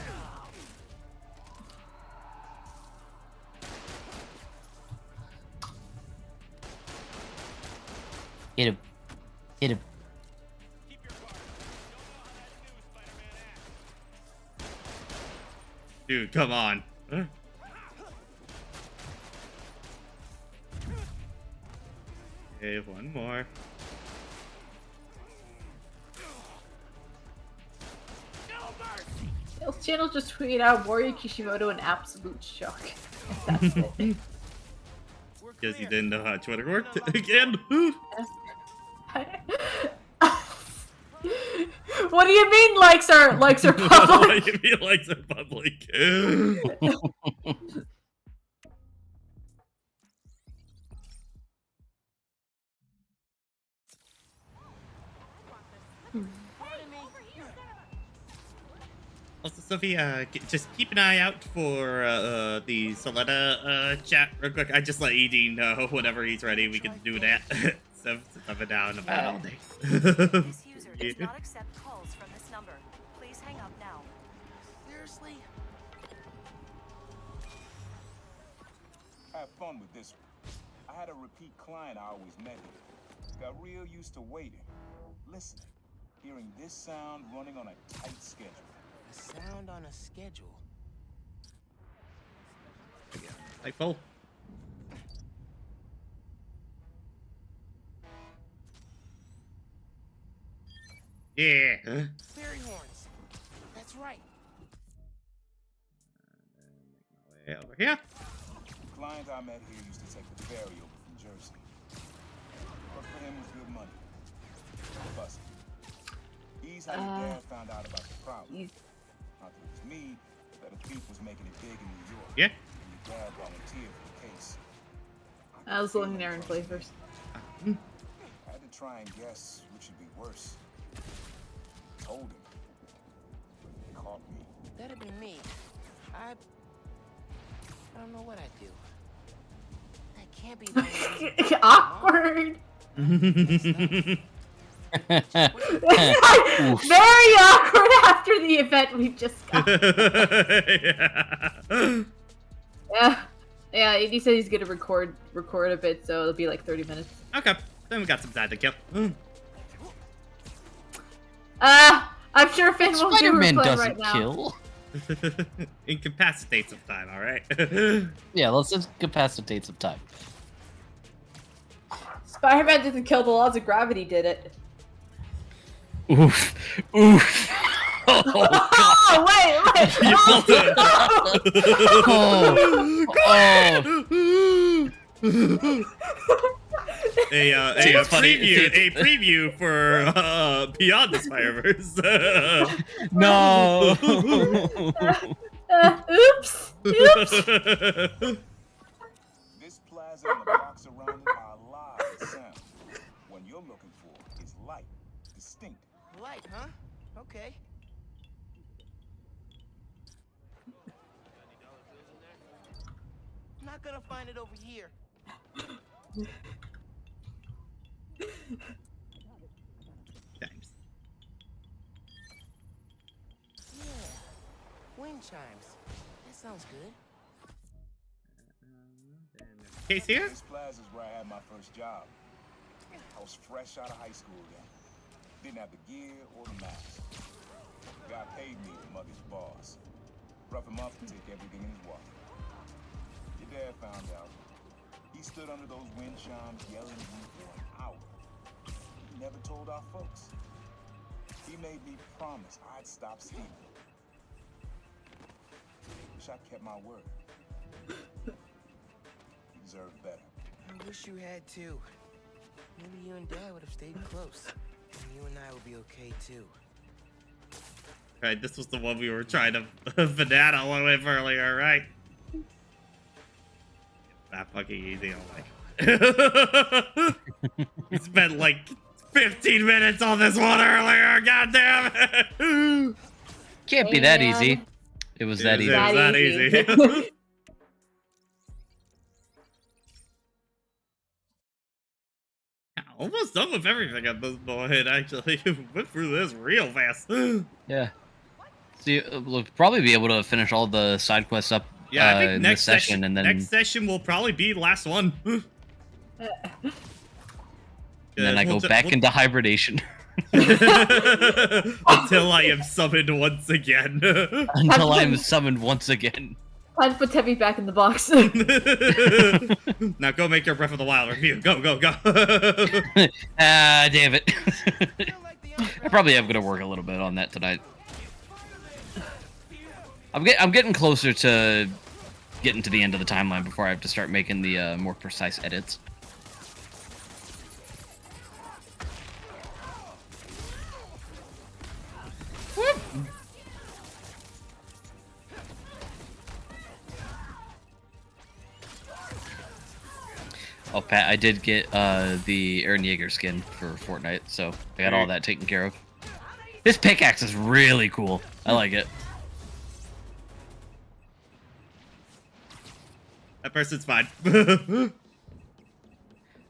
Hit him. Hit him. Dude, come on. Okay, one more. Sales channel just tweeted out Warrior Kishimoto in absolute shock. That's it. Because he didn't know how Twitter worked again. What do you mean likes are public? What do you mean likes are public? Also, Sophie, just keep an eye out for the Soletta chat real quick. I just let ED know whenever he's ready. We can do that. Stuff it down about all day. This user does not accept calls from this number. Please hang up now. Seriously? Have fun with this one. I had a repeat client I always met here. Got real used to waiting, listening, hearing this sound running on a tight schedule. A sound on a schedule. Like full. Yeah. Fairy horns. That's right. Way over here. Client I met here used to take the ferry over from Jersey. Work for him was good money. Busted. He's how your dad found out about the problem. Not that it was me, that a thief was making it big in New York. Yeah. And your dad volunteered for the case. I was looking there in flavors. I had to try and guess which would be worse. Told him. He caught me. That'd be me. I don't know what I'd do. That can't be the Awkward. Oof. Very awkward after the event we just got. Yeah. He said he's gonna record a bit, so it'll be like 30 minutes. Okay, then we got some time to kill. I'm sure Finn won't do Spider-Man replay doesn't right now. kill. Incapacitate some time, all right? Yeah, let's incapacitate some time. Spider-Man doesn't kill, the laws of gravity did it. Oof. Oof. Oh, wait! A preview for Beyond the Spider-Verse. No. Oops. This plaza and the blocks around it are alive with sound. What you're looking for is light, distinct. light, huh? Okay. I'm not gonna find it over here. Thanks. Yeah. Wind chimes. That sounds good. Case here? This plaza's where I had my first job. I was fresh out of high school then. Didn't have the gear or the mask. The guy paid me to mug his boss. Rough him up and take everything in his wallet. Your dad found out. He stood under those wind chimes yelling at me for an hour. He never told our folks. He made me promise I'd stop stealing. Wish I kept my word. He deserved better. I wish you had too. Maybe you and Dad would have stayed close. And you and I would be okay too. Right, this was the one we were trying to banana a little bit earlier, right? Not fucking easy, I'm like. We spent like 15 minutes on this one earlier, god damn it! Can't be that easy. It was that easy. It was that easy. Almost done with everything at this point, actually. Went through this real fast. Yeah. See, we'll probably be able to finish all the side quests up Yeah, I think in next this session, and then next session will probably be the last one. and then I go back into hibernation. Until I am summoned once again. Until I am summoned once again. Time to put Tevy back in the box. Now go make your Breath of the Wild review. Go, go, go. Damn it. I probably am gonna work a little bit on that tonight. I'm getting closer to getting to the end of the timeline before I have to start making the more precise edits. Oh, Pat, I did get the Eren Yeager skin for Fortnite, so I got all that taken care of. This pickaxe is really cool. I like it. That person's fine.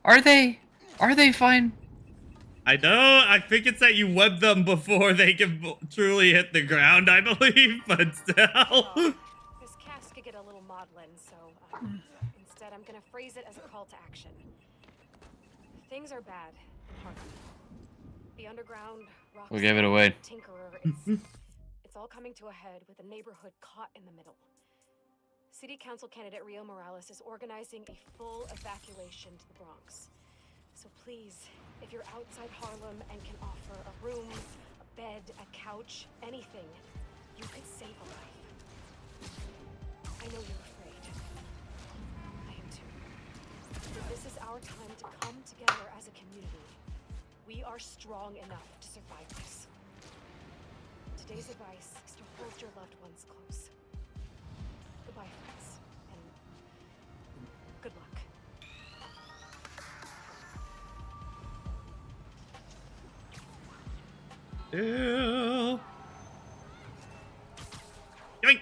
Are they? Are they fine? I know. I think it's that you web them before they can truly hit the ground, I believe, but still. This cast could get a little maudlin, so instead I'm gonna phrase it as a call to action. Things are bad in Harlem. The underground rock We gave it away. tinkerer, it's all coming to a head with the neighborhood caught in the middle. City Council candidate Rio Morales is organizing a full evacuation to the Bronx. So please, if you're outside Harlem and can offer a room, a bed, a couch, anything, you could save a life. I know you're afraid. I am too. But this is our time to come together as a community. We are strong enough to survive this. Today's advice is to hold your loved ones close. Goodbye, friends, and good luck. Ew. Yoink.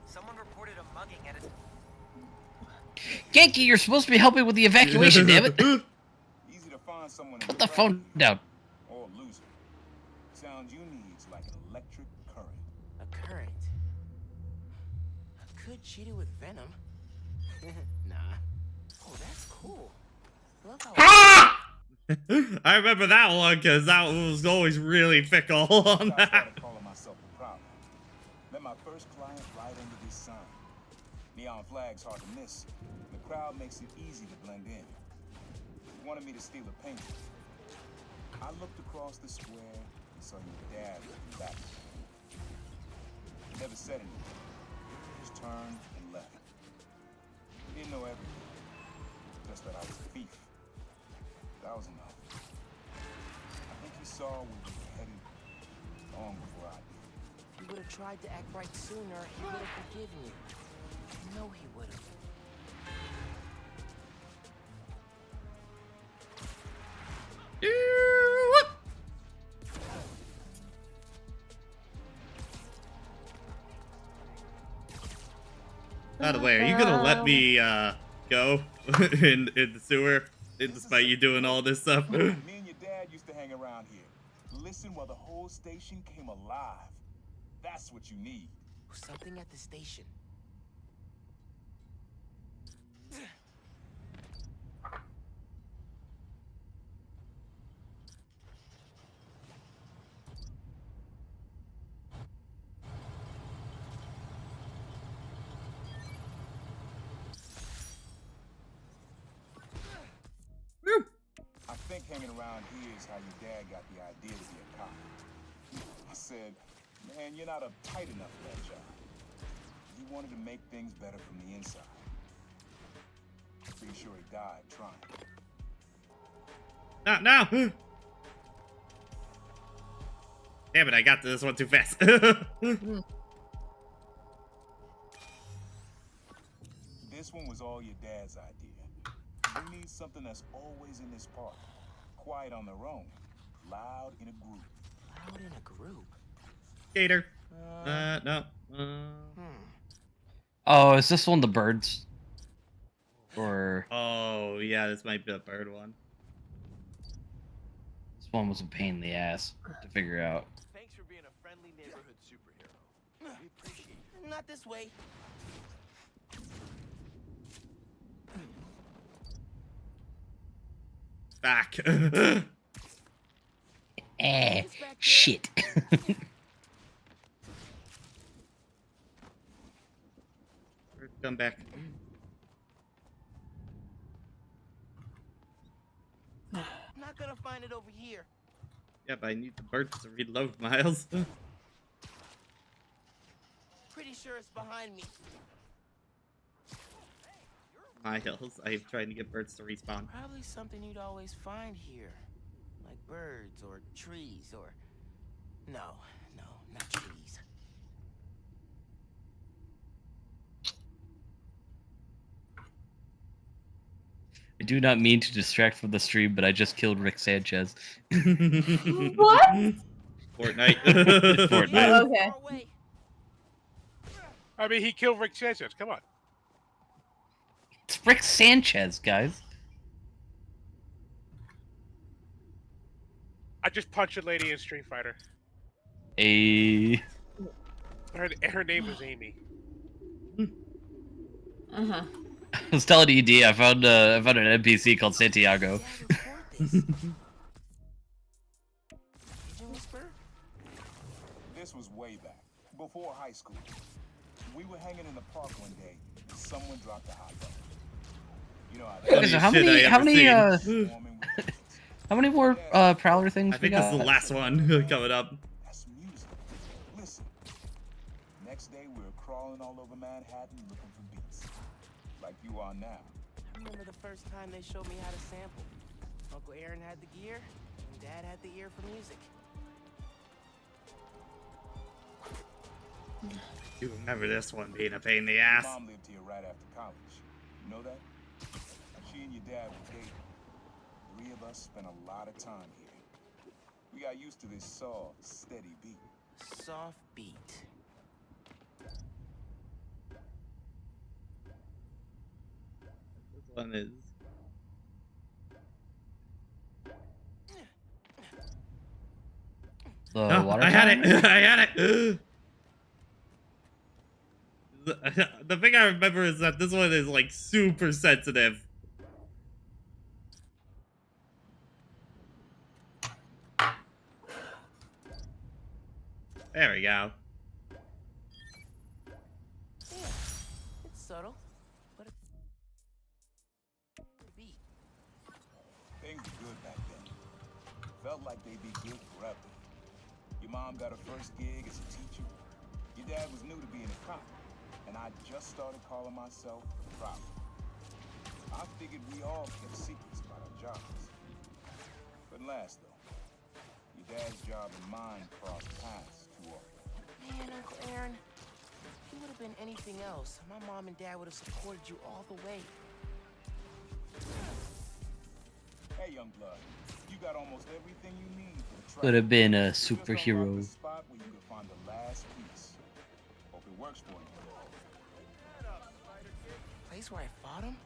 Someone reported a mugging at a... Genki, you're supposed to be helping with the evacuation, damn it. Easy to find someone Put the phone down. or lose it. Sound you need is like an electric current. A current? Could cheat it with venom? Nah. Oh, that's cool. Love how I remember that one because that was always really fickle on I that. started calling myself a problem. Met my first client right under this sign. Neon flag's hard to miss. The crowd makes it easy to blend in. He wanted me to steal a painting. I looked across the square and saw your dad looking back. He never said anything. Just turned and left. He didn't know everything. Just that I was a thief. That was enough. I think he saw where we were headed long before I did. If you would have tried to act right sooner, he would have forgiven you. I know he would have. By the way, are you gonna let me go in the sewer, despite you doing all this stuff? Me and your dad used to hang around here. Listen while the whole station came alive. That's what you need. Something at the station. hanging around here is how your dad got the idea to be a cop. I said, man, you're not uptight enough for that job. He wanted to make things better from the inside. Pretty sure he died trying. No! Damn it, I got this one too fast. This one was all your dad's idea. We need something that's always in this park. Quiet on their own. Loud in a group. Loud in a group? Gator. No. Oh, is this one the birds? Or Oh, yeah, this might be the bird one. this one was a pain in the ass to figure out. Thanks for being a friendly neighborhood superhero. We appreciate it. Not this way. Back. Shit. Come back. Not gonna find it over here. Yeah, but I need the birds to reload, Miles. Pretty sure it's behind me. Miles, I'm trying to get birds to respawn. Probably something you'd always find here. Like birds or trees or... No, not trees. I do not mean to distract from the stream, but I just killed Rick Sanchez. What? Fortnite. Fortnite. Oh, okay. I mean, he killed Rick Sanchez. Come on. It's Rick Sanchez, guys. I just punched a lady in Street Fighter. Her name was Amy. Uh-huh. I was telling ED, I found an NPC called Santiago. This was way back, before high school. We were hanging in the park one day, and someone dropped a hot dog. You know how how many more Prowler things I think this is the last one coming up. That's music. Listen. Next day, we were crawling all over Manhattan looking for beats. Like you are now. I remember the first time they showed me how to sample. Uncle Aaron had the gear, and Dad had the ear for music. You remember this one being a pain in the ass. Mom lived here right after college. You know that? She and your dad were dating. 3 of us spent a lot of time here. We got used to this soft, steady beat. Soft beat. This one is. The No, water I had tower? it. I had it. The thing I remember is that this one is like super sensitive. There we go. Yeah, it's subtle, but a beat. Things were good back then. Felt like they'd be good forever. Your mom got her first gig as a teacher. Your dad was new to being a cop. And I just started calling myself the Prowler. I figured we all kept secrets about our jobs. Couldn't last, though. Your dad's job and mine crossed paths too often. Man, Uncle Aaron, if you would have been anything else, my mom and dad would have supported you all the way. Hey, young blood, you got almost everything you need for the track. Could have been a Just unlock superhero. the spot where you can find the last piece. Hope it works for you. Place where I fought him?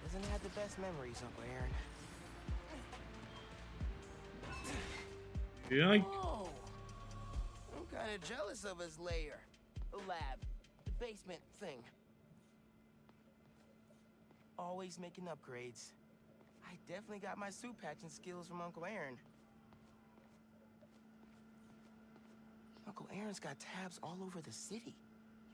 Doesn't have the best memories, Uncle Aaron. Yoink. Whoa! I'm kind of jealous of his lair. The lab. The basement thing. Always making upgrades. I definitely got my suit patching skills from Uncle Aaron. Uncle Aaron's got tabs all over the city.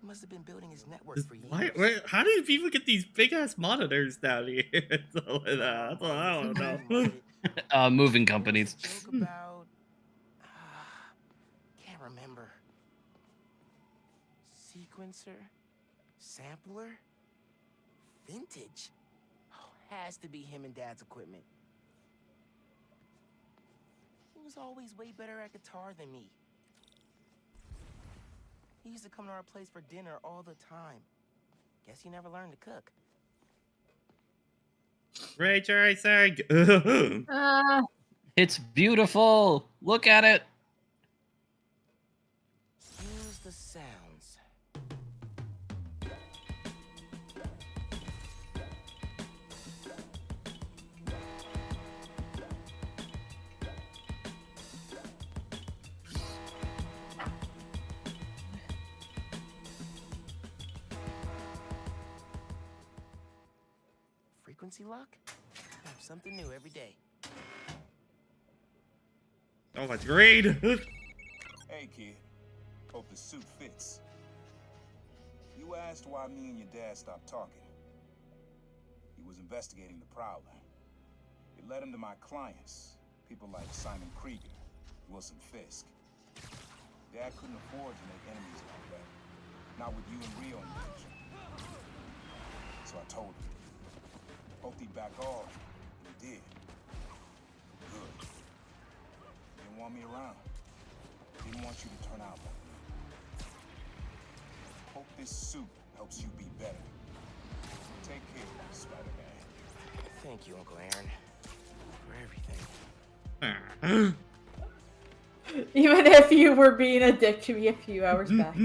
He must have been building his network for years. How do people get these big ass monitors down here? That's all I don't know. Moving companies. Joke about... can't remember. Sequencer? Sampler? Vintage? Oh, has to be him and Dad's equipment. He was always way better at guitar than me. He used to come to our place for dinner all the time. Guess he never learned to cook. Great choice, sir. It's beautiful. Look at it. Use the sounds. Frequency lock? Something new every day. Oh, that's great. Hey, kid. Hope the suit fits. You asked why me and your dad stopped talking. He was investigating the Prowler. It led him to my clients, people like Simon Krieger, Wilson Fisk. Dad couldn't afford to make enemies like that. Not with you and Rio in the picture. So I told him. Hoped he'd back off, and he did. Good. Didn't want me around. Didn't want you to turn out like me. Hope this suit helps you be better. Take care, Spider-Man. Thank you, Uncle Aaron, for everything. Even if you were being a dick to me a few hours back.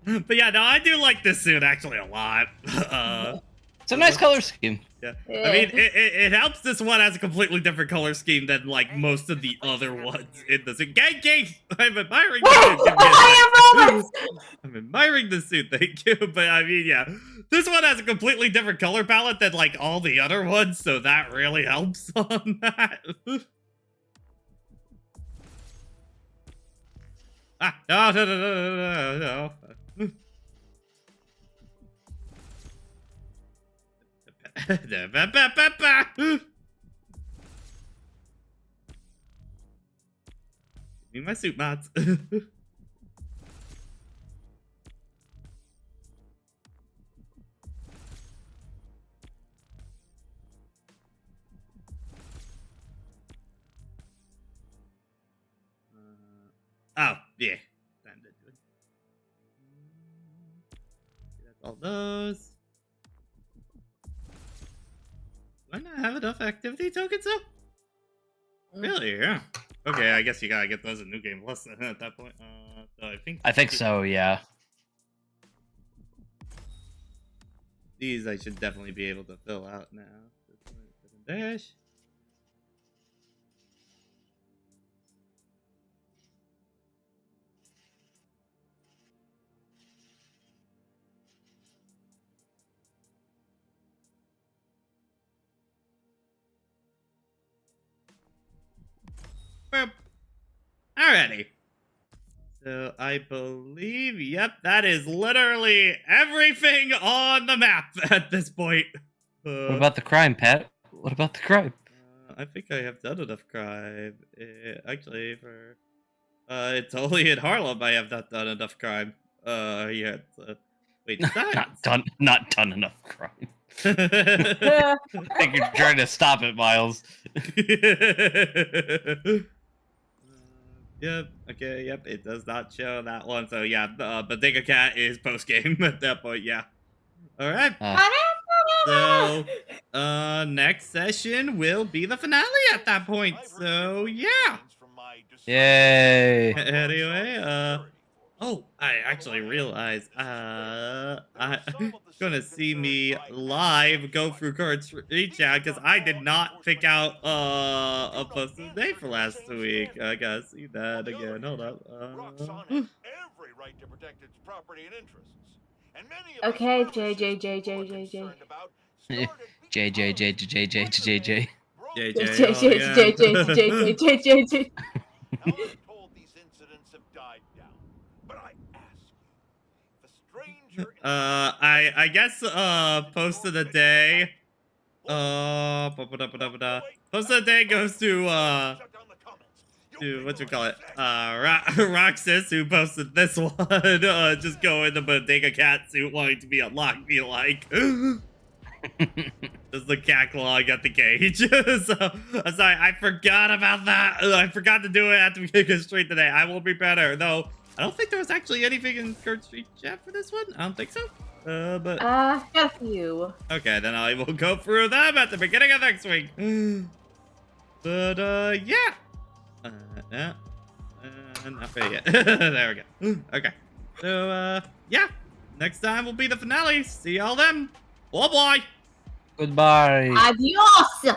But yeah, no, I do like this suit actually a lot. It's a nice color scheme. Yeah. I mean, it helps this one has a completely different color scheme than like most of the other ones in the suit. Gang! I'm admiring the suit. I'm admiring the suit, thank you. But I mean, yeah, this one has a completely different color palette than like all the other ones, so that really helps on that. No. Give me my suit mods. Oh, yeah. Time to do it. That's all those. Do I not have enough activity tokens though? Really? Yeah. Okay, I guess you gotta get those in New Game Plus then at that point. So I think so, yeah. These I should definitely be able to fill out now. Dash. Boop. Alrighty. So I believe, yep, that is literally everything on the map at this point. What about the crime, Pat? What about the crime? I think I have done enough crime. Actually, for it's only in Harlem I have not done enough crime. Yet. Wait, not done enough crime. I think you're trying to stop it, Miles. Yep. Okay. Yep. It does not show that one. So yeah, Bodega Cat is post game at that point. Yeah. All right. So, next session will be the finale at that point. So yeah. Yay. Anyway, oh, I actually realized, I'm gonna see me live go through Kurt's reach out because I did not pick out, a posted day for last week. I gotta see that again. Hold up. Every right to protect its property and interests. And many of Okay, us JJ. Now I'm told these incidents have died down. But I ask, the I guess post of the day. Post of the day goes to what you call it? Roxas, who posted this one. Just go in the bodega cat suit wanting to be unlocked, be like just the cat clawing at the cage. So I'm sorry, I forgot about that. I forgot to do it at the beginning of the street today. I will be better. Though I don't think there was actually anything in Third Street chat for this one. I don't think so. But got a few. Okay, then I will go through them at the beginning of next week. But yeah. Not ready yet. There we go. Okay. So yeah. Next time will be the finale. See y'all then. Bye bye. Goodbye. Adios.